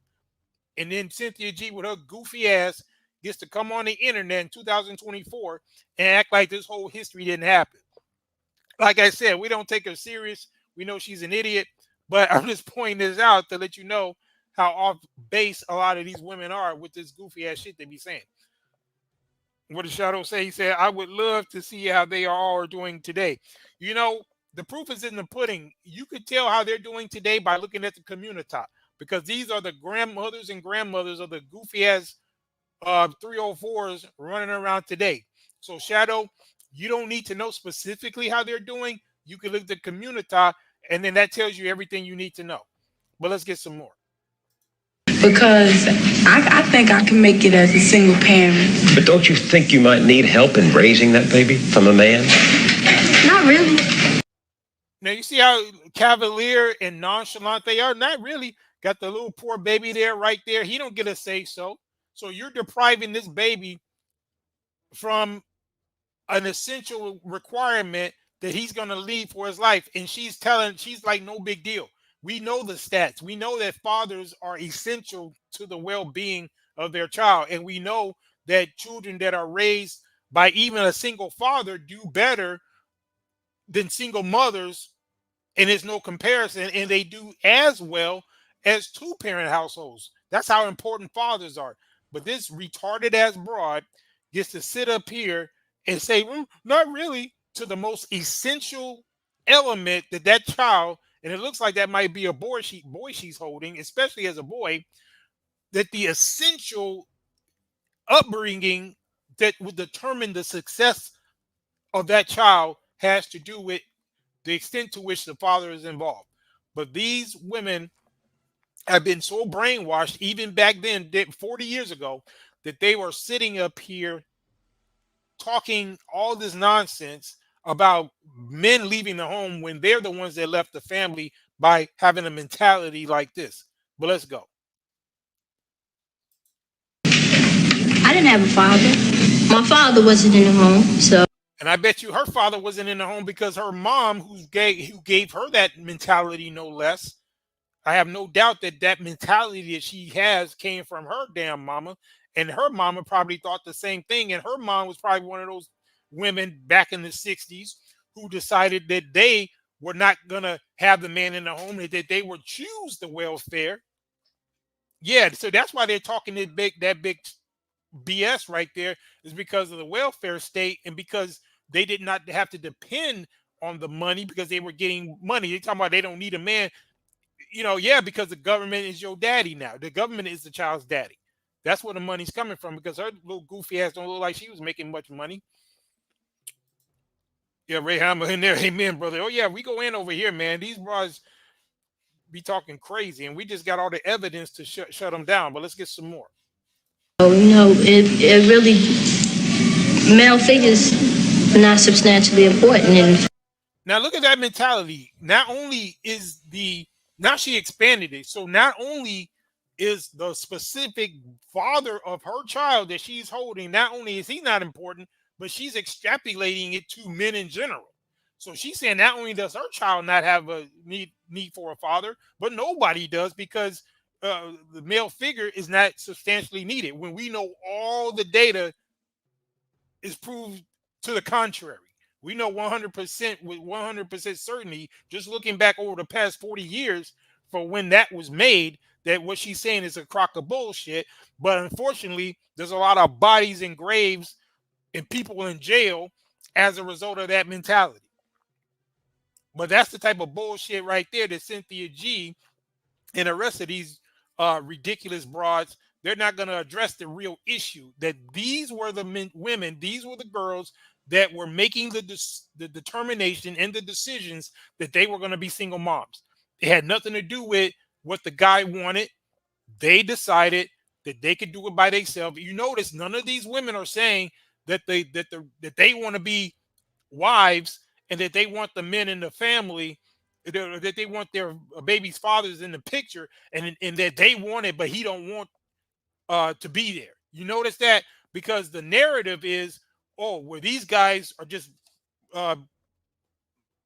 And then Cynthia G with her goofy ass gets to come on the internet in 2024 and act like this whole history didn't happen. Like I said, we don't take her serious. We know she's an idiot. But I'm just pointing this out to let you know how off base a lot of these women are with this goofy ass shit they be saying. What did Shadow say? He said, I would love to see how they are all doing today. You know, the proof is in the pudding. You could tell how they're doing today by looking at the community, because these are the grandmothers and grandmothers of the goofy ass 304s running around today. So Shadow, you don't need to know specifically how they're doing. You can look at the community, and then that tells you everything you need to know. But let's get some more. Because I think I can make it as a single parent. But don't you think you might need help in raising that baby from a man? Not really. Now, you see how cavalier and nonchalant they are? Not really. Got the little poor baby there, right there. He don't get a say so. So you're depriving this baby from an essential requirement that he's going to leave for his life. And she's like, no big deal. We know the stats. We know that fathers are essential to the well-being of their child. And we know that children that are raised by even a single father do better than single mothers. And there's no comparison. And they do as well as two-parent households. That's how important fathers are. But this retarded ass broad gets to sit up here and say, not really, to the most essential element that child, and it looks like that might be a boy she's holding, especially as a boy, that the essential upbringing that would determine the success of that child has to do with the extent to which the father is involved. But these women have been so brainwashed, even back then, 40 years ago, that they were sitting up here talking all this nonsense about men leaving the home when they're the ones that left the family by having a mentality like this. But let's go. I didn't have a father. My father wasn't in the home, so. And I bet you her father wasn't in the home because her mom, who gave her that mentality, no less. I have no doubt that mentality that she has came from her damn mama. And her mama probably thought the same thing. And her mom was probably one of those women back in the 60s who decided that they were not going to have the man in the home, that they would choose the welfare. Yeah, so that's why they're talking that big BS right there, is because of the welfare state and because they did not have to depend on the money because they were getting money. They're talking about they don't need a man. You know, yeah, because the government is your daddy now. The government is the child's daddy. That's where the money's coming from, because her little goofy ass don't look like she was making much money. Yeah, Ray Hammer in there. Amen, brother. Oh, yeah, we go in over here, man. These bras be talking crazy, and we just got all the evidence to shut them down. But let's get some more. Oh, it really, male figures are not substantially important. And now look at that mentality. Not only is now she expanded it. So not only is the specific father of her child that she's holding, not only is he not important, but she's extrapolating it to men in general. So she's saying not only does her child not have a need for a father, but nobody does, because the male figure is not substantially needed, when we know all the data is proved to the contrary. We know 100% with 100% certainty, just looking back over the past 40 years for when that was made, that what she's saying is a crock of bullshit. But unfortunately, there's a lot of bodies and graves and people in jail as a result of that mentality. But that's the type of bullshit right there that Cynthia G and the rest of these ridiculous broads, they're not going to address the real issue, that these were the women, these were the girls that were making the determination and the decisions that they were going to be single moms. It had nothing to do with what the guy wanted. They decided that they could do it by themselves. You notice none of these women are saying that they want to be wives and that they want the men in the family, that they want their baby's fathers in the picture, and that they want it, but he don't want to be there. You notice that? Because the narrative is, oh, well, these guys are just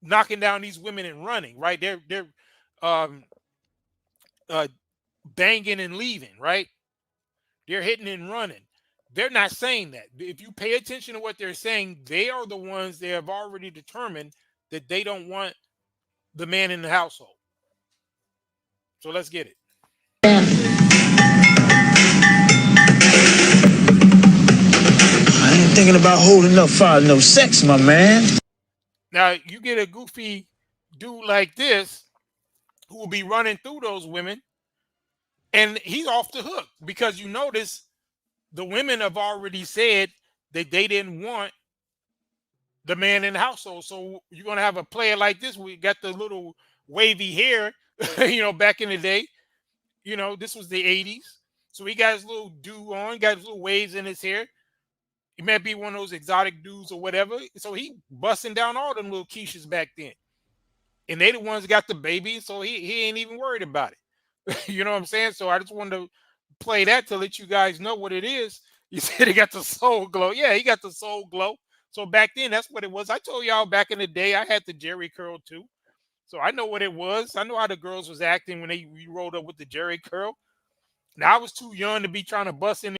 knocking down these women and running, right? They're banging and leaving, right? They're hitting and running. They're not saying that. If you pay attention to what they're saying, they are the ones that have already determined that they don't want the man in the household. So let's get it. I ain't thinking about holding up for no sex, my man. Now, you get a goofy dude like this who will be running through those women, and he's off the hook, because you notice the women have already said that they didn't want the man in the household. So you're going to have a player like this. We got the little wavy hair, back in the day. This was the 80s. So he got his little do on, got his little waves in his hair. He might be one of those exotic dudes or whatever. So he busting down all them little quiches back then. And they the ones that got the baby, so he ain't even worried about it. You know what I'm saying? So I just wanted to play that to let you guys know what it is. You said he got the soul glow. Yeah, he got the soul glow. So back then, that's what it was. I told y'all back in the day, I had the Jerry curl too. So I know what it was. I know how the girls was acting when we rolled up with the Jerry curl. Now, I was too young to be trying to bust in,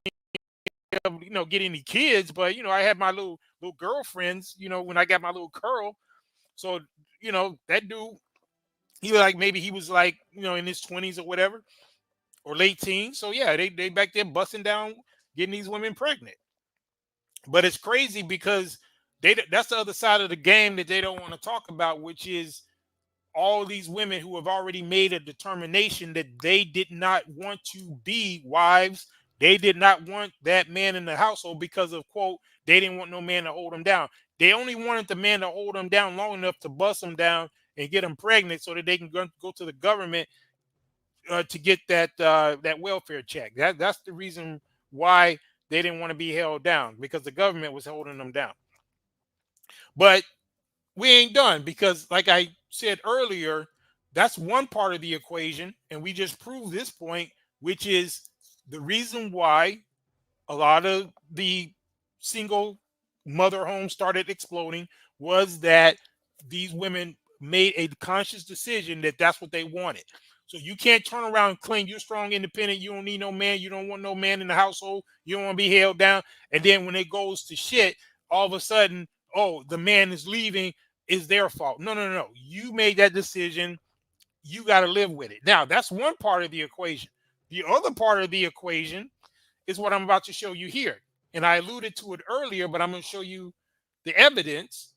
get any kids. But, I had my little girlfriends, when I got my little curl. So, that dude, maybe he was in his 20s or whatever, or late teens. So yeah, they back there busting down, getting these women pregnant. But it's crazy because that's the other side of the game that they don't want to talk about, which is all these women who have already made a determination that they did not want to be wives. They did not want that man in the household because of, quote, they didn't want no man to hold them down. They only wanted the man to hold them down long enough to bust them down and get them pregnant so that they can go to the government to get that welfare check. That's the reason why they didn't want to be held down, because the government was holding them down. But we ain't done, because like I said earlier, that's one part of the equation. And we just proved this point, which is the reason why a lot of the single mother homes started exploding was that these women made a conscious decision that that's what they wanted. So you can't turn around and claim you're strong, independent. You don't need no man. You don't want no man in the household. You don't want to be held down. And then when it goes to shit, all of a sudden, oh, the man is leaving. It's their fault. No. You made that decision. You got to live with it. Now, that's one part of the equation. The other part of the equation is what I'm about to show you here. And I alluded to it earlier, but I'm going to show you the evidence.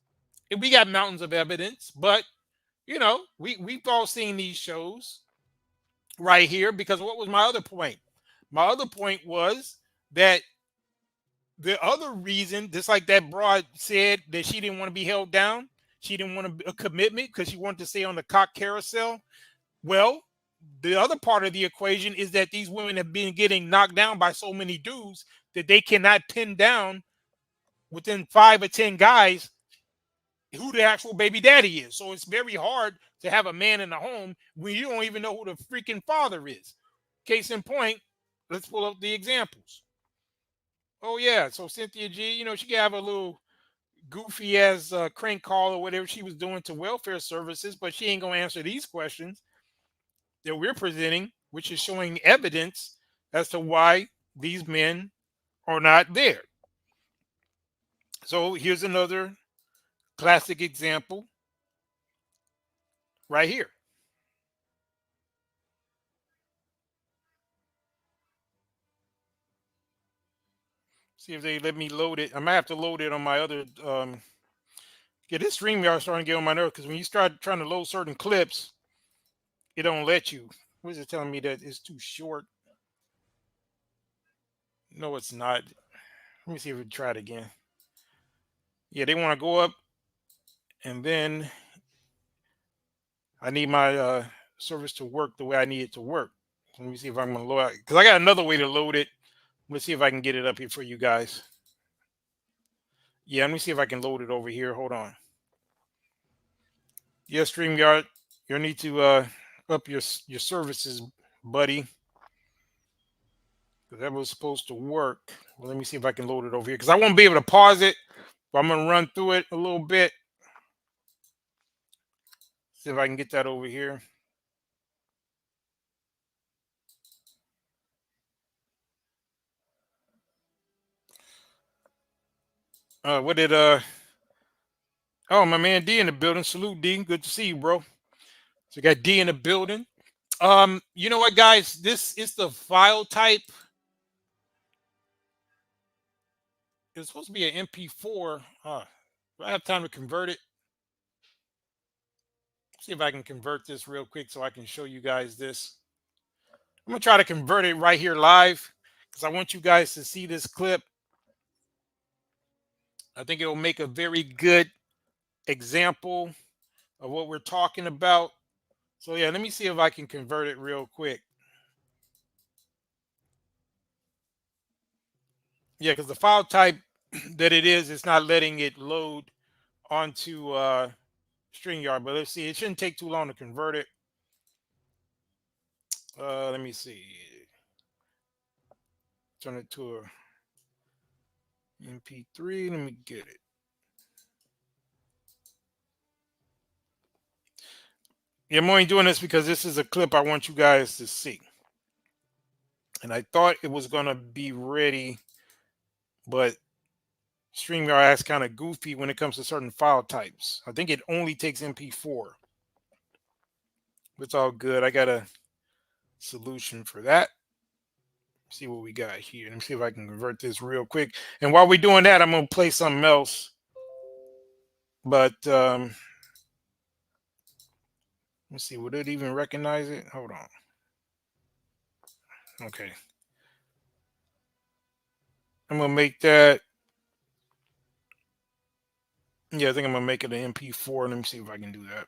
And we got mountains of evidence, but, we've all seen these shows right here, because what was my other point? My other point was that the other reason, just like that broad said that she didn't want to be held down, she didn't want a commitment because she wanted to stay on the cock carousel. Well, the other part of the equation is that these women have been getting knocked down by so many dudes that they cannot pin down within 5 or 10 guys who the actual baby daddy is. So it's very hard to have a man in the home when you don't even know who the freaking father is. Case in point, let's pull up the examples. Oh yeah, so Cynthia G, you know, she could have a little goofy ass crank call or whatever she was doing to welfare services, but she ain't gonna answer these questions that we're presenting, which is showing evidence as to why these men are not there. So here's another classic example right here. See if they let me load it. I might have to load it on my other yeah, this StreamYard starting to get on my nerves because when you start trying to load certain clips, it don't let you. What is it telling me that it's too short? No, it's not. Let me see if we try it again. Yeah, they want to go up, and then I need my service to work the way I need it to work. So let me see if I'm going to load it, because I got another way to load it. Let's see if I can get it up here for you guys. Yeah, let me see if I can load it over here. Hold on. Yeah, StreamYard, you'll need to up your services, buddy. Because that was supposed to work. Well, let me see if I can load it over here. Because I won't be able to pause it, but I'm going to run through it a little bit. See if I can get that over here. What did oh, my man D in the building. Salute, D. Good to see you, bro. So we got D in the building. You know what, guys? This is the file type. It's supposed to be an MP4. Do I have time to convert it? See if I can convert this real quick so I can show you guys this. I'm gonna try to convert it right here live because I want you guys to see this clip. I think it will make a very good example of what we're talking about. So yeah, let me see if I can convert it real quick. Yeah, because the file type that it is, it's not letting it load onto StreamYard. But let's see, it shouldn't take too long to convert it. Let me see. Turn it to a MP3. Let me get it. Yeah, I'm only doing this because this is a clip I want you guys to see. And I thought it was going to be ready, but StreamYard is kind of goofy when it comes to certain file types. I think it only takes MP4. It's all good. I got a solution for that. See what we got here. Let me see if I can convert this real quick. And while we're doing that, I'm going to play something else. But let's see, would it even recognize it? Hold on. Okay. I'm going to make that. Yeah, I think I'm going to make it an MP4. Let me see if I can do that.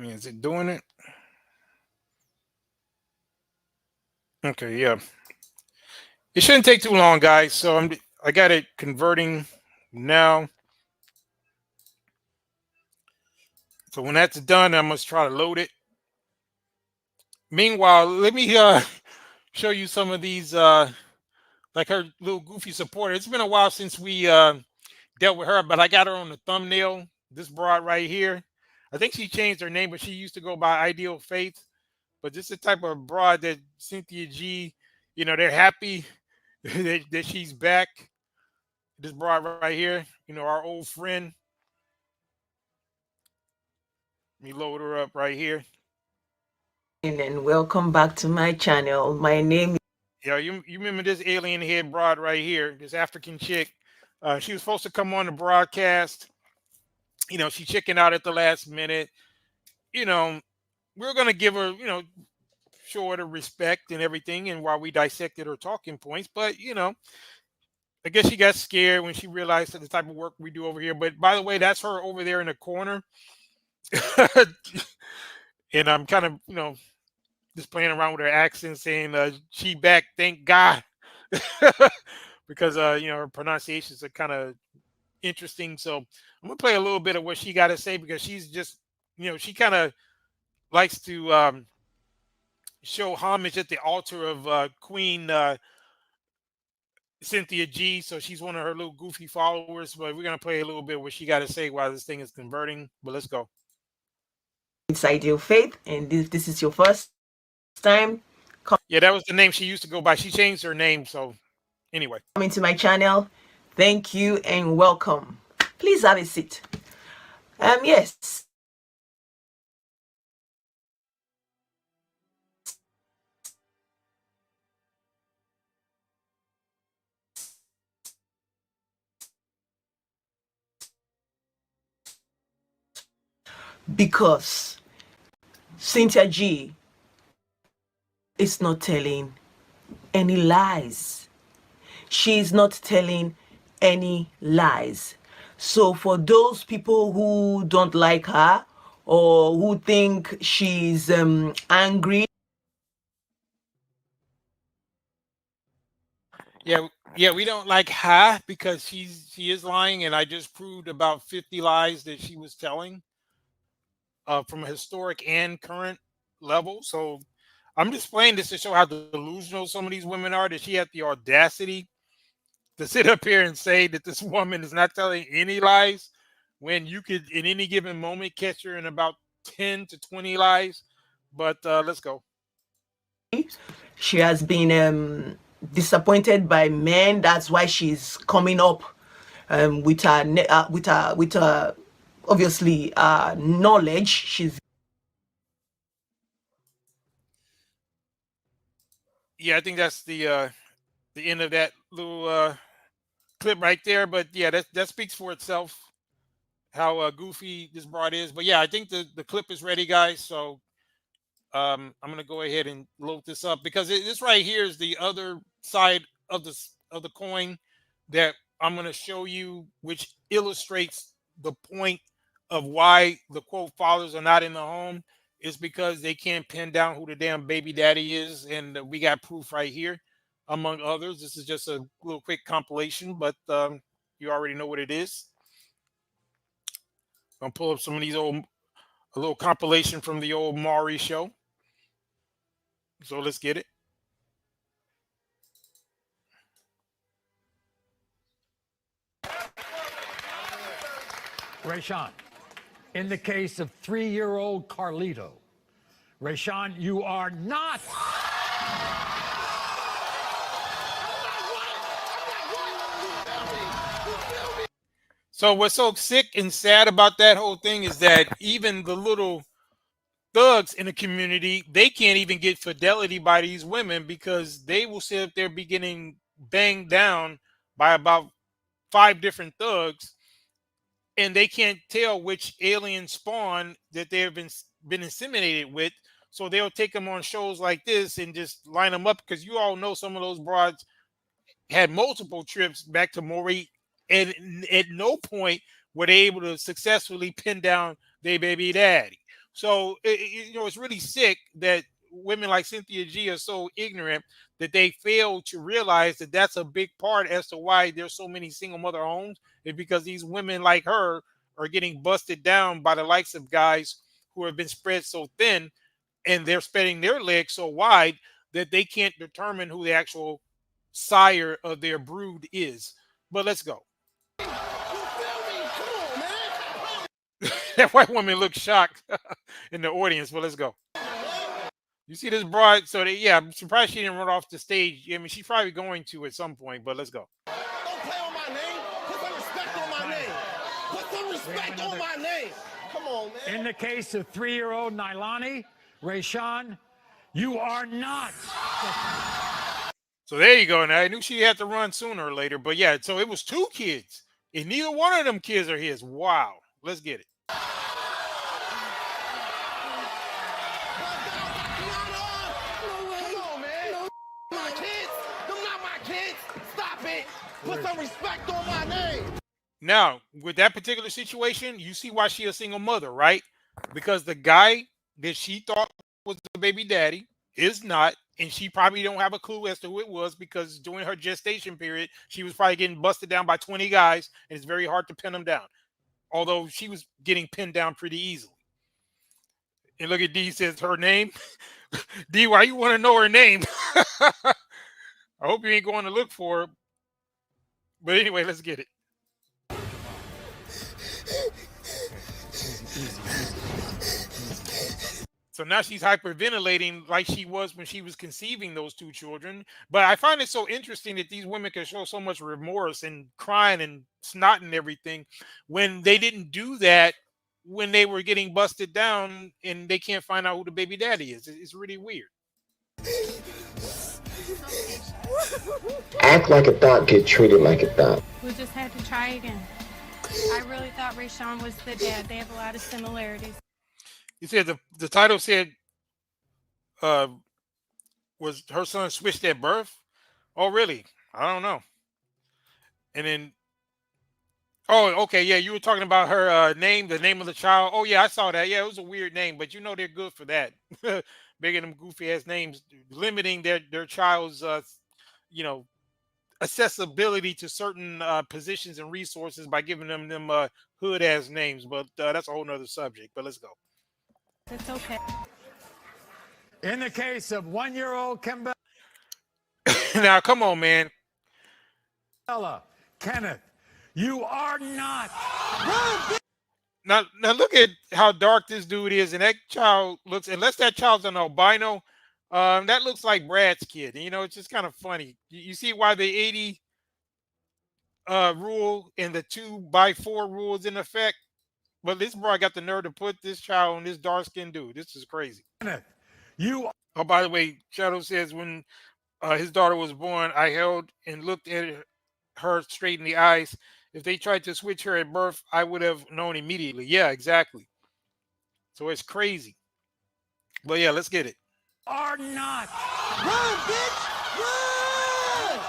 Is it doing it? Okay, yeah. It shouldn't take too long, guys. So I got it converting now. So when that's done, I must try to load it. Meanwhile, let me show you some of these, like her little goofy supporter. It's been a while since we dealt with her, but I got her on the thumbnail. This broad right here. I think she changed her name, but she used to go by Ideal Faith. But this is the type of broad that Cynthia G, you know, they're happy that she's back. This broad right here, you know, our old friend. Let me load her up right here. And welcome back to my channel. My name is... Yeah, you remember this alien head broad right here, this African chick. She was supposed to come on the broadcast. you know, she chickened out at the last minute. You know, we're gonna give her, you know, show her the respect and everything, and while we dissected her talking points, but you know, I guess she got scared when she realized that the type of work we do over here. But by the way, that's her over there in the corner. And I'm kind of, you know, just playing around with her accent, saying she back, thank God. Because you know, her pronunciations are kind of interesting. So I'm gonna play a little bit of what she got to say, because she's just, you know, she kind of likes to show homage at the altar of Queen Cynthia G. So she's one of her little goofy followers. But we're gonna play a little bit of what she got to say while this thing is converting. But let's go. Inside your faith, and if this is your first time, Yeah, that was the name she used to go by. She changed her name. So anyway, coming to my channel, thank you and welcome. Please have a seat. Yes. Because Cynthia G is not telling any lies. She's not telling any lies. So for those people who don't like her or who think she's angry, yeah, we don't like her because she is lying, and I just proved about 50 lies that she was telling from a historic and current level. So I'm just playing this to show how delusional some of these women are, that she had the audacity to sit up here and say that this woman is not telling any lies, when you could in any given moment catch her in about 10 to 20 lies. But let's go. she has been disappointed by men. That's why she's coming up with her obviously knowledge. She's Yeah, I think that's the end of that little clip right there. But yeah, that speaks for itself, how goofy this broad is. But yeah, I think the clip is ready, guys. So I'm gonna go ahead and load this up, because this right here is the other side of the coin that I'm gonna show you, which illustrates the point of why the quote fathers are not in the home, is because they can't pin down who the damn baby daddy is, and we got proof right here, among others. This is just a little quick compilation, but you already know what it is. I'm gonna pull up some of these a little compilation from the old Maury show. So let's get it. Rayshawn, in the case of 3-year-old Carlito, Rayshawn, you are not. So what's so sick and sad about that whole thing is that even the little thugs in the community, they can't even get fidelity by these women, because they will sit up there be getting banged down by about 5 different thugs, and they can't tell which alien spawn that they've been inseminated with. So they'll take them on shows like this and just line them up, because you all know some of those broads had multiple trips back to Maury, and at no point were they able to successfully pin down their baby daddy. So you know, it's really sick that women like Cynthia G are so ignorant that they fail to realize that that's a big part as to why there's so many single mother homes, is because these women like her are getting busted down by the likes of guys who have been spread so thin, and they're spreading their legs so wide that they can't determine who the actual sire of their brood is. But let's go. That white woman looks shocked in the audience, but let's go. You see this broad? So yeah, I'm surprised she didn't run off the stage. I mean, she's probably going to at some point, but let's go. Don't play on my name. Put some respect on my name. Put some respect on my name. Come on, man. In the case of 3-year-old Nailani, Rayshawn, you are not. So there you go. Now I knew she had to run sooner or later, but yeah, so it was 2 kids, and neither one of them kids are his. Wow. Let's get it. My kids! Them not my kids! Stop it! Put some respect on my name! Now, with that particular situation, you see why she a single mother, right? Because the guy that she thought was the baby daddy is not, and she probably don't have a clue as to who it was, because during her gestation period, she was probably getting busted down by 20 guys, and it's very hard to pin them down. Although she was getting pinned down pretty easily. And look at D, says her name. D, why you want to know her name? I hope you ain't going to look for her. But anyway, let's get it. So now she's hyperventilating like she was when she was conceiving those two children. But I find it so interesting that these women can show so much remorse and crying and snot and everything when they didn't do that when they were getting busted down and they can't find out who the baby daddy is. It's really weird. Act like a thought, get treated like a thought. We just had to try again. I really thought Rayshawn was the dad. They have a lot of similarities. You said the title said was her son switched at birth? Oh, really? I don't know. And then, oh, okay, yeah, you were talking about her name, the name of the child. Oh, yeah, I saw that. Yeah, it was a weird name, but you know they're good for that. Making them goofy ass names, limiting their child's accessibility to certain positions and resources by giving them hood ass names. But that's a whole nother subject. But let's go. It's okay. In the case of 1-year-old Kimbella. Now, come on, man. Kenneth, you are not. Now look at how dark this dude is, and that child looks. Unless that child's an albino, that looks like Brad's kid. And, it's just kind of funny. You see why the 80 rule and the 2x4 rule is in effect. But this boy got the nerve to put this child on this dark-skinned dude. This is crazy. You. Oh, by the way, Shadow says when his daughter was born, I held and looked at her straight in the eyes. If they tried to switch her at birth, I would have known immediately. Yeah, exactly. So it's crazy. But yeah, let's get it. Are not. Run, bitch! Run!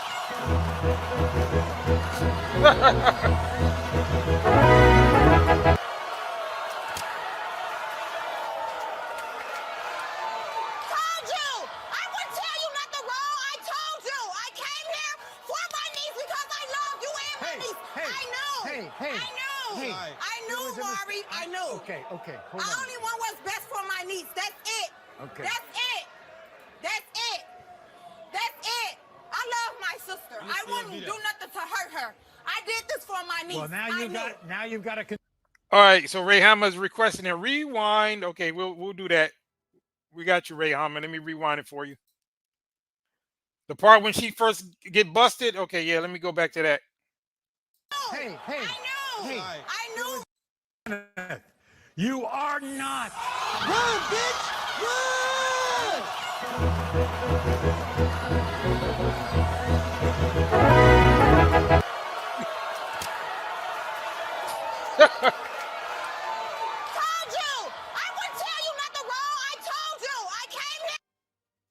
Okay, hold on. I only want what's best for my niece. That's it. Okay. That's it. That's it. That's it. I love my sister. I wouldn't do nothing to hurt her. I did this for my niece. Well, now you've got to. All right, so Rayhama's requesting a rewind. Okay, we'll do that. We got you, Rayhama. Let me rewind it for you. The part when she first get busted. Okay, yeah, let me go back to that. Hey. I knew. I knew. You are not. Run, bitch! Run! Told you! I wouldn't tell you nothing wrong. I told you. I came here.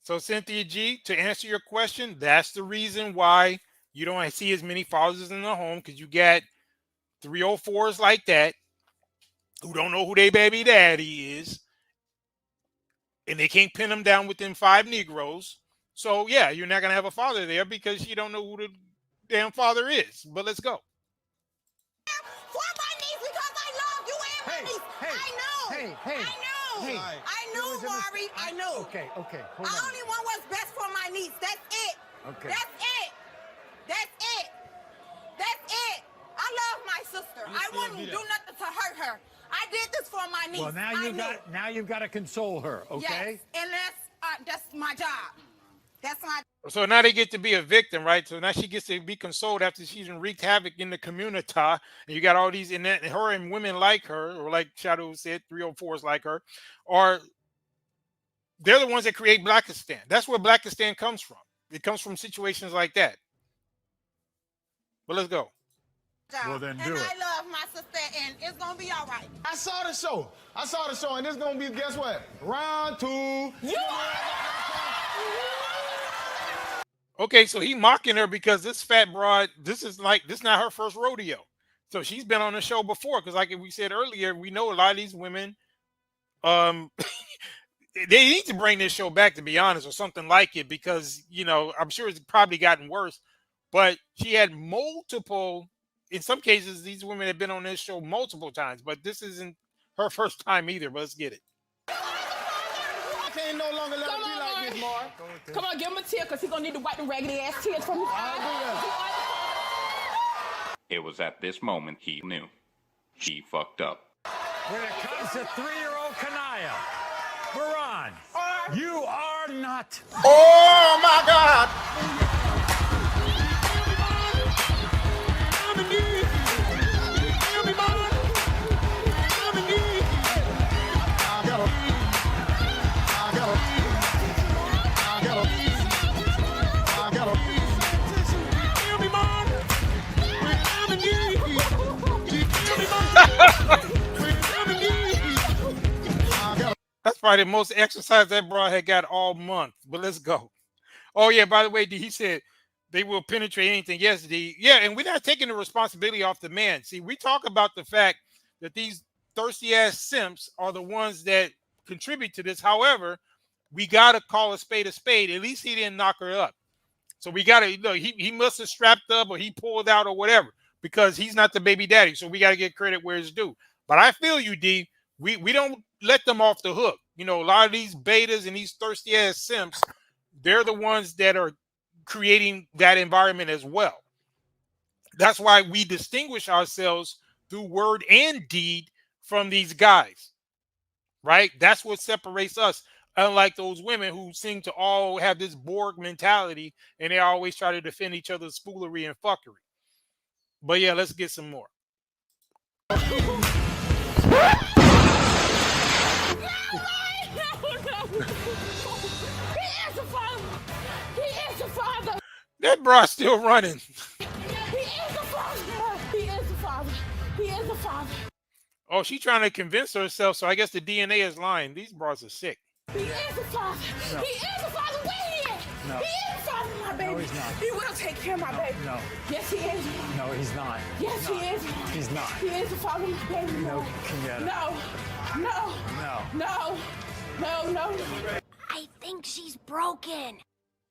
So, Cynthia G, to answer your question, that's the reason why you don't see as many fathers in the home, because you got 304s like that who don't know who their baby daddy is, and they can't pin them down within 5 Negroes. So, yeah, you're not going to have a father there because you don't know who the damn father is. But let's go. For my niece because I love you and my niece. I know. I knew, Maury. I knew. Okay, hold on. I only want what's best for my niece. That's it. Okay. That's it. That's it. That's it. I love my sister. I wouldn't do nothing to hurt her. I did this for my niece. Well, now you've got to console her, okay? Yes, and that's my job. That's my. So now they get to be a victim, right? So now she gets to be consoled after she's wreaked havoc in the community. And you got all these, and her and women like her, or like Shadow said, 304s like her, or they're the ones that create Blackistan. That's where Blackistan comes from. It comes from situations like that. But let's go. Well, then do and it. I love my sister, and it's gonna be all right. I saw the show, and it's gonna be, guess what? Round 2. Okay, so he mocking her because this fat broad, this is not her first rodeo. So she's been on the show before, because like we said earlier, we know a lot of these women, they need to bring this show back, to be honest, or something like it, because, you know, I'm sure it's probably gotten worse. But she had multiple, in some cases, these women have been on this show multiple times, but this isn't her first time either. But let's get it. I can't no longer let it be like this, Mar. Come on, give him a tear, because he's going to need to wipe them raggedy ass tears from his eyes. It was at this moment he knew. He fucked up. When it comes to 3-year-old Kanaya, Baran, you are not. Oh, my God. That's probably the most exercise that broad had got all month. But let's go. Oh yeah, by the way, D, he said they will penetrate anything. Yes, D. Yeah, and we're not taking the responsibility off the man. See, we talk about the fact that these thirsty ass simps are the ones that contribute to this. However, we gotta call a spade a spade. At least he didn't knock her up. So we gotta, you know, he must have strapped up or he pulled out or whatever, because he's not the baby daddy. So we gotta get credit where it's due. But I feel you, D. We don't let them off the hook. You know, a lot of these betas and these thirsty ass simps, they're the ones that are creating that environment as well. That's why we distinguish ourselves through word and deed from these guys, right? That's what separates us, unlike those women who seem to all have this Borg mentality and they always try to defend each other's foolery and fuckery. But yeah, let's get some more. That bro's still running. He is the father. He is the father. He is the father. Oh, she's trying to convince herself, so I guess the DNA is lying. These bras are sick. He is the father. No. He is the father. Where he is? No. He is the father of my baby. No, he's not. He will take care of my baby. No. Yes, he is. No, he's not. Yes, he is. He's not. He is the father of my baby. No, Kenyatta. No. No. No. No. No. I think she's broken.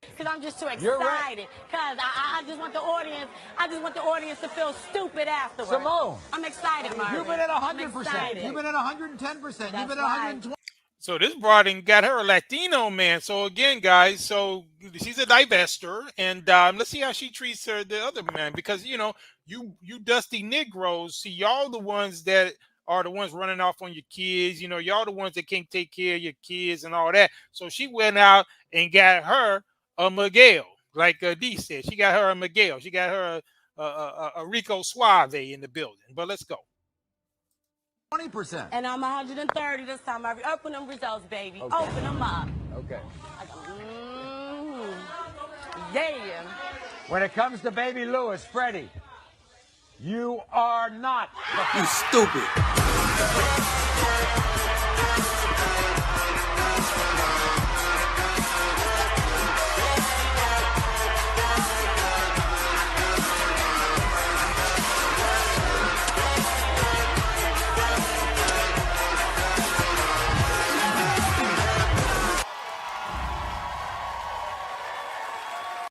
Because I'm just too You're right. excited. Because I just want the audience. I just want the audience to feel stupid afterwards. Simone. I'm excited, Marvin. You've been at 100%. You've been at 110%. You've been at 120. So this broad and got her a Latino man. So again, guys, so she's a divester, and let's see how she treats the other man, because you know, you dusty Negroes, see, y'all the ones that are the ones running off on your kids. You know, y'all the ones that can't take care of your kids and all that. So she went out and got her a Miguel, like D said. She got her a Miguel. She got her a Rico Suave in the building. But let's go. 20%. And I'm 130 this time. Open them results, baby. Okay. Open them up. Okay. Yeah. When it comes to baby Lewis, Freddie, you are not. You stupid.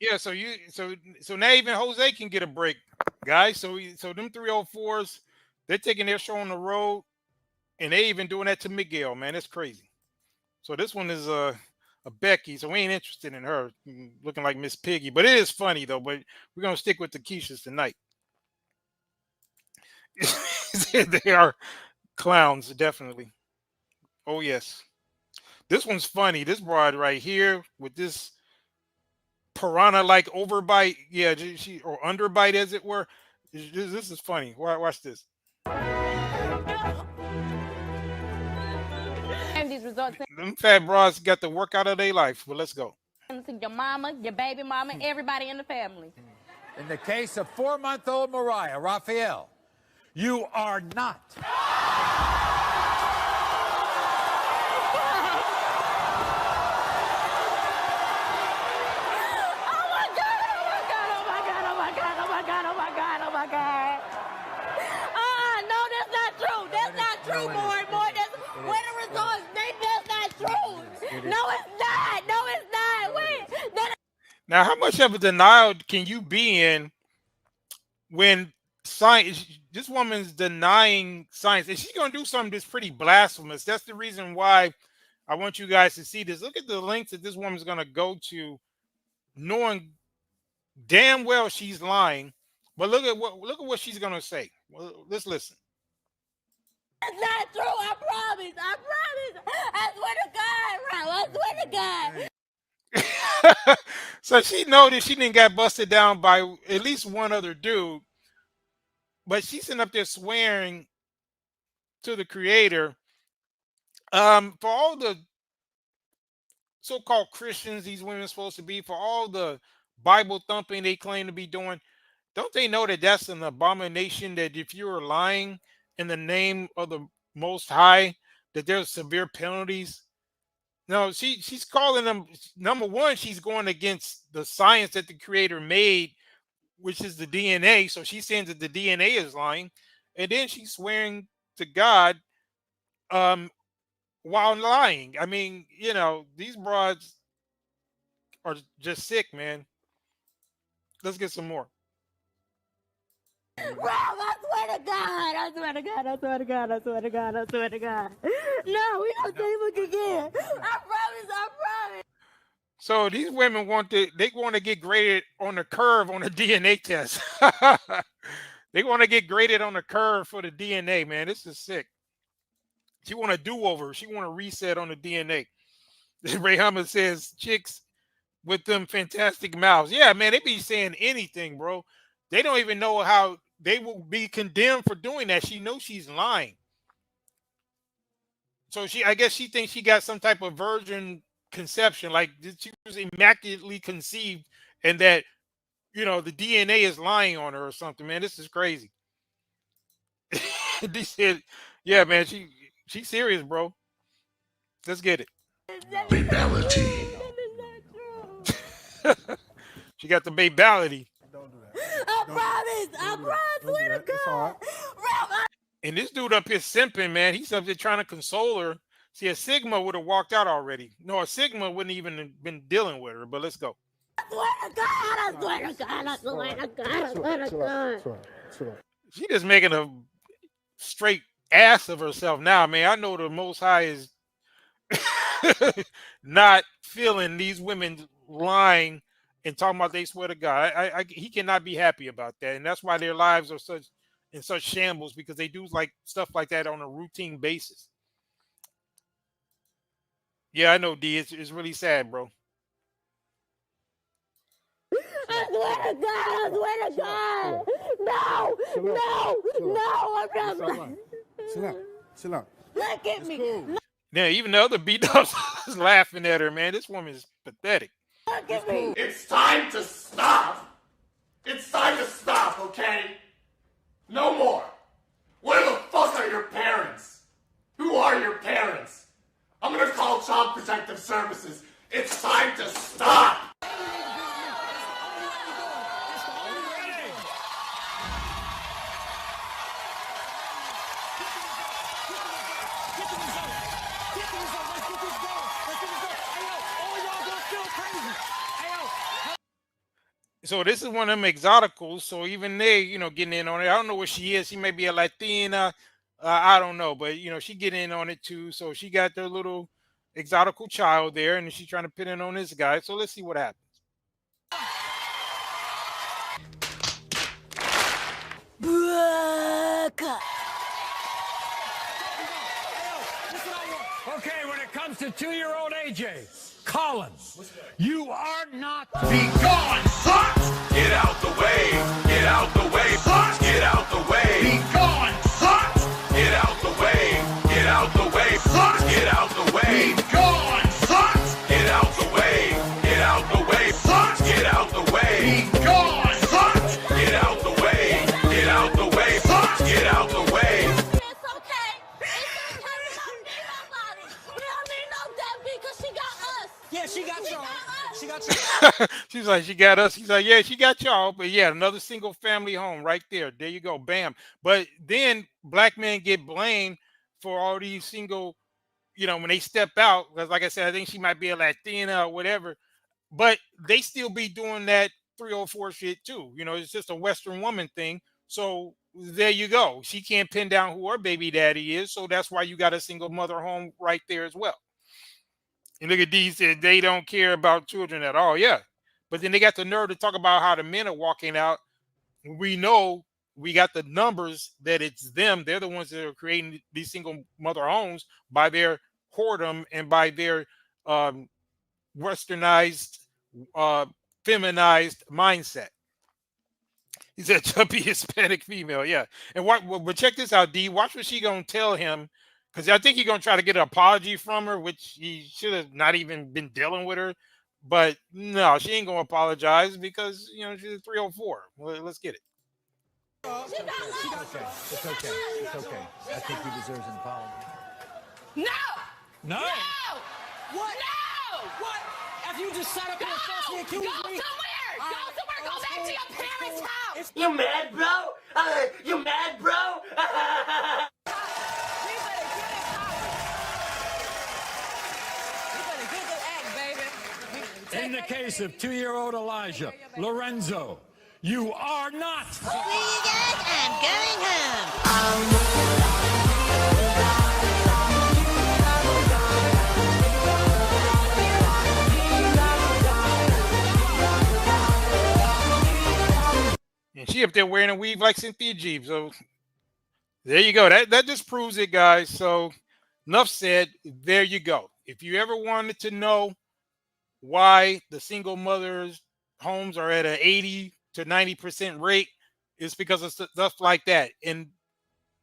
Yeah, so now even Jose can get a break, guys. So them 304s, they're taking their show on the road, and they even doing that to Miguel, man. That's crazy. So this one is a Becky, so we ain't interested in her looking like Miss Piggy. But it is funny though. But we're gonna stick with the Keishas tonight. They are clowns, definitely. Oh yes, this one's funny. This broad right here with this piranha-like overbite, yeah, she or underbite, as it were. This is funny. Watch this. And these results. Them fat bras got the work out of their life. But let's go. To your mama, your baby mama, everybody in the family. In the case of 4-month-old Mariah, Raphael, you are not. No, that's not true. That's not true, boy. That's where the results. That's not true. No, it's not. No, it's not. Wait. Now, how much of a denial can you be in when science? This woman's denying science, and she's gonna do something that's pretty blasphemous. That's the reason why I want you guys to see this. Look at the lengths that this woman's gonna go to, knowing damn well she's lying. But look at what she's gonna say. Well, let's listen. It's not true. I promise. I promise. I swear to God, bro. I swear to God. So she noticed she didn't get busted down by at least one other dude, but she's sitting up there swearing to the creator. For all the so-called Christians these women are supposed to be, for all the Bible thumping they claim to be doing, don't they know that that's an abomination, that if you're lying in the name of the Most High, that there's severe penalties? No, she's calling them, number one, she's going against the science that the creator made, which is the DNA. So she's saying that the DNA is lying. And then she's swearing to God while lying. I mean, you know, these broads are just sick, man. Let's get some more. Bro, I swear to God. I swear to God. I swear to God. I swear to God. I swear to God. No, we don't say look again. I promise. I promise. So these women want to get graded on the curve on the DNA test. They want to get graded on the curve for the DNA, man. This is sick. She want a do-over. She want a reset on the DNA. Ray Hummer says chicks with them fantastic mouths. Yeah, man, they be saying anything, bro. They don't even know how they will be condemned for doing that. She knows she's lying. So I guess she thinks she got some type of virgin conception, like she was immaculately conceived, and that, you know, the DNA is lying on her or something. Man, this is crazy. They said, yeah, man, she's serious, bro. Let's get it. Babality. She got the babality. I promise. I promise. Swear to God. And this dude up here simping, man. He's up there trying to console her. See, a Sigma would have walked out already. No, a Sigma wouldn't even have been dealing with her. But let's go. I swear to God. I swear to God. I swear to God. I swear to God. She just making a straight ass of herself now, man. I know the Most High is not feeling these women lying and talking about they swear to God. He cannot be happy about that, and that's why their lives are in such shambles, because they do like stuff like that on a routine basis. Yeah, I know, D. It's really sad, bro. I swear to God. I swear to God. No, I'm not. Chill out. Look at me. Look Yeah, even the other beat-ups is laughing at her, man. This woman is pathetic. at me. It's time to stop. It's time to stop, okay? No more. Where the fuck are your parents? Who are your parents? I'm gonna call Child Protective Services. It's time to stop. So this is one of them exoticals. So even they, you know, getting in on it. I don't know what she is. She may be a Latina. I don't know, but you know, she get in on it too. So she got their little exotical child there, and she's trying to pin it on this guy. So let's see what happens. Okay, when it comes to 2-year-old AJ, Colin, you are not. Be gone, son! Get out the way! Get out the way, son! Get out the way! Be gone, son! Get out the way! Get out the way, son! Get out the way! Be gone, son! Get out the way! Get out the way, son! Get out the way! Be gone, son! She got you. She's like, she got us. She's like, yeah, she got y'all. But yeah, another single family home right there. There you go. Bam. But then black men get blamed for all these single, when they step out. Because like I said, I think she might be a Latina or whatever. But they still be doing that 304 shit too. It's just a Western woman thing. So there you go. She can't pin down who her baby daddy is. So that's why you got a single mother home right there as well. And look at these, said they don't care about children at all. Yeah. But then they got the nerve to talk about how the men are walking out. We know we got the numbers that it's them. They're the ones that are creating these single mother homes by their whoredom and by their westernized, feminized mindset. He said chubby Hispanic female. Yeah. And but check this out, D. Watch what she gonna tell him. Because I think he's going to try to get an apology from her, which he should have not even been dealing with her. But no, she ain't going to apologize because, she's a 304. Well, let's get it. It's okay. It's okay. It's okay. I think he deserves an apology. No! No! No! What? No! What? After you just sat up here and falsely accused me? Go somewhere! Go somewhere! Go back to your parents' house! You mad, bro? You mad, bro? In the case of 2-year-old Elijah, Lorenzo, you are not. See you guys, I'm going home. And she up there wearing a weave like Cynthia G. So there you go. That just proves it, guys. So enough said. There you go. If you ever wanted to know why the single mothers homes are at an 80 to 90% rate, it's because of stuff like that. And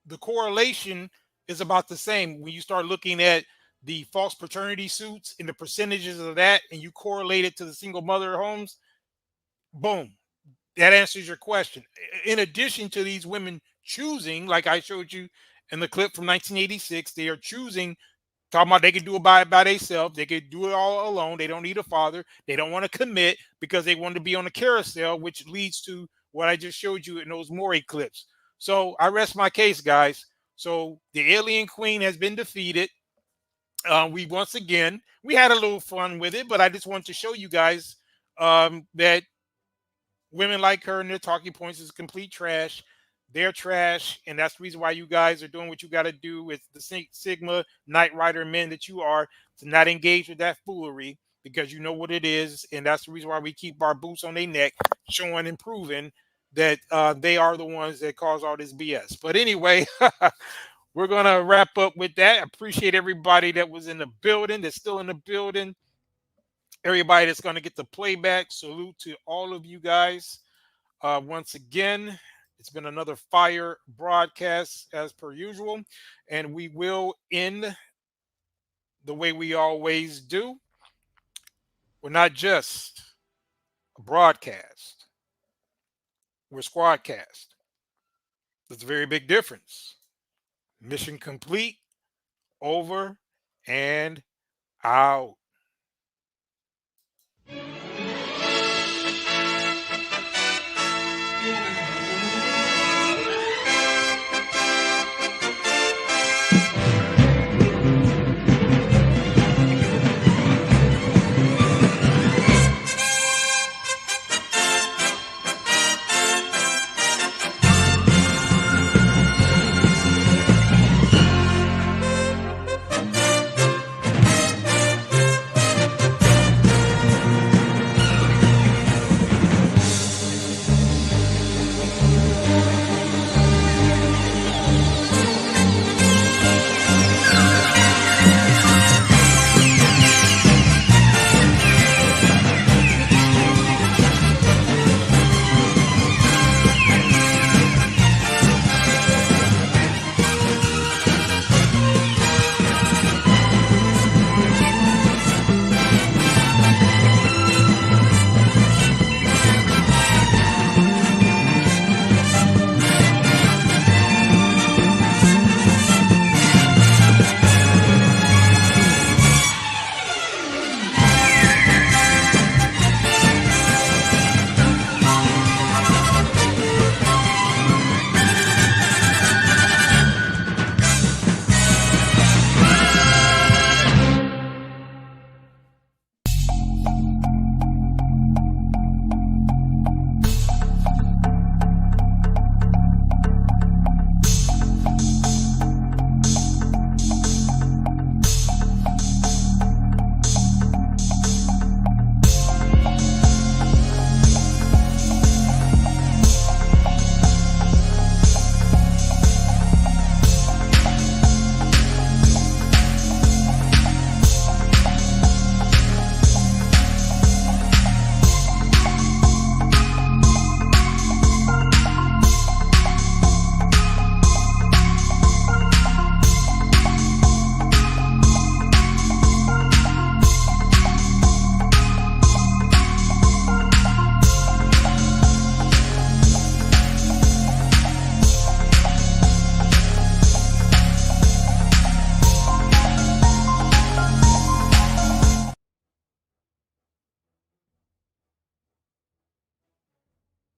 the correlation is about the same. When you start looking at the false paternity suits and the percentages of that, and you correlate it to the single mother homes, boom, that answers your question. In addition to these women choosing, like I showed you in the clip from 1986, they are choosing, talking about they can do it by themselves. They can do it all alone. They don't need a father. They don't want to commit because they want to be on the carousel, which leads to what I just showed you in those Maury clips. So I rest my case, guys. So the alien queen has been defeated. We had a little fun with it, but I just wanted to show you guys that women like her and their talking points is complete trash. They're trash, and that's the reason why you guys are doing what you got to do with the Sigma Knight Rider men that you are, to not engage with that foolery, because you know what it is, and that's the reason why we keep our boots on their neck, showing and proving that they are the ones that cause all this BS. But anyway, we're going to wrap up with that. I appreciate everybody that was in the building, that's still in the building, everybody that's going to get the playback. Salute to all of you guys. Once again, it's been another fire broadcast as per usual, and we will end the way we always do. We're not just a broadcast. We're Squadcast. That's a very big difference. Mission complete. Over and out.